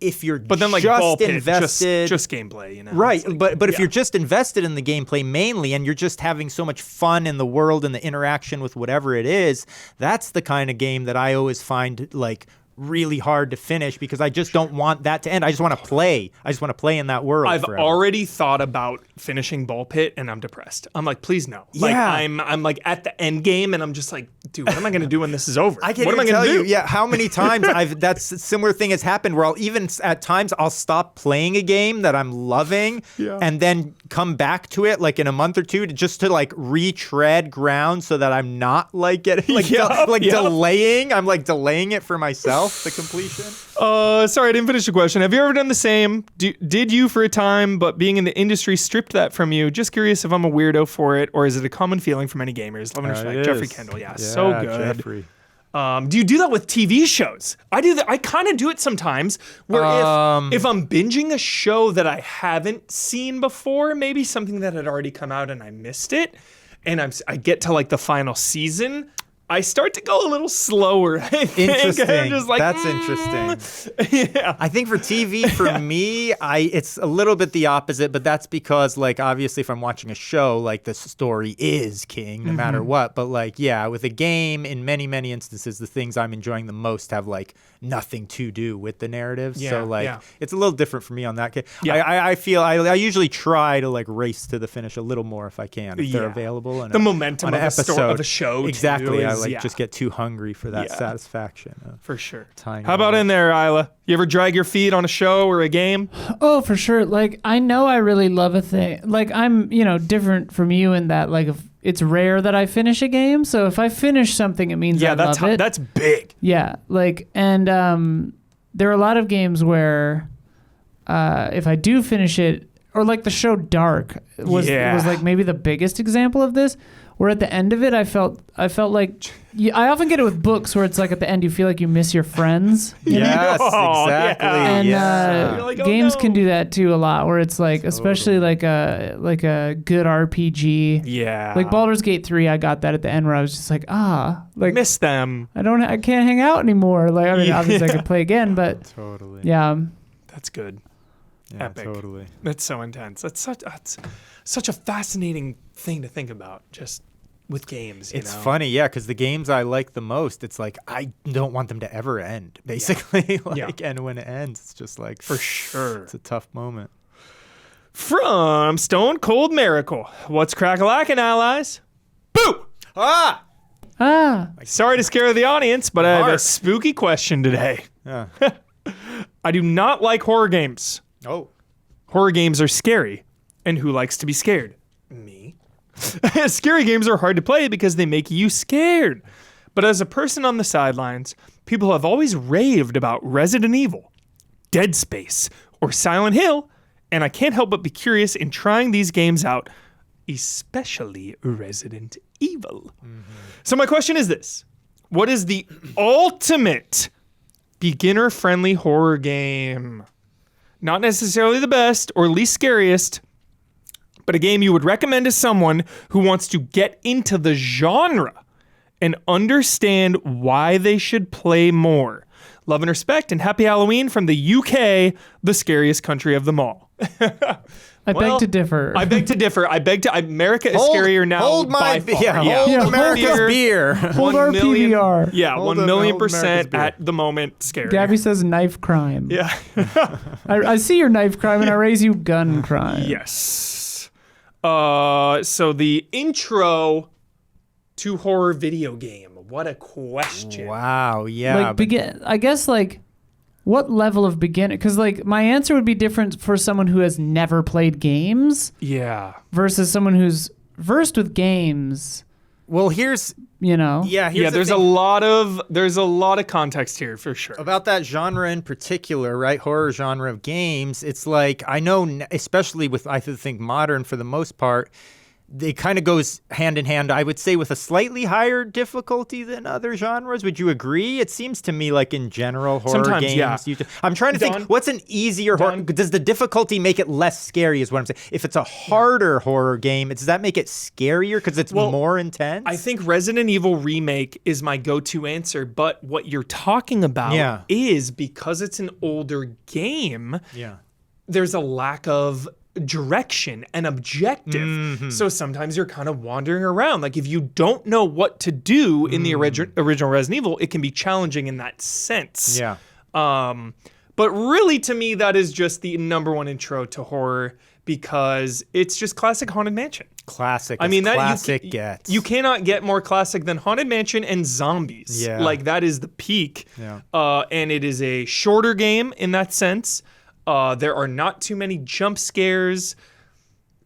if you're But then like ball just pit, invested, just gameplay, you know. right? It's like- But if yeah. you're just invested in the gameplay mainly, and you're just having so much fun in the world and the interaction with whatever it is, that's the kind of game that I always find like really hard to finish, because I just don't want that to end. I just want to play. I just want to play in that world. I've forever. already thought about finishing Ball Pit and I'm depressed. I'm like, please no. Like Yeah. I'm like at the end game and I'm just like, dude, what am I gonna do when this is over? I can't what am I even gonna tell do? you, yeah, how many times that's a similar thing has happened where I'll even at times I'll stop playing a game that I'm loving and then come back to it like in a month or two to like retread ground so that I'm not like getting like delaying. I'm like delaying it for myself, the completion. Sorry, I didn't finish the question. Have you ever done the same? Did you for a time, but being in the industry stripped that from you? Just curious if I'm a weirdo for it, or is it a common feeling for many gamers? Love and respect. It Jeffrey is. Kendall, yeah, so good. Jeffrey. Do you do that with TV shows? I do that. I kind of do it sometimes. Where if I'm binging a show that I haven't seen before, maybe something that had already come out and I missed it, and I get to like the final season, I start to go a little slower. I think. Interesting. I'm just like, That's interesting. Yeah. I think for TV, for me, it's a little bit the opposite, but that's because, like, obviously, if I'm watching a show, like, the story is king no matter what. But, like, yeah, with a game, in many, many instances, the things I'm enjoying the most have, like, nothing to do with the narrative. Yeah, so, like, yeah. it's a little different for me on that case. Yeah. I feel I usually try to, like, race to the finish a little more if I can, if they're Yeah. available. And The momentum on of an a sto- episode. of a show, Exactly. too, I, is- like, yeah. just get too hungry for that Yeah. satisfaction. For sure. Tying How it about all in there, Isla? You ever drag your feet on a show or a game? Oh, for sure. Like, I know I really love a thing. Like, I'm, different from you in that, like, if it's rare that I finish a game. So if I finish something, it means I love it. That's big. Yeah. Like, and there are a lot of games where if I do finish it, or like the show Dark was like maybe the biggest example of this, where at the end of it, I felt like I often get it with books where it's like at the end you feel like you miss your friends. You know? Yes, Oh, exactly. yeah. And yeah. You're like, oh, games no. can do that too a lot, where it's like, especially like a good RPG. Yeah. Like Baldur's Gate 3, I got that at the end where I was just like, like Miss them. I can't hang out anymore. Like, I mean, obviously I could play again, but Totally. yeah. That's good. Yeah, Epic. totally. That's so intense. That's such a fascinating thing to think about, just with games. It's funny, yeah, because the games I like the most, it's like I don't want them to ever end, basically. And when it ends, it's just like For sure. it's a tough moment. From Stone Cold Miracle. What's crack-a-lackin', allies? Boo! Ah! Sorry to scare the audience, but I have a Mark. spooky question today. Yeah. I do not like horror games. Oh. Horror games are scary. And who likes to be scared? Me. Scary games are hard to play because they make you scared. But as a person on the sidelines, people have always raved about Resident Evil, Dead Space, or Silent Hill, and I can't help but be curious in trying these games out, especially Resident Evil. So my question is this. What is the ultimate beginner-friendly horror game? Not necessarily the best or least scariest, but a game you would recommend to someone who wants to get into the genre and understand why they should play more. Love and respect and happy Halloween from the UK, the scariest country of them all. I beg to differ. I beg to differ. America is scarier now. Hold my by far. hold Yeah, America's beer. Hold our 1,000,000 PBR. Yeah, Hold 1 million America's percent beer. at the moment scary. Gabby says knife crime. Yeah. I see your knife crime and I raise you gun crime. Yes. So the intro to horror video game. What a question. Wow, yeah. Like I guess like what level of beginner? Because like my answer would be different for someone who has never played games Yeah. versus someone who's versed with games. well, here's Yeah, the there's thing. a lot of context here for sure. About that genre in particular, right? Horror genre of games. It's like, I know, especially with, I think, modern for the most part, it kind of goes hand in hand, I would say, with a slightly higher difficulty than other genres. Would you agree? It seems to me like in general, horror Sometimes, games. yeah. I'm trying to think, what's an easier horror? Does the difficulty make it less scary is what I'm saying. If it's a harder horror game, does that make it scarier because it's more intense? I think Resident Evil Remake is my go-to answer, but what you're talking about is because it's an older game, there's a lack of direction and objective. So sometimes you're kind of wandering around. Like if you don't know what to do in the original Resident Evil, it can be challenging in that sense. Yeah. But really, to me, that is just the number one intro to horror because it's just classic Haunted Mansion. Classic. I mean, classic gets. You cannot get more classic than Haunted Mansion and zombies. Yeah. Like that is the peak. Yeah. And it is a shorter game in that sense. There are not too many jump scares.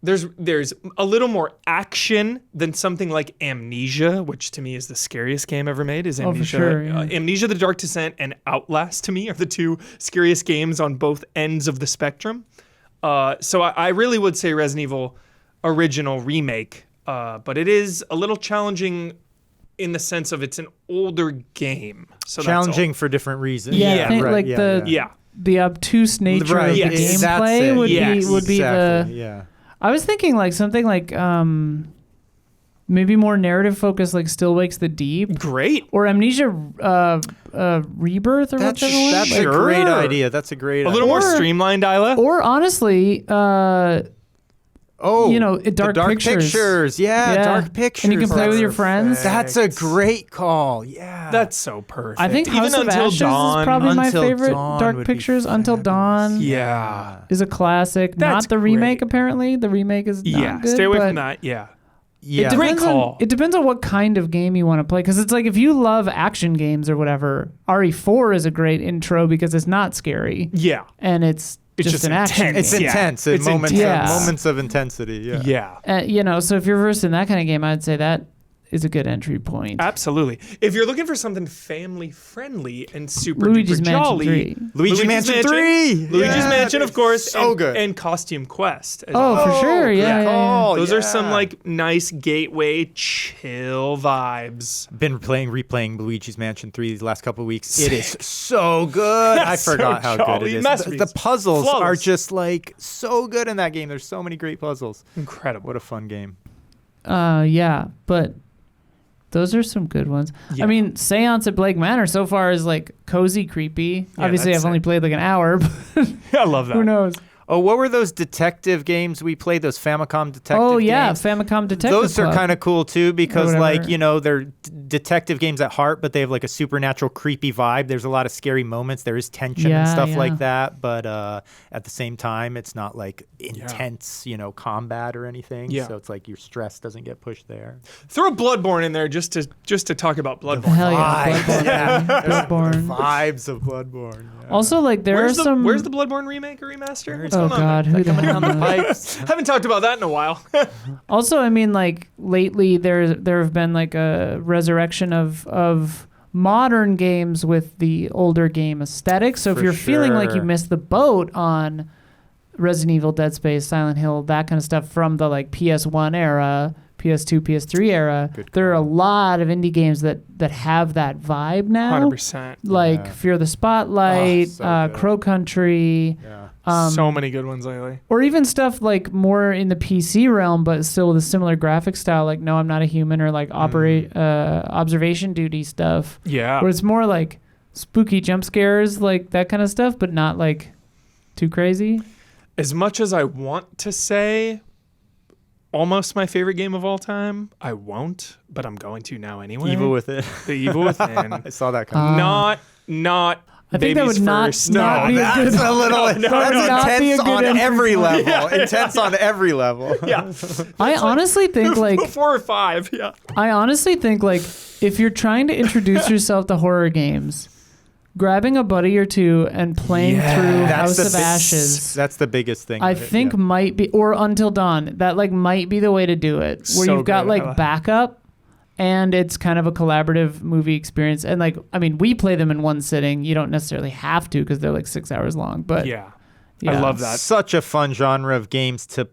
There's a little more action than something like Amnesia, which to me is the scariest game ever made. Is Amnesia? For sure, yeah. Amnesia: The Dark Descent and Outlast to me are the two scariest games on both ends of the spectrum. So I really would say Resident Evil original remake, but it is a little challenging in the sense of it's an older game. So challenging for different reasons. Yeah, I think like the obtuse nature of the gameplay would be the. Yeah. I was thinking like something like maybe more narrative focused, like Still Wakes the Deep. Great. Or Amnesia Rebirth or whatever. That's a great idea. That's a great idea. A little more streamlined, Isla. Or honestly, Dark Pictures. Yeah, Dark Pictures. And you can play with your friends. That's a great call. Yeah. That's so perfect. I think House of Ashes is probably my favorite. Dark Pictures. Until Dawn is a classic. That's not the remake, great. apparently. The remake is not good. Stay away from that. Yeah. Yeah. It depends on what kind of game you want to play. Because it's like if you love action games or whatever, RE4 is a great intro because it's not scary. Yeah. And it's just an action. It's intense. It's moments of intensity. Yeah. So if you're versed in that kind of game, I'd say that is a good entry point. Absolutely. If you're looking for something family friendly and super Luigi's duper Mansion jolly, 3. Luigi's Mansion 3. Luigi's Mansion, of course. So good. And Costume Quest. As Oh, well. for sure. Yeah. Those are some like nice gateway chill vibes. Been replaying Luigi's Mansion 3 these last couple of weeks. It is so good. I forgot how good it is. The puzzles are just like so good in that game. There's so many great puzzles. Incredible. What a fun game. But those are some good ones. Yeah. I mean, Séance at Blake Manor so far is like cozy, creepy. Yeah, Obviously, I've only played like an hour, but I love that. who knows? Oh, what were those detective games we played? Those Famicom detective games? Oh, yeah, Famicom Detective Those are Club. kind of cool, too, because, whatever. they're detective games at heart, but they have, like, a supernatural, creepy vibe. There's a lot of scary moments. There is tension and stuff like that, but at the same time, it's not, like, intense, combat or anything. Yeah. So it's like your stress doesn't get pushed there. Throw Bloodborne in there just to talk about Bloodborne. Hell yeah, Bloodborne. Vibes of Bloodborne. Yeah. Also, like, Where's the Bloodborne remake or remaster? Oh, God, who the hell knows? Pipes. Haven't talked about that in a while. Also, I mean, like lately there have been like a resurrection of modern games with the older game aesthetic. So if you're feeling like you missed the boat on Resident Evil, Dead Space, Silent Hill, that kind of stuff from the like PS1 era, PS2, PS3 era, there are a lot of indie games that have that vibe now. 100%. Like Fear the Spotlight, Crow Country. Yeah. So many good ones lately. Or even stuff like more in the PC realm, but still with a similar graphic style, like No, I'm Not a Human, or like Observation Duty stuff. Yeah. Where it's more like spooky jump scares, like that kind of stuff, but not like too crazy. As much as I want to say almost my favorite game of all time, I won't, but I'm going to now anyway. Evil Within. The Evil Within. I saw that coming. Not I think Babies that would first. not be a good That's a little that's intense on every level. Intense on every level. Yeah. I honestly think like 4 or 5. Yeah. I honestly think like if you're trying to introduce yourself to horror games, grabbing a buddy or two and playing through House of Ashes. That's the biggest thing. I think might be, or Until Dawn. That like might be the way to do it. Where you've got like backup. And it's kind of a collaborative movie experience. And like, I mean, we play them in one sitting. You don't necessarily have to because they're like 6 hours long. But Yeah. I love that. Such a fun genre of games to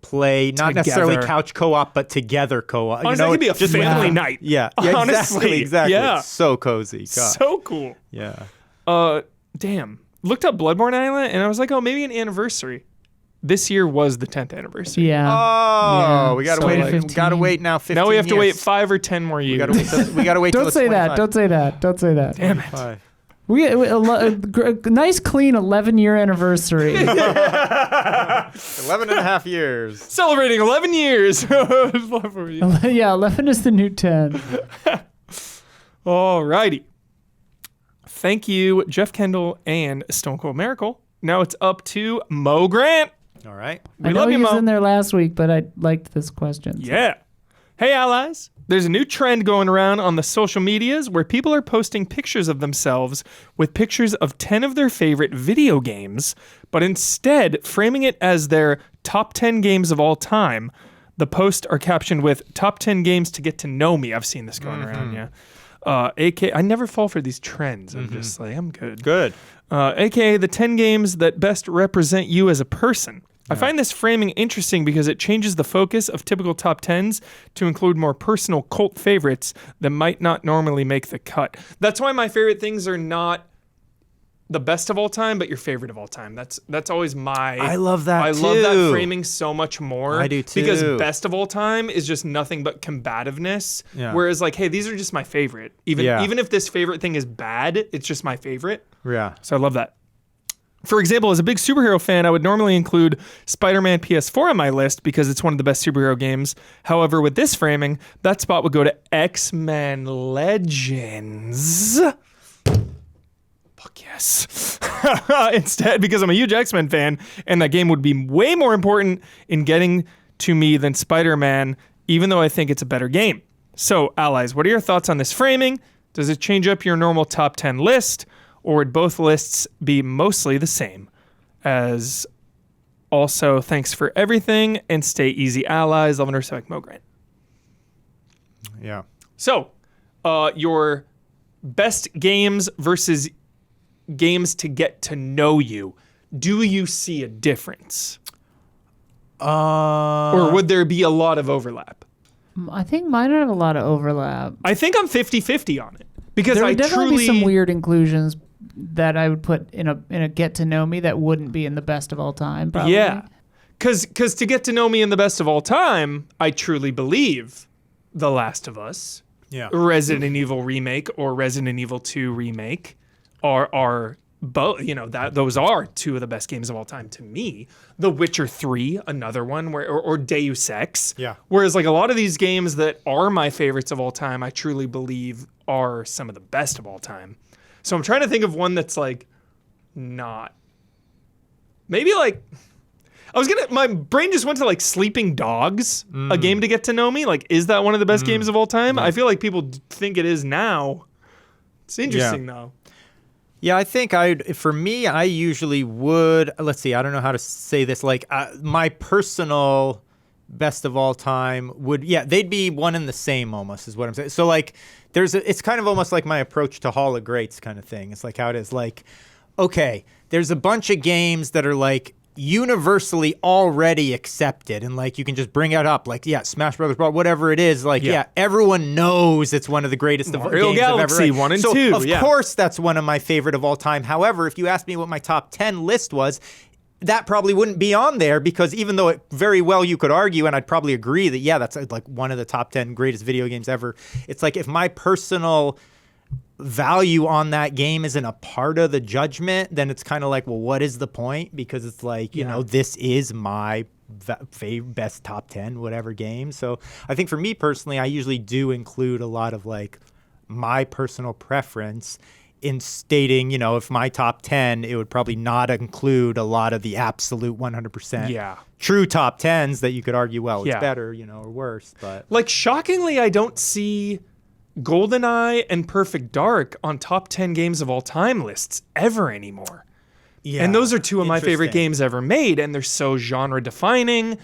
play, not necessarily Together. couch co-op, but together co-op. Honestly, it could be a family night. Yeah, Honestly, exactly. yeah. It's so cozy. God. So cool. Yeah. Damn. Looked up Bloodborne Island, and I was like, oh, maybe an anniversary. This year was the 10th anniversary. Yeah. Oh, Yeah. we gotta So wait. like We gotta wait now. 15 Now we have to wait years. 5 or 10 more years. We gotta wait. Don't till say it's that. 25. Don't say that. Don't say that. Damn it. 25. A nice, clean 11-year anniversary. 11 and a half years. Celebrating 11 years. Yeah, 11 is the new 10. Alrighty. Thank you, Jeff Kendall and Stone Cold Miracle. Now it's up to Mo Grant. All right. I We know love you, he was Mo. in there last week, but I liked this question. Yeah. Hey, allies. There's a new trend going around on the social medias where people are posting pictures of themselves with pictures of 10 of their favorite video games, but instead framing it as their top 10 games of all time. The posts are captioned with top 10 games to get to know me. I've seen this going around, yeah. I never fall for these trends. I'm just like, I'm good. Good. AKA the 10 games that best represent you as a person. I find this framing interesting because it changes the focus of typical top 10s to include more personal cult favorites that might not normally make the cut. That's why my favorite things are not the best of all time, but your favorite of all time. That's always my... I love that I too. love that framing so much more. I do too. Because best of all time is just nothing but combativeness. Yeah. Whereas like, hey, these are just my favorite. Even if this favorite thing is bad, it's just my favorite. Yeah. So I love that. For example, as a big superhero fan, I would normally include Spider-Man PS4 on my list because it's one of the best superhero games. However, with this framing, that spot would go to X-Men Legends. Fuck yes. Instead, because I'm a huge X-Men fan, and that game would be way more important in getting to me than Spider-Man, even though I think it's a better game. So, allies, what are your thoughts on this framing? Does it change up your normal top 10 list? Or would both lists be mostly the same? As also, thanks for everything and stay easy, allies. Love and respect, Mo Grant. Yeah. So, your best games versus games to get to know you. Do you see a difference? Or would there be a lot of overlap? I think mine have a lot of overlap. I think I'm 50-50 on it. Because There I would definitely truly... be some weird inclusions that I would put in a get to know me that wouldn't be in the best of all time. Probably. Yeah. Because to get to know me in the best of all time, I truly believe The Last of Us, Yeah. Resident Evil Remake, or Resident Evil 2 Remake are both, those are two of the best games of all time to me. The Witcher 3, another one, or Deus Ex. Yeah. Whereas like a lot of these games that are my favorites of all time, I truly believe are some of the best of all time. So I'm trying to think of one that's like not. Maybe like my brain just went to like Sleeping Dogs, a game to get to know me. Like, is that one of the best games of all time? I feel like people think it is now. It's interesting though. Yeah, I think for me, I usually would, let's see, I don't know how to say this, like my personal best of all time would, they'd be one and the same almost is what I'm saying. So like it's kind of almost like my approach to Hall of Greats kind of thing. It's like how it is like, okay, there's a bunch of games that are like universally already accepted and like you can just bring it up like Smash Brothers Brawl, whatever it is, like everyone knows it's one of the greatest Mario games Galaxy I've ever 1 and so 2 of course that's one of my favorite of all time. However, if you asked me what my top 10 list was, that probably wouldn't be on there because even though it very well you could argue, and I'd probably agree that that's like one of the top 10 greatest video games ever, it's like if my personal value on that game isn't a part of the judgment, then it's kind of like, well, what is the point? Because it's like, you know, this is my best top 10 whatever game. So I think for me personally, I usually do include a lot of like my personal preference in stating, if my top 10, it would probably not include a lot of the absolute 100% true top 10s that you could argue, well, it's better, or worse. But like shockingly, I don't see GoldenEye and Perfect Dark on top 10 games of all time lists ever anymore. Yeah, and those are two of my favorite games ever made, and they're so genre defining.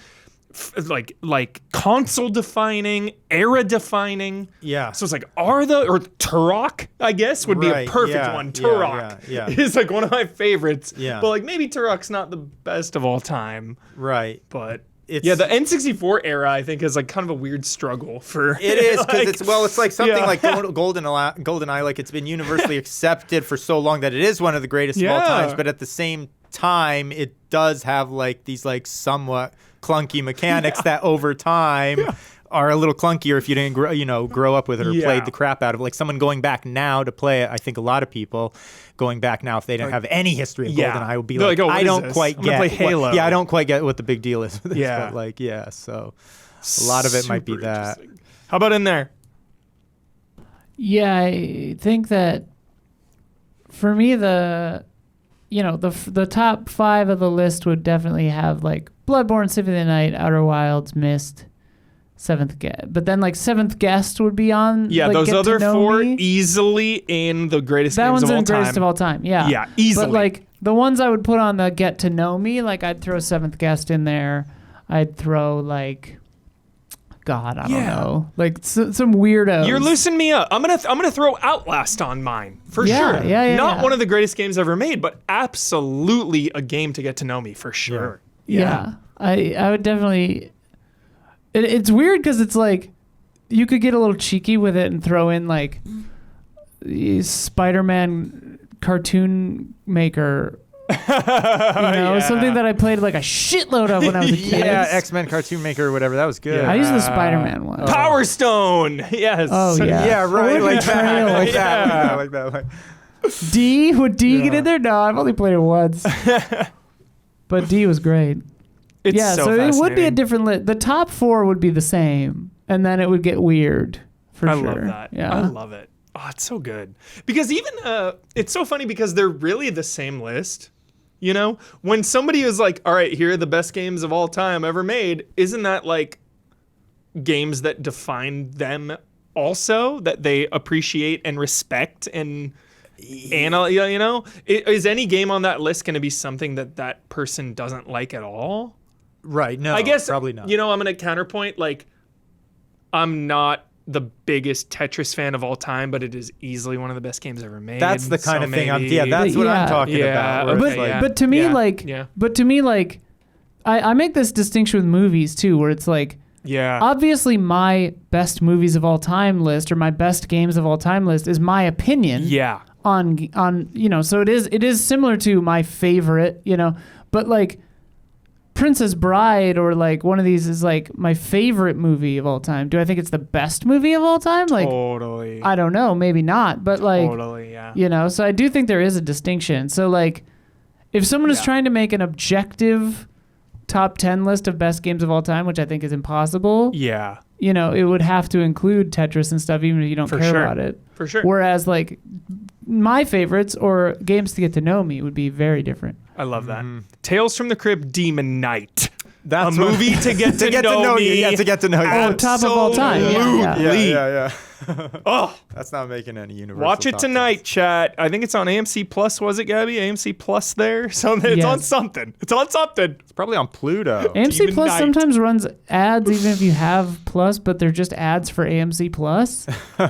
like console defining, era defining. Yeah. So it's like Turok, I guess, would be a Right, perfect yeah, one. yeah, Turok yeah. is like one of my favorites. Yeah. But like maybe Turok's not the best of all time. Right. But It's- the N64 era I think is like kind of a weird struggle for It is because like, it's like something yeah. like GoldenEye, like it's been universally accepted for so long that it is one of the greatest of all Yeah. times. But at the same time, it does have like these like somewhat clunky mechanics that over time are a little clunkier if you didn't grow up with it or Yeah. played the crap out of it. Like someone going back now to play it, I think a lot of people going back now if they didn't have any history of Yeah. GoldenEye would be They're like, like, oh, what I is don't this? quite I'm gonna get play Halo. I don't quite get what the big deal is with this. Yeah. But like so a lot of it might be Super that. interesting. How about in there? Yeah, I think that for me, the top 5 of the list would definitely have like Bloodborne, Symphony of the Night, Outer Wilds, Myst, Seventh Guest. But then like Seventh Guest would be on. Yeah, like, those Get to other Know 4 Me. easily in the greatest That games one's of all in the greatest time. of all time. Yeah. Yeah, easily. But like the ones I would put on the Get to Know Me, like I'd throw Seventh Guest in there. I'd throw like, God, I don't know, like some weirdos. You're loosening me up. I'm gonna throw Outlast on mine for Yeah, sure. yeah, Not yeah. one of the greatest games ever made, but absolutely a game to get to know me for sure. Yeah. I would definitely. It's weird because it's like you could get a little cheeky with it and throw in like Spider-Man cartoon maker. Something that I played like a shitload of when I was a kid. Yeah, X-Men Cartoon Maker or whatever. That was good. I used the Spider-Man one. Power Stone. Yes. Oh yeah. Yeah, right. Or Like that. Betrayal. Like that. Like that. Like D? Would D get in there? No, I've only played it once. But D was great. It's Yeah, so it would be a fascinating. different list. The top 4 would be the same, and then it would get weird for I sure. love that. Yeah. I love it. Oh, it's so good. Because even it's so funny because they're really the same list. You know, when somebody is like, "All right, here are the best games of all time ever made," isn't that like games that define them also, that they appreciate and respect and is any game on that list going to be something that person doesn't like at all? right. No, I guess probably not. I'm going to counterpoint. Like, I'm not the biggest Tetris fan of all time, but it is easily one of the best games ever made. That's the kind so of thing. maybe- That's what I'm Yeah. talking Yeah, about. where it's okay, like- yeah. But to me, like, I make this distinction with movies too, where it's like, Yeah. obviously my best movies of all time list or my best games of all time list is my opinion. Yeah. On so it is similar to my favorite, but like Princess Bride or like one of these is like my favorite movie of all time. Do I think it's the best movie of all time? Like, Totally. I don't know, maybe not, but like, Totally, yeah. so I do think there is a distinction. So like, if someone is Yeah. trying to make an objective top 10 list of best games of all time, which I think is impossible, Yeah. it would have to include Tetris and stuff, even if you don't For care sure. about it. For sure. Whereas like my favorites or games to get to know me would be very different. I love that. Tales from the Crypt Demon Knight. That's a movie to get to, know me. Yeah, to get to know you. Oh, top of all time. Yeah. Yeah. Oh, That's not making any universal. watch it top tonight, chat. I think it's on AMC Plus. Was it, Gabby? AMC Plus there? So it's on Yes. something. It's on something. It's probably on Pluto. AMC Demon Plus Knight. sometimes runs ads even if you have Plus, but they're just ads for AMC Plus.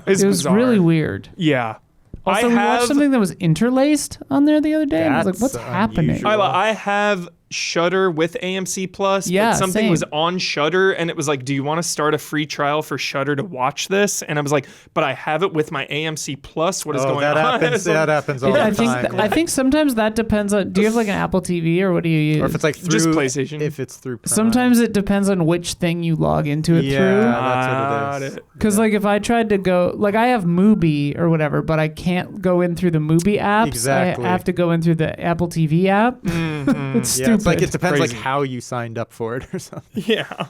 It's It was bizarre. really weird. Yeah. Also, we watched something that was interlaced on there the other day. And I was like, That's what's happening? unusual. I have Shudder with AMC Plus, Yeah, but something same. was on Shudder, and it was like, do you want to start a free trial for Shudder to watch this? And I was like, but I have it with my AMC Plus. What is going that on? happens. It's like- That happens all I the think time. I think sometimes that depends on. Do you have like an Apple TV or what do you use? or if it's like through, Just PlayStation. If it's through. Prime. Sometimes it depends on which thing you log into it Yeah, through. that's what it is. Because like if I tried to go, like I have Mubi or whatever, but I can't go in through the Mubi apps. Exactly. I have to go in through the Apple TV app. It's Yeah, stupid. it's like it depends Crazy. like how you signed up for it or something. Yeah.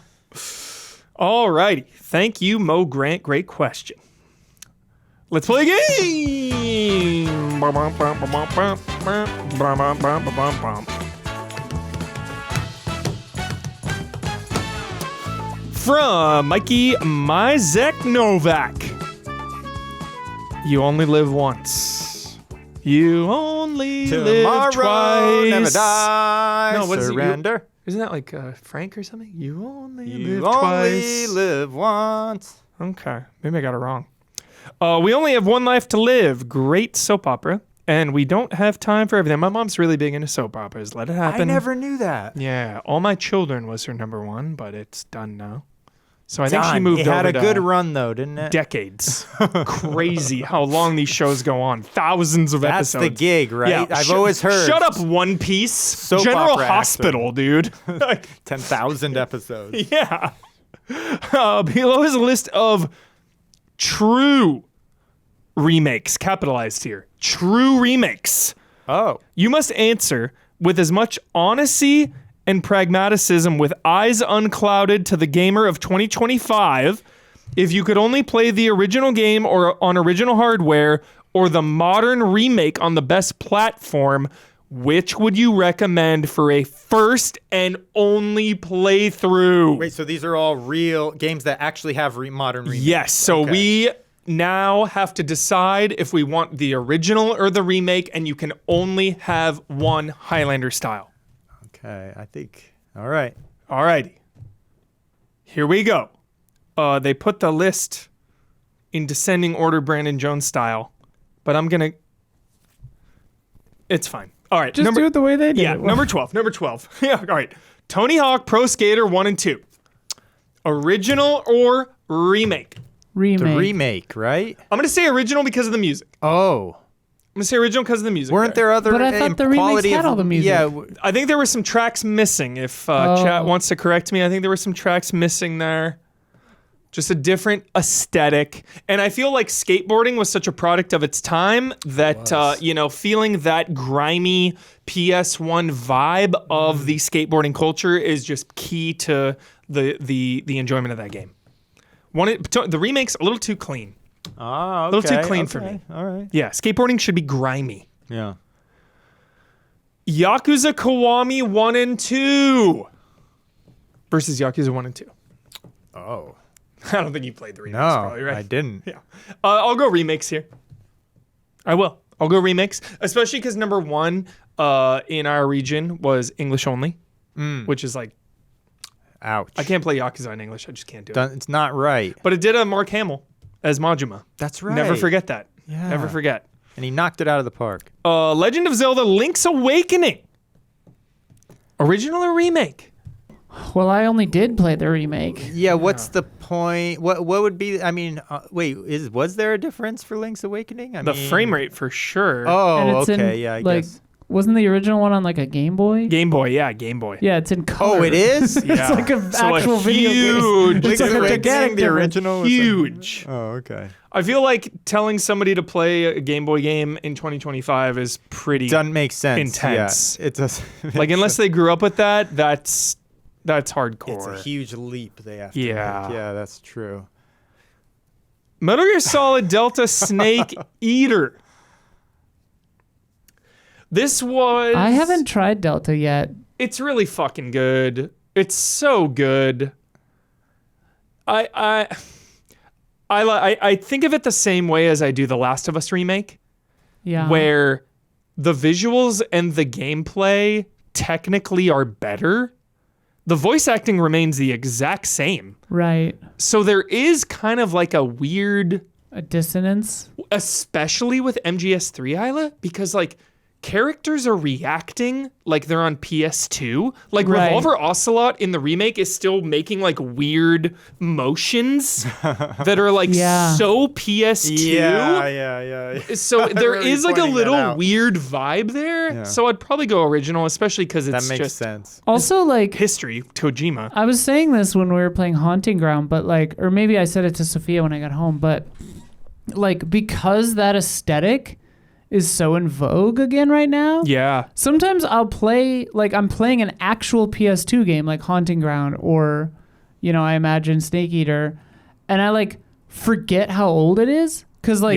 All righty. Thank you, Mo Grant. Great question. Let's play a game. From Mikey Mizek Novak. You only live once. You only live Tomorrow twice. never die. No, what is it? Surrender. Isn't that like Frank or something? You only You live only twice. live once. Okay, maybe I got it wrong. We only have one life to live. Great soap opera. And we don't have time for everything. My mom's really big into soap operas. Let it happen. I never knew that. Yeah, All My Children was her number one, but it's done now. So I think she Done. moved It over had a to good run though, didn't it? decades. Crazy how long these shows go on. Thousands of That's episodes. the gig, right? Yeah, I've always heard. Shut up, One Piece. Soap General opera Hospital, dude. 10,000 episodes. Yeah. Below is a list of true remakes, capitalized here. True remakes. Oh. You must answer with as much honesty and pragmaticism with eyes unclouded to the gamer of 2025. If you could only play the original game or on original hardware or the modern remake on the best platform, which would you recommend for a first and only playthrough? Wait, so these are all real games that actually have modern remakes? Yes, so Okay. we now have to decide if we want the original or the remake, and you can only have one Highlander style. Okay, I think. All right. Alrighty. Here we go. They put the list in descending order, Brandon Jones style, but I'm gonna. It's fine. All right. Just do it the way they did. Yeah, it. number 12. Number 12. Yeah, all right. Tony Hawk Pro Skater 1 and 2. Original or remake? remake. The remake, right? I'm going to say original because of the music. Oh. I'm going to say original because of the music. Weren't there other But I thought the remakes quality had of, all the music. Yeah, I think there were some tracks missing. If chat wants to correct me, I think there were some tracks missing there. Just a different aesthetic. And I feel like skateboarding was such a product of its time that, feeling that grimy PS1 vibe of the skateboarding culture is just key to the enjoyment of that game. The remake's a little too clean. Ah, okay. A little too clean for me. All right. Yeah, skateboarding should be grimy. Yeah. Yakuza Kiwami 1 and 2 versus Yakuza 1 and 2. Oh. I don't think you played the remakes, No, probably, right? I didn't. Yeah. I'll go remakes here. I will. I'll go remakes, especially because number 1 in our region was English only, which is like, Ouch. I can't play Yakuza in English. I just can't do it. It's not right. But it did a Mark Hamill as Majima. That's right. Never forget that. Yeah. Never forget. And he knocked it out of the park. Legend of Zelda Link's Awakening. Original or remake? Well, I only did play the remake. Yeah, what's the point? What would be? I mean, wait, was there a difference for Link's Awakening? The frame rate for sure. Oh, And it's okay, in, yeah, I like, guess. Wasn't the original one on like a Game Boy? Game Boy, yeah, Game Boy. Yeah, it's in color. Oh, it is? It's Yeah. like an So a actual video huge game. It's like a Link's gigantic Awakening, the difference. original. was Huge. Oh, okay. I feel like telling somebody to play a Game Boy game in 2025 is pretty Doesn't make sense. intense. Yeah, it does. like unless they grew up with that, that's hardcore. It's a huge leap they have to Yeah. make. Yeah, that's true. Metal Gear Solid Delta Snake Eater. This was I haven't tried Delta yet. It's really fucking good. It's so good. I think of it the same way as I do the Last of Us remake, Yeah. where the visuals and the gameplay technically are better. The voice acting remains the exact same. Right. So there is kind of like a weird, A dissonance. especially with MGS3, Isla, because like characters are reacting like they're on PS2. Like Right. Revolver Ocelot in the remake is still making like weird motions that are like Yeah. so PS2. Yeah. So there Really is like a pointing that little out. weird vibe there. Yeah. So I'd probably go original, especially because That it's makes just sense. Also, like, history, Kojima. I was saying this when we were playing Haunting Ground, but like, or maybe I said it to Sophia when I got home, but like, because that aesthetic is so in vogue again right now. Yeah. Sometimes I'll play, like, I'm playing an actual PS2 game like Haunting Ground or, I imagine Snake Eater, and I like forget how old it is. Cause like,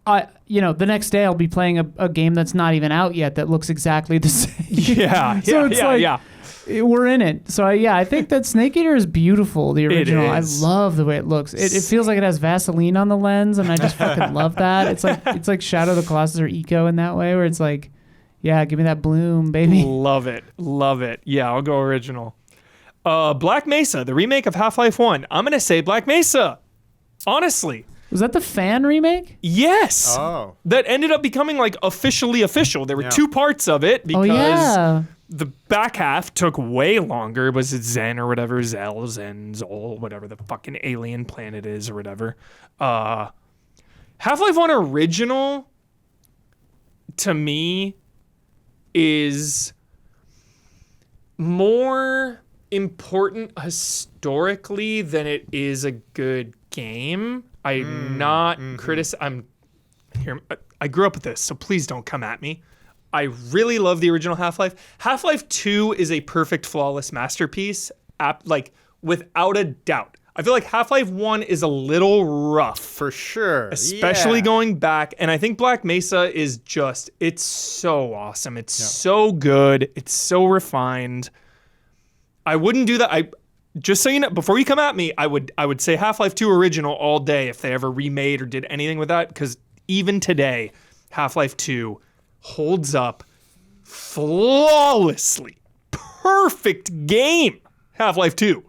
Yeah. the next day I'll be playing a game that's not even out yet that looks exactly the same. Yeah. So it's like, we're in it. So I think that Snake Eater is beautiful, the original. I is. love the way it looks. It feels like it has Vaseline on the lens, and I just fucking love that. It's like Shadow of the Colossus or Eco in that way, where it's like, yeah, give me that bloom, baby. Love it. Love it. Yeah, I'll go original. Black Mesa, the remake of Half-Life 1. I'm going to say Black Mesa. Honestly. Was that the fan remake? Yes. Oh. That ended up becoming like officially official. There were 2 parts of it because the back half took way longer. Was it Zen or whatever? Zell, Zen, Zol, whatever the fucking alien planet is or whatever. Half-Life 1 original, to me, is more important historically than it is a good game. I'm not I'm here. I grew up with this, so please don't come at me. I really love the original Half-Life. Half-Life 2 is a perfect, flawless masterpiece, like without a doubt. I feel like Half-Life 1 is a little rough. For sure. Especially going back. And I think Black Mesa is just, it's so awesome. It's so good. It's so refined. I wouldn't do that. Just so you know, before you come at me, I would say Half-Life 2 original all day if they ever remade or did anything with that. Because even today, Half-Life 2 holds up flawlessly. Perfect game. Half-Life 2.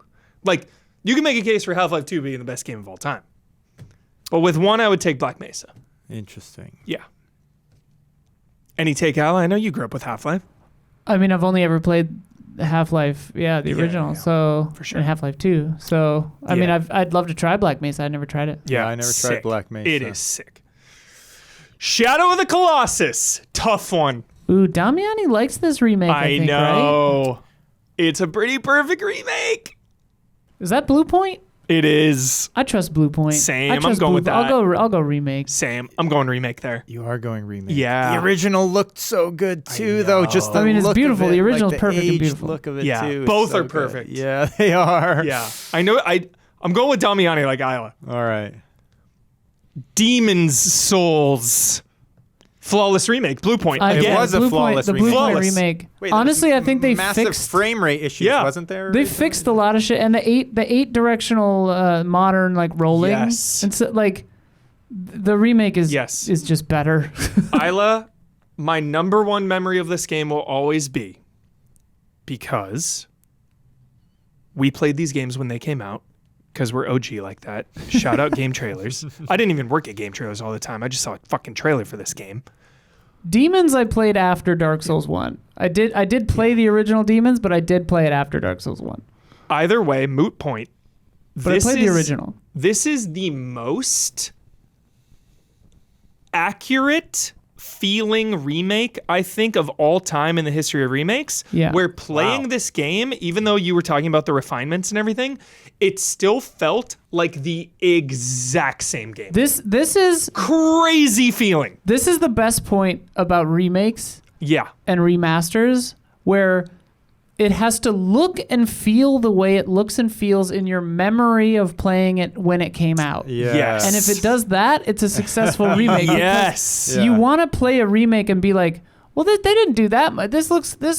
Like, you can make a case for Half-Life 2 being the best game of all time. But with 1, I would take Black Mesa. Interesting. Yeah. Any take, Al? I know you grew up with Half-Life. I mean, I've only ever played Half-Life, the original, so for sure. And Half-Life 2. So I mean, I'd love to try Black Mesa. I never tried it. Yeah, I never tried Black Mesa. It is sick. Shadow of the Colossus, tough one. Ooh, Damiani likes this remake. I think, know. Right? It's a pretty perfect remake. Is that Blue Point? It is. I trust Blue Point. Same. I trust I'm going with that. I'll go remake. Same. I'm going remake there. You are going remake. Yeah. The original looked so good too, though. Just the I mean, it's look beautiful. Of it, The original's like perfect and aged beautiful. Look of it Yeah, too. both so are good. perfect. Yeah, they are. Yeah. I know. I'm going with Damiani like Isla. All right. Demon's Souls. Flawless remake. Blue Point. It was a Blue flawless Point, the Blue Point Flawless. remake. Wait, there Honestly, was I think they massive fixed frame rate issues, Yeah. wasn't there? They fixed a lot of shit, and the eight directional modern like rolling. Yes. And so, like the remake is is just better. Isla, my number one memory of this game will always be because we played these games when they came out because we're OG like that. Shout out Game Trailers. I didn't even work at Game Trailers all the time. I just saw a fucking trailer for this game. Demons I played after Dark Souls 1. I did play the original Demons, but I did play it after Dark Souls 1. Either way, moot point. But I played the original. This is the most accurate feeling remake, I think, of all time in the history of remakes. Yeah. Where playing this game, even though you were talking about the refinements and everything, it still felt like the exact same game. This is crazy feeling. This is the best point about remakes. Yeah. And remasters, where it has to look and feel the way it looks and feels in your memory of playing it when it came out. Yes. And if it does that, it's a successful remake. Yes. You want to play a remake and be like, well, they didn't do that much. This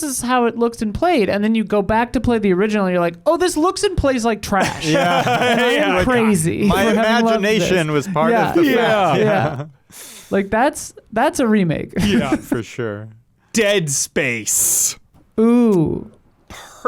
is how it looks and played. And then you go back to play the original and you're like, oh, this looks and plays like trash. Yeah. And I am crazy. My for having loved imagination this. was part of the fact. Yeah. Like that's a remake. Yeah. For sure. Dead Space. Ooh.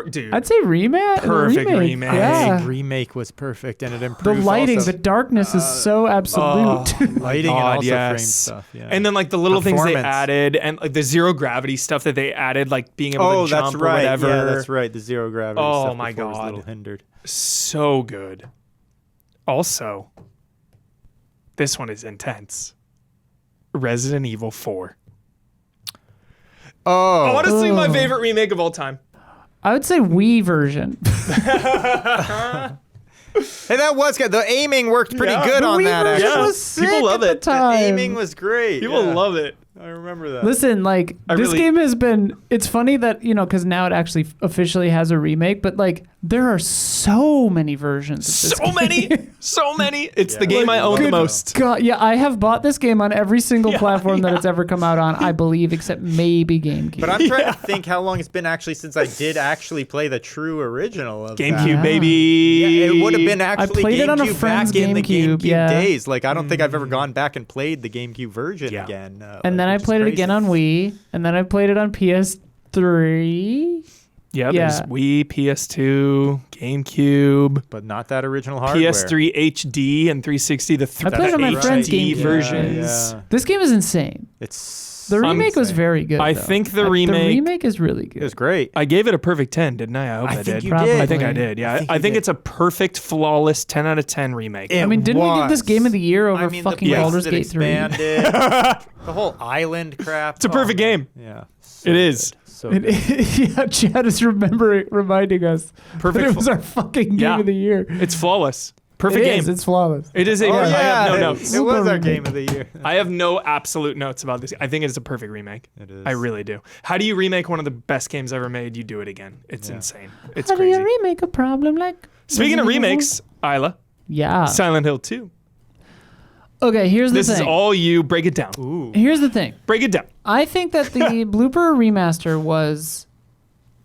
Dude. I'd say remake. Perfect remake. Yeah. Remake was perfect, and it The improved. lighting, also. the darkness is so absolute. Lighting and God, also yes. frame stuff. Yeah. And then like the little things they Performance. added and like the zero gravity stuff that they added, like being able to jump that's or right. whatever. Yeah, that's right. The zero gravity. Oh stuff my before was a God. little hindered. So good. Also, this one is intense. Resident Evil 4. Oh. Honestly, my favorite remake of all time. I would say Wii version. Hey, that was good. The aiming worked pretty good The on Wii that. version Actually, was sick People love at the it. the time. aiming was great. People yeah. love it. I remember that. Listen, like this game has been. It's funny that because now it actually officially has a remake, but like there are so many versions. Of this So game. many. So many. It's the Yeah. game Like, I own the good most. God, yeah, I have bought this game on every single Yeah, platform that it's ever come out on, I believe, except maybe GameCube. But I'm trying to think how long it's been actually since I did actually play the true original of GameCube, that. baby. Yeah, it would have been actually played it on a GameCube friend's back in the GameCube, GameCube yeah. days. Like I don't think I've ever gone back and played the GameCube version Yeah. again. and then I which is played it crazy. again on Wii, and then I played it on PS3. Yeah, Yeah. there's Wii, PS2, GameCube, But not that original hardware. PS3 HD, and 360. The I played on my friend's HD GameCube. versions. Yeah. This game is insane. It's The remake was insane. very good. I though. think the The remake. remake is really It good. was great. I gave it a perfect 10, didn't I? I hope I, think did. you Probably. did. I think I did. Yeah, I I think think you it's a perfect, flawless 10 out of 10 remake. I mean, didn't we give this game of the year over the fucking place Baldur's that Gate 3? expanded, the whole island crap. It's a perfect game. Yeah. It is. So It- good. yeah, Chad is reminding us Perfect. that it was our fucking game Yeah. of the year. It's flawless. Perfect It game. is. It's flawless. It is a. Oh, I yeah, have no it- notes. It was our Remake. game of the year. I have no absolute notes about this. I think it is a perfect remake. It is. I really do. How do you remake one of the best games ever made? You do it again. It's Yeah. insane. It's How do crazy. you remake a problem like? Speaking of Resident Evil? remakes, Isla, Yeah. Silent Hill 2. Okay, here's the This thing. is all you. Break it down. Ooh. Here's the thing. Break it down. I think that the blooper remaster was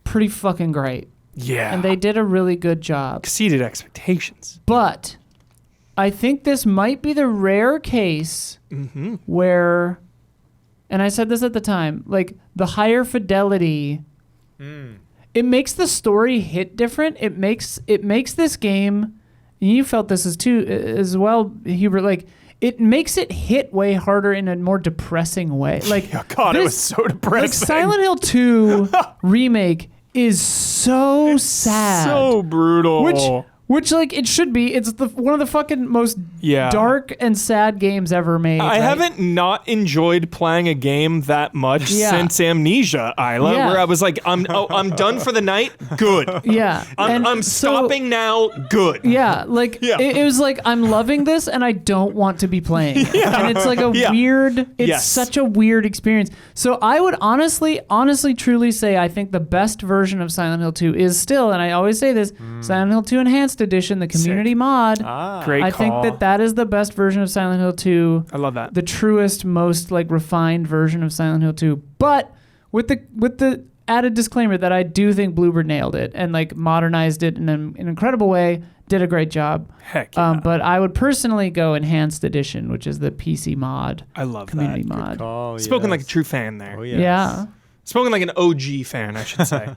pretty fucking great, Yeah. and they did a really good job. exceeded expectations. But I think this might be the rare case Mm-hmm. where, and I said this at the time, like the higher fidelity, it makes the story hit different. It makes this game, and you felt this as well, Hubert. Like it makes it hit way harder in a more depressing way. Like Oh, God, it was this- so depressing. Like Silent Hill 2 remake is so sad. So brutal. Which like it should be. It's one of the fucking most Yeah. dark and sad games ever made. I right? haven't not enjoyed playing a game that much Yeah. since Amnesia, Isla, Yeah. where I was like, I'm done for the night. Good. Yeah. And I'm so- stopping now. Good. Yeah, like Yeah. It was like I'm loving this and I don't want to be playing it. And it's like a Yeah. weird. It's Yes. such a weird experience. So I would honestly, truly say I think the best version of Silent Hill 2 is still, and I always say this, Silent Hill 2 Enhanced Edition, the community mod. Great I call. think that is the best version of Silent Hill 2. I love that. The truest, most like refined version of Silent Hill 2. But with the added disclaimer that I do think Bluebird nailed it and like modernized it in an incredible way, did a great job. Heck yeah. But I would personally go Enhanced Edition, which is the PC mod, I love community that. mod. Oh, Spoken like a yes. true fan there. Oh, yes. Yeah. Spoken like an OG fan, I should say.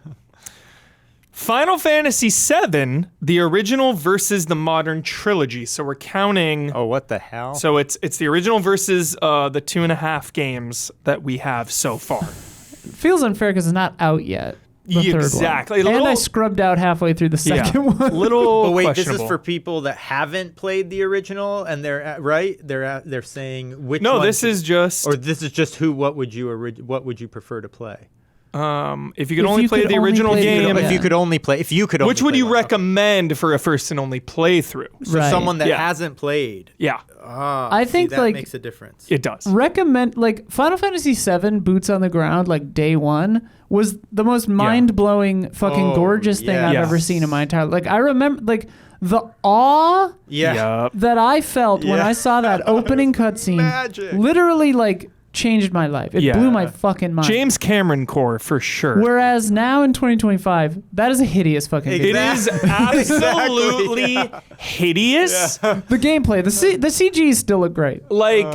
Final Fantasy VII, the original versus the modern trilogy. So we're counting. Oh, what the hell? So it's the original versus the 2.5 games that we have so far. Feels unfair because it's not out yet. The third Exactly. one. A And I little- scrubbed out halfway through the second one. Little. But wait, this is questionable. for people that haven't played the original, and they're saying which. No, one this should- is just. Or this is just what would you prefer to play? If you could If only you play could the only original play the game, original- If you could only play, which would play you one. recommend for a first and only playthrough? So Right. someone that Yeah. hasn't played. Yeah, I think, that like- makes a difference. it does. Recommend like Final Fantasy VII boots on the ground like day one was the most mind-blowing fucking Oh, gorgeous thing I've yes. ever seen in my entire like I remember like the awe Yeah. Yup. that I felt when Yeah. I saw that opening cutscene magic. literally like changed my life. It Yeah. blew my fucking mind. James Cameron core for sure. Whereas now in 2025 that is a hideous fucking game. It is absolutely hideous. The gameplay, the CG still look great. Like,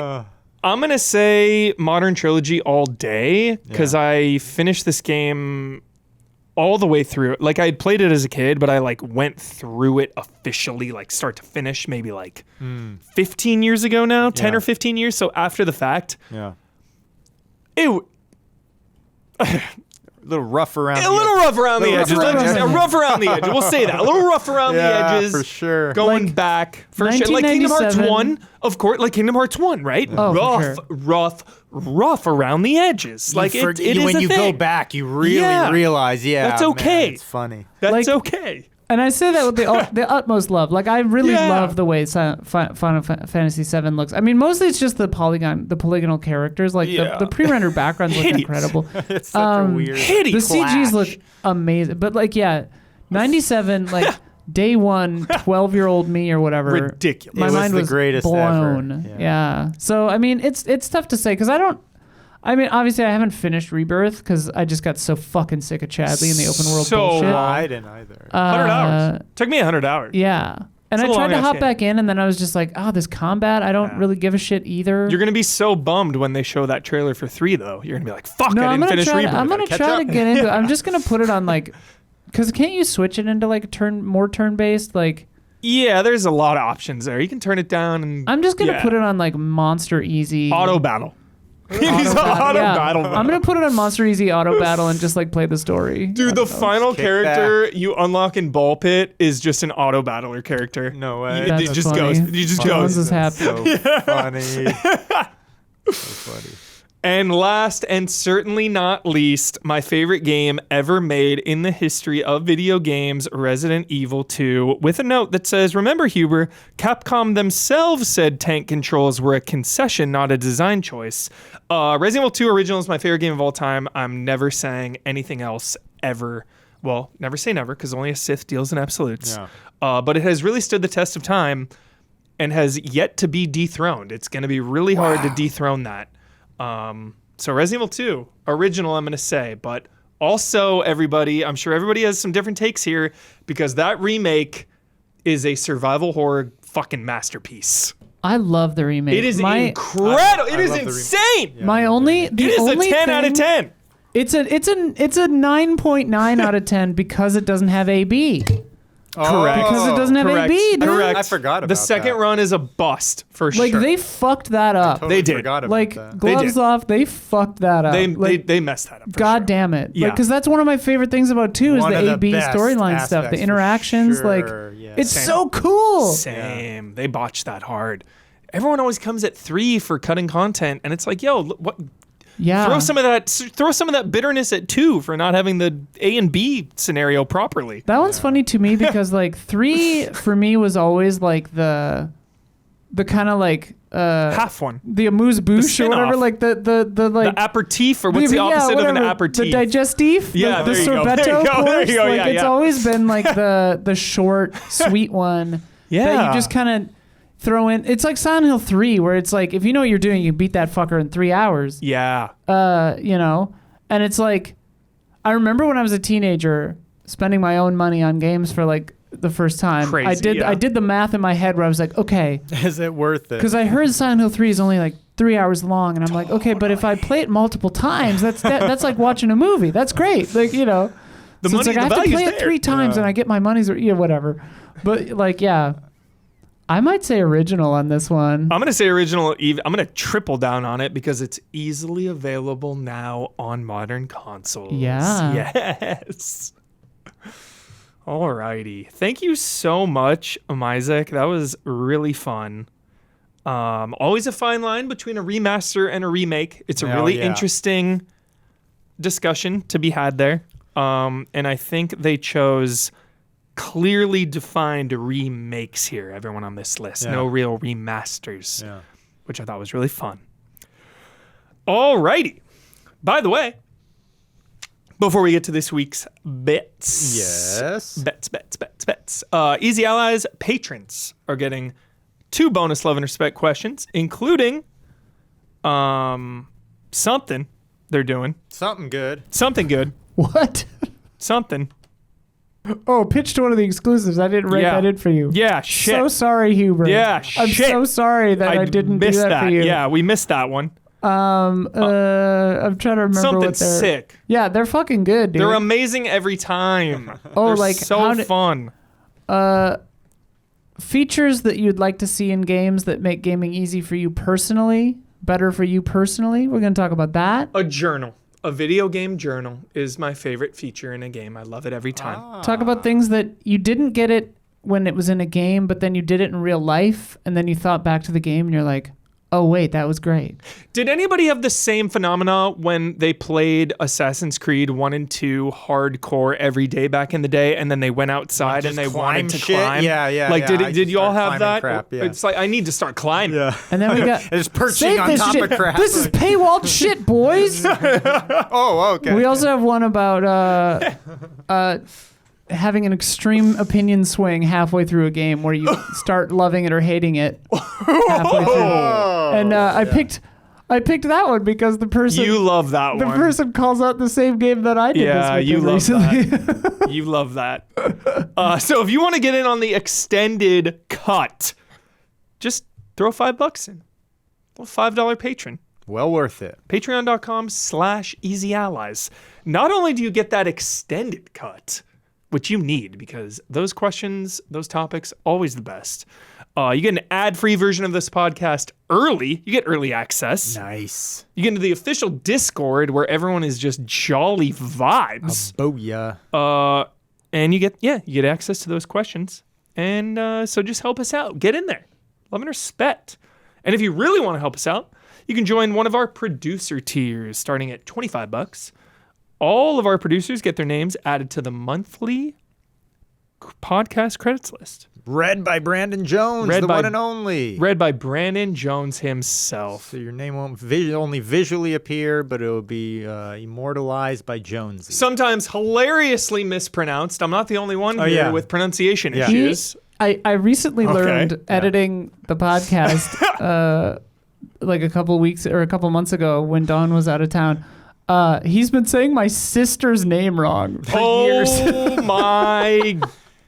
I'm gonna say Modern Trilogy all day because I finished this game all the way through. Like, I had played it as a kid, but I like went through it officially, like start to finish, maybe like 15 years ago now, 10 Yeah. or 15 years. So after the fact, Yeah. it. A little rough around. A little rough around the Little edges. rough Let's around just the say rough around the edges. We'll say that. A little rough around the edges. for sure. Going Like, back for sure. Like Kingdom Hearts 1997. 1, of course. Like Kingdom Hearts 1, right? Oh, for rough around the edges. Like it is when a you thing. go back, you really Yeah. realize, That's man, okay. it's funny. That's Like- okay. And I say that with the utmost love. Like I really Yeah. love the way Final Fantasy VII looks. I mean, mostly it's just the polygonal characters. Like Yeah. the pre-rendered backgrounds look Hideous. incredible. It's such a weird. The Hideous. CGs look amazing. But like, yeah, 97, like day one, 12-year-old me or whatever. Ridiculous. My It was mind the was greatest blown. ever. Yeah. Yeah. So I mean, it's tough to say because I mean, obviously, I haven't finished Rebirth because I just got so fucking sick of Chadley and the open world So bullshit. long. I didn't either. 100 hours. Took me 100 hours. Yeah. And It's I a tried to long-ass hop game. back in, and then I was just like, oh, this combat, I don't really give a shit either. You're gonna be so bummed when they show that trailer for 3, though. You're gonna be like, "Fuck, I didn't finish Rebirth." I'm gonna Catch try to up. get into it. I'm just gonna put it on like Because can't you switch it into like more turn-based? Like, Yeah, there's a lot of options there. You can turn it down and I'm just gonna put it on like Monster Easy auto battle. Auto battle. I'm gonna put it on Monster Easy Auto Battle and just like play the story. Dude, the final character you unlock in Ball Pit is just an auto battler character. No way. That's It just funny. goes. It just Jones goes. is happy. So funny. So funny. And last and certainly not least, my favorite game ever made in the history of video games, Resident Evil 2, with a note that says, remember, Huber, Capcom themselves said tank controls were a concession, not a design choice. Resident Evil 2 Original is my favorite game of all time. I'm never saying anything else ever. Well, never say never, because only a Sith deals in absolutes. Yeah. But it has really stood the test of time and has yet to be dethroned. It's going to be really hard to dethrone that. So Resident Evil 2, original, I'm going to say, but also everybody, I'm sure everybody has some different takes here because that remake is a survival horror fucking masterpiece. I love the remake. It is incredible. It is love the insane. Yeah, My only, It is a 10 out of 10. It's a 9.9 out of 10 because it doesn't have AB. Correct. Because it doesn't have Correct. AB, dude. Correct. I forgot about the second that. run is a bust for Like sure. they fucked that up. Totally They did. forgot about Like that. gloves did. off, they fucked that up. They Like, messed that up. For God sure. damn it. Yeah. Because that's one of my favorite things about 2 is One the of the AB best storyline stuff, the aspects for interactions. sure, Like, yeah. it's Same. so cool. Same. They botched that hard. Everyone always comes at 3 for cutting content, and it's like, yo, what? Yeah. Throw some of that bitterness at 2 for not having the A and B scenario properly. That one's funny to me because like 3 for me was always like the kind of like Half one. the amuse bouche or spin-off. whatever, like the like The aperitif, or what's the opposite of an whatever. aperitif? The digestif, Yeah, the there you go. sorbetto There you go. There course. you go. Like Yeah, it's yeah. always been like the short, sweet one that Yeah. you just kind of throw in. It's like Silent Hill 3, where it's like if you know what you're doing, you can beat that fucker in 3 hours. Yeah. You know, and it's like I remember when I was a teenager spending my own money on games for like the first time. Crazy, I did the math in my head where I was like, okay, Is it worth it? because I heard Silent Hill 3 is only like 3 hours long, and I'm like, okay, but if I play it multiple times, that's like watching a movie. That's great, like, you know. The So it's money, like I the have to value's play there. it 3 times and I get my money's whatever. But like, yeah, I might say original on this one. I'm going to say original. I'm going to triple down on it because it's easily available now on modern consoles. Yeah. Yes. Alrighty. Thank you so much, Isaac. That was really fun. Always a fine line between a remaster and a remake. It's a Hell really yeah. interesting discussion to be had there. And I think they chose clearly defined remakes here, everyone on this list. Yeah. No real remasters, Yeah. which I thought was really fun. Alrighty. By the way, before we get to this week's bets. Yes. Bets. Easy Allies patrons are getting 2 bonus love and respect questions, including something they're doing. Something good. Something good. What? Something. Oh, pitch to one of the exclusives. I didn't write Yeah. that in for you. Yeah, shit. So sorry, Huber. Yeah, I'm shit. so sorry that I didn't do missed that for you. Yeah, we missed that one. I'm trying to remember Something what they're. sick. Yeah, they're fucking good, dude. They're amazing every time. Oh, They're like, so how did- fun. Features that you'd like to see in games that make gaming easy for you personally, better for you personally. We're going to talk about that. A journal. A video game journal is my favorite feature in a game. I love it every time. Talk about things that you didn't get it when it was in a game, but then you did it in real life, and then you thought back to the game, and you're like, oh, wait, that was great. Did anybody have the same phenomena when they played Assassin's Creed 1 and 2 hardcore every day back in the day, and then they went outside Just and they climb wanted to shit? climb? Yeah, Like, yeah. I did just you all start have climbing that? crap, yeah. It's like, I need to start climbing. Yeah. And then we got... Just perching Save on this top shit. of crap. This is paywalled shit, boys. Oh, okay. We also have one about having an extreme opinion swing halfway through a game where you start loving it or hating it halfway through. And I picked that one because the person You love that the one. person calls out the same game that I did Yeah, this you weekend love recently. You love that. So if you want to get in on the extended cut, just throw $5 in. A $5 patron. Well worth it. Patreon.com/EasyAllies. Not only do you get that extended cut, which you need because those questions, those topics, always the best. You get an ad-free version of this podcast early. You get early access. Nice. You get into the official Discord where everyone is just jolly vibes. Booyah. And you get access to those questions. And so just help us out. Get in there. Love and respect. And if you really want to help us out, you can join one of our producer tiers starting at $25. All of our producers get their names added to the monthly podcast credits list. Read by Brandon Jones, one and only. Read by Brandon Jones himself. So your name won't only visually appear, but it will be immortalized by Jonesy. Sometimes hilariously mispronounced. I'm not the only one here with pronunciation issues. I recently learned editing the podcast like a couple months ago when Dawn was out of town. He's been saying my sister's name wrong for years. Oh my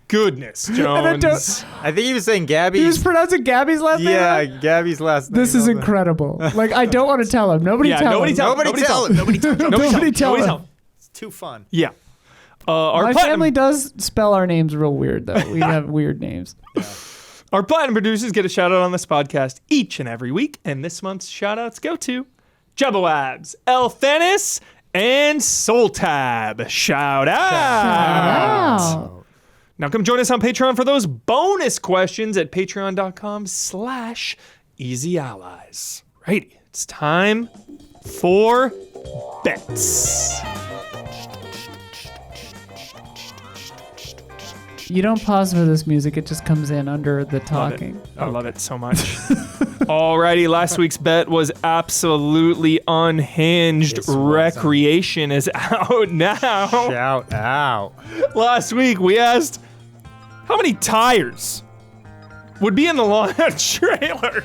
goodness, Jones. I think he was saying Gabby. He was pronouncing Gabby's last name wrong? Yeah, Gabby's last name. This is incredible. Like, I don't want to tell him. Nobody tell him. Nobody tell him. It's too fun. Yeah. My family does spell our names real weird, though. We have weird names. Our platinum producers get a shout out on this podcast each and every week, and this month's shout outs go to Jabboabs, Elthenis, and Soltab. Shout out! Now come join us on Patreon for those bonus questions at patreon.com/easyallies. Righty, it's time for bets. You don't pause for this music. It just comes in under the talking. I love it so much. Alrighty, last week's bet was absolutely unhinged. Recreation is out now. Shout out. Last week we asked how many tires would be in the launch trailer.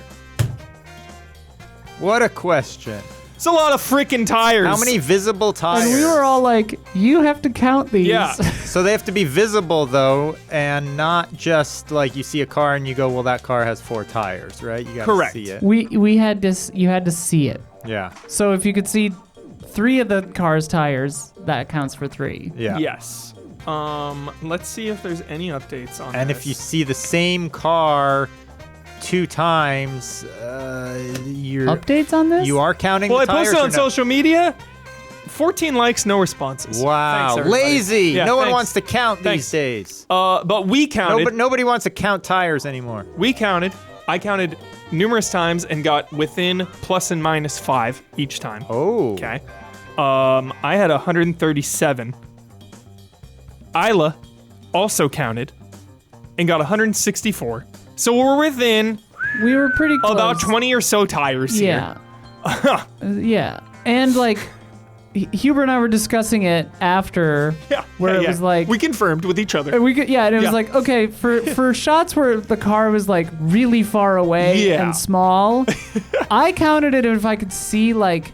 What a question. It's a lot of freaking tires. How many visible tires? And we were all like, you have to count these. Yeah. So they have to be visible, though, and not just like you see a car and you go, well, that car has 4 tires, right? You got to see it. We had to, you had to see it. Yeah. So if you could see 3 of the car's tires, that counts for 3. Yeah. Yes. Let's see if there's any updates on And this. if you see the same car 2 times, you're Updates on this? you are counting Well, the I tires. posted on or no? social media. 14 likes, no responses. Wow, Thanks, everybody. lazy. Yeah, no one thanks. wants to count Thanks. these days. But we counted. Nobody wants to count tires anymore. We counted. I counted numerous times and got within plus and minus 5 each time. Oh. Okay. I had 137. Isla also counted and got 164. So we're within We were pretty close. about 20 or so tires Yeah. here. Yeah. And like, Huber and I were discussing it after, Yeah. where yeah, it yeah. was like, we confirmed with each other. and we could, yeah, and it Yeah. was like, okay, for shots where the car was like really far away Yeah. and small, I counted it if I could see like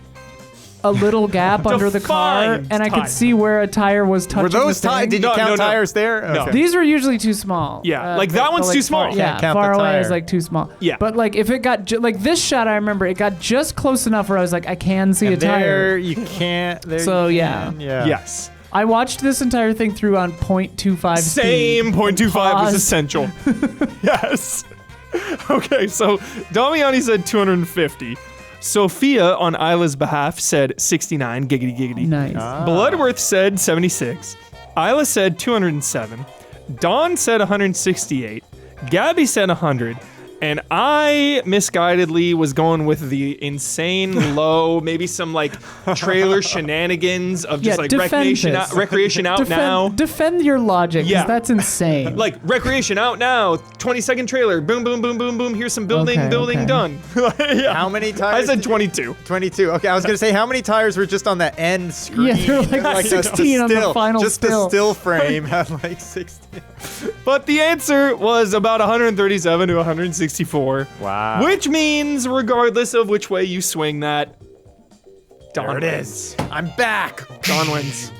a little gap under the car, Defined and I could time. see where a tire was touching. Were those the thing. tires? Did you No, count no, no. tires there? No. Okay. These were usually too small. Yeah, like that but one's too small. Yeah, Can't count far the away is tire. like too small. Yeah. But like if it got like this shot, I remember it got just close enough where I was like, I can see a And tire. there you can't. There So, you yeah. can, yeah. Yes. I watched this entire thing through on 0.25 Same speed. 0.25 was Pause. essential. Yes. Okay, so Damiani said 250. Sophia, on Isla's behalf, said 69. Giggity, giggity. Nice. Bloodworth said 76. Isla said 207. Dawn said 168. Gabby said 100. And I misguidedly was going with the insane low, maybe some like trailer shenanigans of just Yeah, like defend this. recreation out now. Defend your logic, 'cause Yeah. that's insane. Like recreation out now, 20-second trailer, boom, boom, boom, boom, boom. Here's some building, Okay. done. Yeah. How many I tires? said did you- 22. 22. Okay, I was gonna say how many tires were just on the end screen? Yeah, there were like 16 on the final just still. the still frame had like 16. But the answer was about 137 to 164. Wow. Which means, regardless of which way you swing that, Dawn There it wins. is. I'm back. Dawn wins.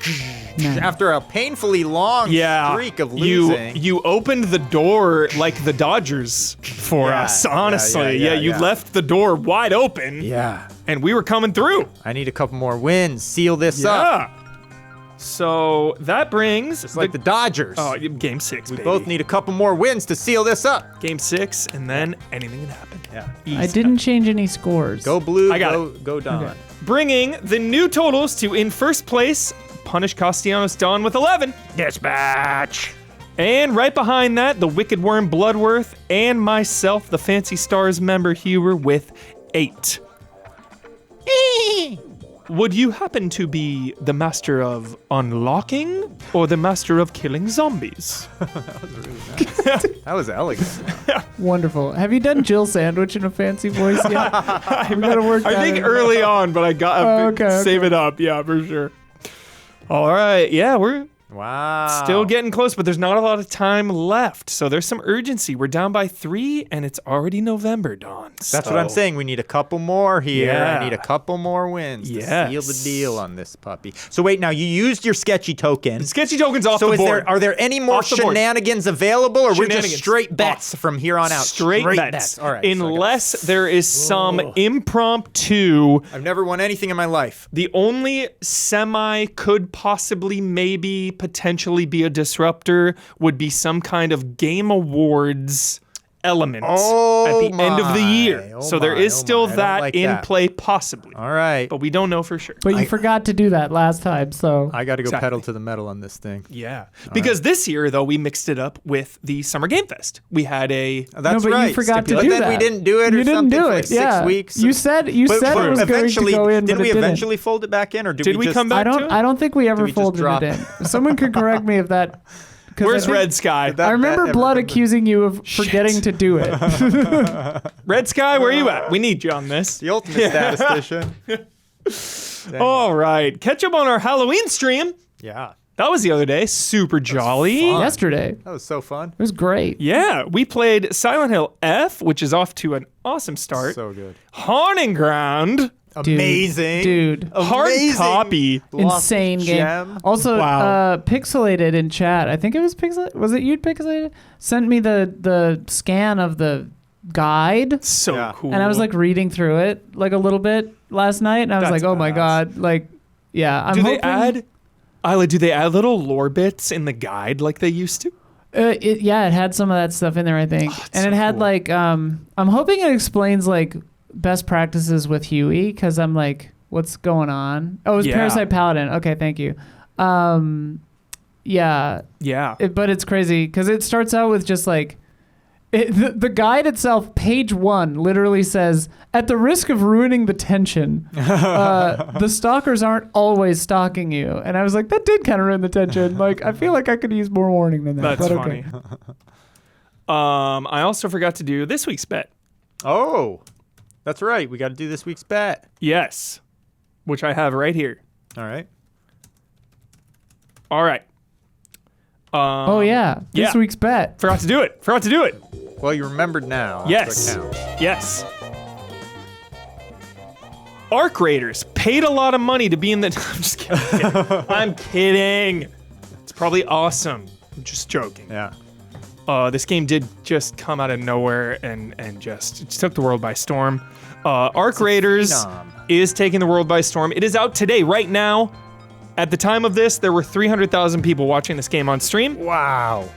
Nice. After a painfully long streak of losing. You opened the door like the Dodgers for Yeah, us, honestly. yeah, You yeah. left the door wide open. Yeah. And we were coming through. I need a couple more wins. Seal this up. Yeah. So that brings It's like the Dodgers. oh, game 6. we baby. both need a couple more wins to seal this up. game 6, and then anything can happen. Yeah. Easy. I didn't change any scores. Go blue, I got go Don. Okay. Bringing the new totals to in first place, Punish Castellanos Dawn with 11. Dispatch. And right behind that, the Wicked Worm Bloodworth and myself, the Fancy Stars member Huber, with 8. Would you happen to be the master of unlocking or the master of killing zombies? That was elegant. Wonderful. Have you done Jill Sandwich in a fancy voice yet? We gotta work I that think in. early on, but I got okay, save it up. Yeah, for sure. All right. Yeah, we're Wow. still getting close, but there's not a lot of time left. So there's some urgency. We're down by 3, and it's already November, Dawn. That's what I'm saying. We need a couple more here. Yeah. I need a couple more wins to Yes. seal the deal on this puppy. So wait, now you used your sketchy token. Sketchy tokens off So the board. are there any more Off the board. shenanigans available, or we're just Shenanigans. straight bets from here on out? Straight bets. All right. so I got- Unless there is some impromptu. I've never won anything in my life. The only semi could possibly maybe potentially be a disruptor would be some kind of Game Awards element at the end of the year. Oh So there my, is oh still my. I don't that like in that. play possibly. All right. But we don't know for sure. But you forgot to do that last time, so I got to go Exactly. pedal to the metal on this thing. Yeah. Because this year, though, we mixed it up with the Summer Game Fest. We had a. That's no, but right. you forgot to But do then that. we didn't do it or you didn't something do for it. like 6 yeah. weeks. You said it was going eventually, to go in, didn't but we it didn't. eventually fold it back in, or Did we just, come back? I don't think we ever we just folded drop it in. Someone could correct me if that. 'cause I Where's think- Red Sky? That- I remember ever Blood come to- accusing you of forgetting to do it. Red Sky, where you at? We need you on this. The ultimate statistician. All right. Catch up on our Halloween stream. Yeah. That was the other day. Super jolly. fun. Yesterday, it That was so fun. was great. Yeah, we played Silent Hill F, which is off to an awesome start. So good. Haunting Ground, Dude, Amazing. dude. hard Amazing. copy. Lost Insane game. gem. Also, Wow. Pixelated in chat. I think it was Pixelated. Was it you, Pixelated? Sent me the scan of the guide, So Yeah. cool. and I was like reading through it like a little bit last night, and I was That's like, oh my badass. god, like, yeah. I'm do they hoping, add, Isla, do they add little lore bits in the guide like they used to? it had some of that stuff in there, I think, and so it had cool. like, I'm hoping it explains like best practices with Huey, because I'm like, what's going on? Oh, it was Yeah. Parasite Paladin. Okay, thank you. Yeah. Yeah. But it's crazy because it starts out with just like the guide itself, page 1, literally says, at the risk of ruining the tension, the stalkers aren't always stalking you. And I was like, that did kind of ruin the tension. Like, I feel like I could use more warning than that. That's but okay. funny. I also forgot to do this week's bet. Oh, that's right. We got to do this week's bet. Yes, which I have right here. All right. All right. Oh, yeah. This yeah. week's bet. Forgot to do it. Well, you remembered now. Yes. That's what counts. Yes. Arc Raiders paid a lot of money to be in the. I'm just kidding. I'm kidding. It's probably awesome. I'm just joking. Yeah. This game did just come out of nowhere and just took the world by storm. Arc Raiders phenom. is taking the world by storm. It is out today, right now. At the time of this, there were 300,000 people watching this game on stream. Wow.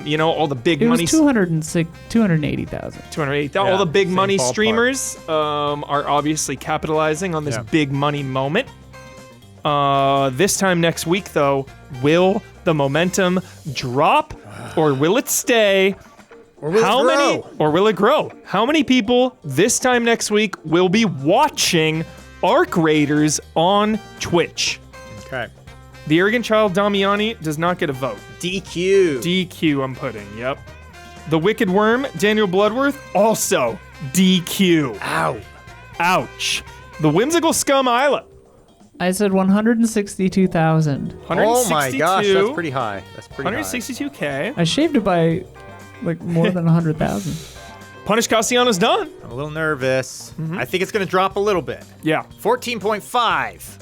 You know, all the big It money. was 280,000. 208. Yeah, All the big same money ballpark. streamers are obviously capitalizing on this Yeah. big money moment. This time next week, though, will the momentum drop or will it stay? Or will How it grow? many or will it grow? How many people this time next week will be watching Arc Raiders on Twitch? Okay. The arrogant child Damiani does not get a vote. DQ. DQ I'm putting, yep. The Wicked Worm, Daniel Bloodworth, also DQ. Ow. Ouch. The Whimsical Scum Isla, I said 162,000. 162. Oh my gosh, that's pretty high. That's pretty 162K. I shaved it by like more than 100,000. Punish Castellanos done. high. I'm a little nervous. I think it's going to drop a little bit. Yeah. 14.5.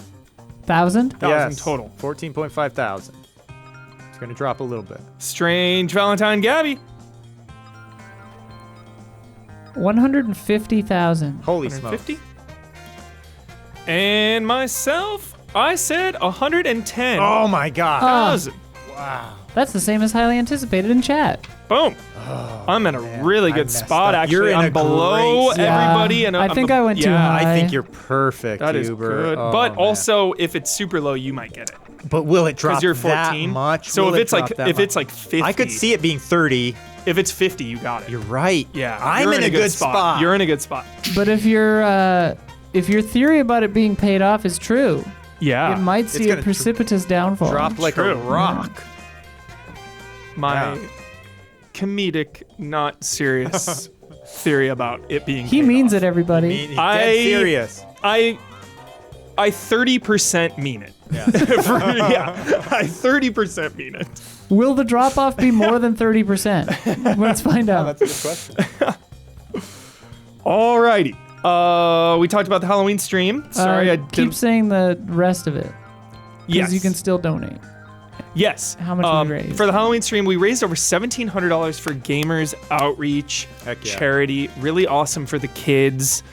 1,000? Thousand total. 14.5 thousand. It's going to drop a little bit. Strange Valentine Gabby, 150,000. Holy smokes. 150. And myself, I said 110. Oh my God. Thousand. That's the same as highly anticipated in chat. Boom. I'm in a really I good messed spot, up. actually. You're in I'm a below great spot. everybody. And I think I went too high. I think you're perfect, That is Huber. good. Oh, but man. also, if it's super low, you might get it. But will it drop Because you're that 14. much? So Will if it it's like drop that if much? it's like 50. I could see it being 30. If it's 50, you got it. You're right. Yeah. I'm you're in a good spot. You're in a good spot. But if your theory about it being paid off is true, Yeah. it might see a gonna precipitous downfall. Drop like True. a rock. My comedic, not serious theory about it being He paid means off. it, everybody. He's dead serious. I 30% mean it. Yeah. I 30% mean it. Will the drop off be more than 30%? Let's find out. That's a good question. Alrighty. We talked about the Halloween stream. Sorry, I keep didn't. saying the rest of it. Because Yes. you can still donate. Yes. How much we raised? For the Halloween stream, we raised over $1,700 for Gamers Outreach Heck yeah. charity. Really awesome for the kids.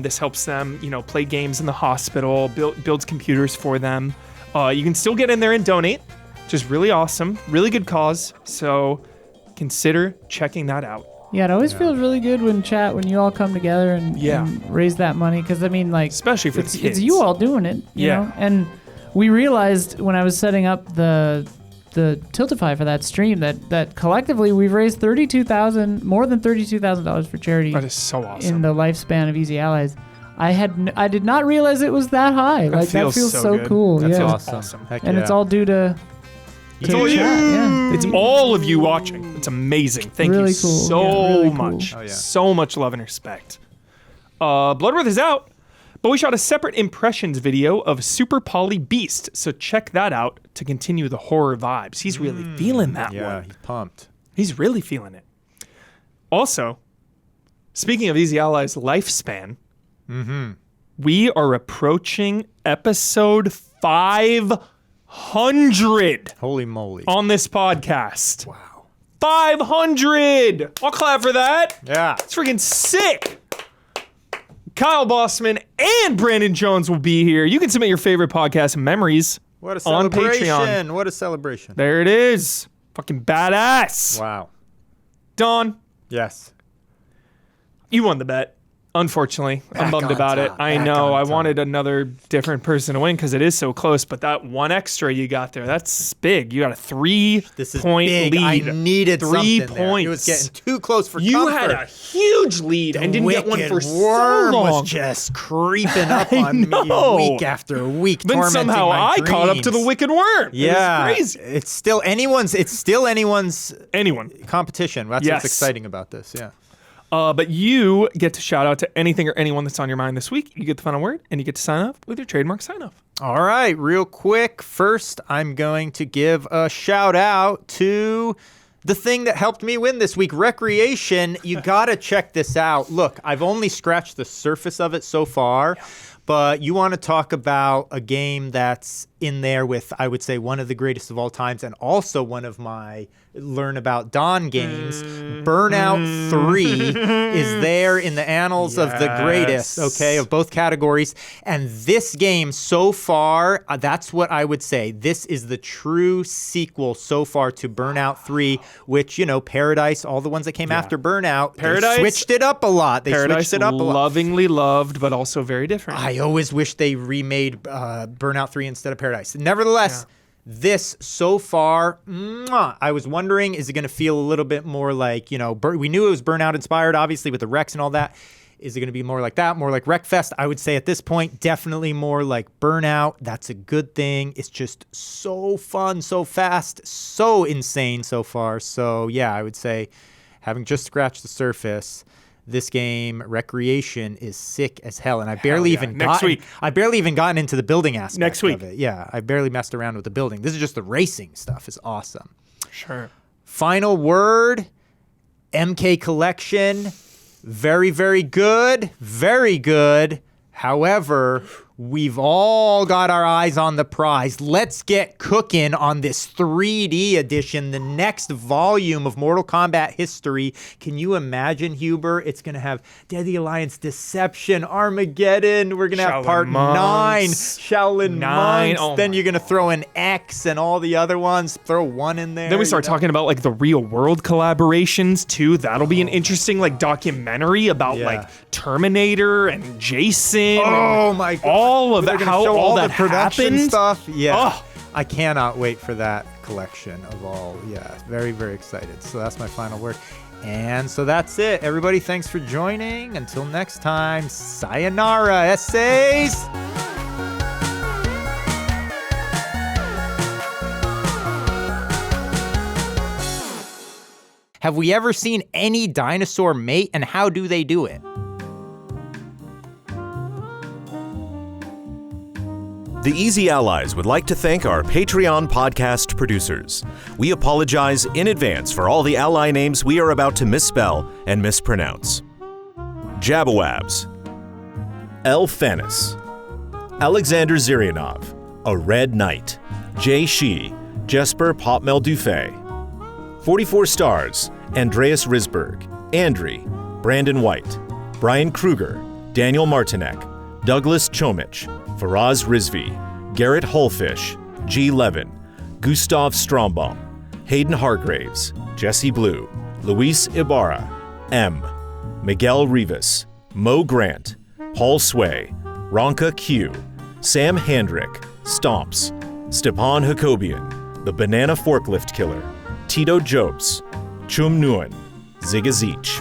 This helps them, play games in the hospital, builds computers for them. You can still get in there and donate, which is really awesome. Really good cause. So consider checking that out. Yeah, it always feels really good when you all come together and raise that money. Because, Especially for the it's kids. you all doing it, you know? And we realized when I was setting up the Tiltify for that stream that collectively we've raised more than $32,000 for charity That is so awesome. in the lifespan of Easy Allies. I did not realize it was that high. That feels so good. cool. That yeah. feels Awesome. Heck And yeah. it's all due to It's all you. chat, yeah. It's all of you watching. It's amazing. Thank Really you cool. so Yeah, really cool. much. Oh, yeah. So much love and respect. Bloodworth is out, but we shot a separate impressions video of Super Poly Beast, so check that out to continue the horror vibes. He's really feeling that Yeah, one. he's pumped. He's really feeling it. Also, speaking of Easy Allies lifespan, we are approaching episode 500 Holy moly. on this podcast. Wow. 500! I'll clap for that. Yeah. It's freaking sick. Kyle Bossman and Brandon Jones will be here. You can submit your favorite podcast memories What a on celebration. Patreon. What a celebration. There it is. Fucking badass. Wow. Don, Yes. you won the bet. Unfortunately, I'm Back bummed on about it. top, I back know. on I top. wanted another different person to win because it is so close, but that one extra you got there, that's big. You got a 3 This is point big. lead. I needed 3 something there. It was points. getting too close for You comfort. had a huge lead and didn't get one for Wicked so worm long. was just creeping up I on know. me week after week, Then tormenting somehow my I caught up to the dreams. wicked worm. Yeah, It was crazy. It's still anyone's Anyone. competition. That's Yes. what's exciting about this. Yeah. But you get to shout out to anything or anyone that's on your mind this week. You get the final word, and you get to sign off with your trademark sign off. All right, real quick. First, I'm going to give a shout out to the thing that helped me win this week, Recreation. You got to check this out. Look, I've only scratched the surface of it so far, but you want to talk about a game that's in there with, I would say, one of the greatest of all times and also one of my Learn About Don games. Burnout 3 is there in the annals of the greatest, okay, of both categories. And this game so far, that's what I would say. This is the true sequel so far to Burnout 3, which, Paradise, all the ones that came after Burnout, Paradise- they switched it up a lot. They Paradise switched it up a lot. lovingly loved, but also very different. I always wish they remade Burnout 3 instead of Paradise. Nevertheless, this so far, I was wondering, is it going to feel a little bit more like, we knew it was Burnout inspired, obviously, with the Rex and all that. Is it going to be more like that, more like Wreckfest? I would say at this point, definitely more like Burnout. That's a good thing. It's just so fun, so fast, so insane so far. So, yeah, I would say, having just scratched the surface, this game, Recreation, is sick as hell, and I barely even gotten into the building aspect Next week. of it. Yeah, I barely messed around with the building. This is just the racing stuff. Is awesome. Sure. Final word, MK Kollection, very, very good, very good. However, we've all got our eyes on the prize. Let's get cooking on this 3D edition, the next volume of Mortal Kombat history. Can you imagine, Huber? It's going to have Deadly Alliance, Deception, Armageddon. We're going to have part 9, Shaolin Monks. Oh then you're going to throw in X and all the other ones. Throw 1 in there. Then we start talking about like the real world collaborations too. That'll be an interesting like documentary about like Terminator and Jason. Oh my God. All of They're that, gonna how show all the that production happened. stuff. Yeah. Oh. I cannot wait for that collection of all. Yeah, very, very excited. So that's my final word. And so that's it. Everybody, thanks for joining. Until next time, sayonara, essays. Have we ever seen any dinosaur mate, and how do they do it? The Easy Allies would like to thank our Patreon podcast producers. We apologize in advance for all the ally names we are about to misspell and mispronounce. Jabawabs, El Fanis, Alexander Zirianov, A Red Knight, Jay Shee, Jesper Popmel Dufay, 44 Stars, Andreas Risberg, Andri, Brandon White, Brian Kruger, Daniel Martinek, Douglas Chomich, Faraz Rizvi, Garrett Holfish, G. Levin, Gustav Strombaum, Hayden Hargraves, Jesse Blue, Luis Ibarra, M. Miguel Rivas, Mo Grant, Paul Sway, Ronka Q, Sam Handrick, Stomps, Stepan Hakobian, The Banana Forklift Killer, Tito Jobs, Chum Nguyen, Zigazich,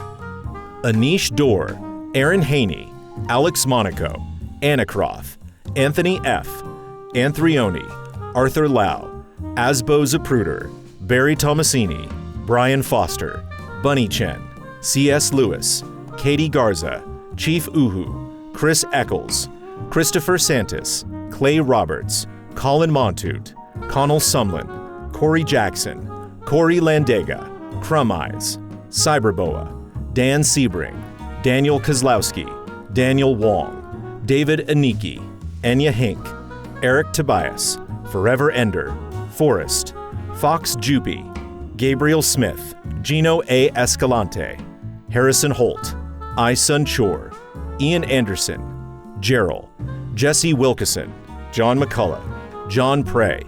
Anish Dor, Aaron Haney, Alex Monaco, Anacroft, Anthony F., Anthrioni, Arthur Lau, Asbo Zapruder, Barry Tomasini, Brian Foster, Bunny Chen, C.S. Lewis, Katie Garza, Chief Uhu, Chris Eccles, Christopher Santis, Clay Roberts, Colin Montoot, Connell Sumlin, Corey Jackson, Corey Landega, Crumb Eyes, Cyberboa, Dan Sebring, Daniel Kozlowski, Daniel Wong, David Aniki, Enya Hink, Eric Tobias, Forever Ender, Forrest, Fox Jupy, Gabriel Smith, Gino A. Escalante, Harrison Holt, I-Sun Chor, Ian Anderson, Gerald, Jesse Wilkeson, John McCullough, John Prey,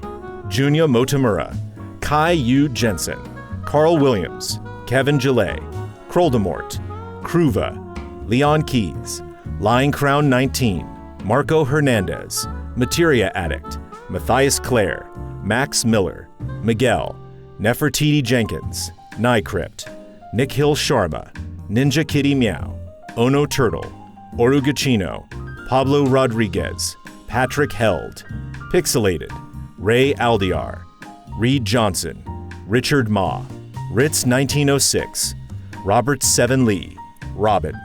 Junya Motomura, Kai Yu Jensen, Carl Williams, Kevin Gillet, Kroldemort, Kruva, Leon Keys, Lying Crown 19, Marco Hernandez, Materia Addict, Matthias Clare, Max Miller, Miguel, Nefertiti Jenkins, Nycrypt, Nick Hill Sharma, Ninja Kitty Meow, Ono Turtle, Orugachino, Pablo Rodriguez, Patrick Held, Pixelated, Ray Aldiar, Reed Johnson, Richard Ma, Ritz 1906, Robert Seven Lee, Robin,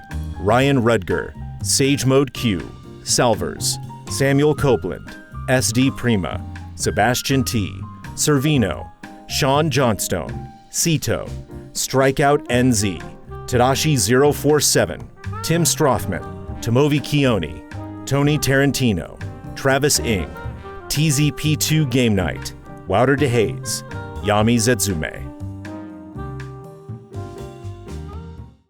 Ryan Rudger, Sage Mode Q, Salvers, Samuel Copeland, SD Prima, Sebastian T, Servino, Sean Johnstone, Cito, Strikeout NZ, Tadashi 047, Tim Strothman, Tomovi Kioni, Tony Tarantino, Travis Ing, TZP2 Game Night, Wouter DeHaze, Yami Zetsume.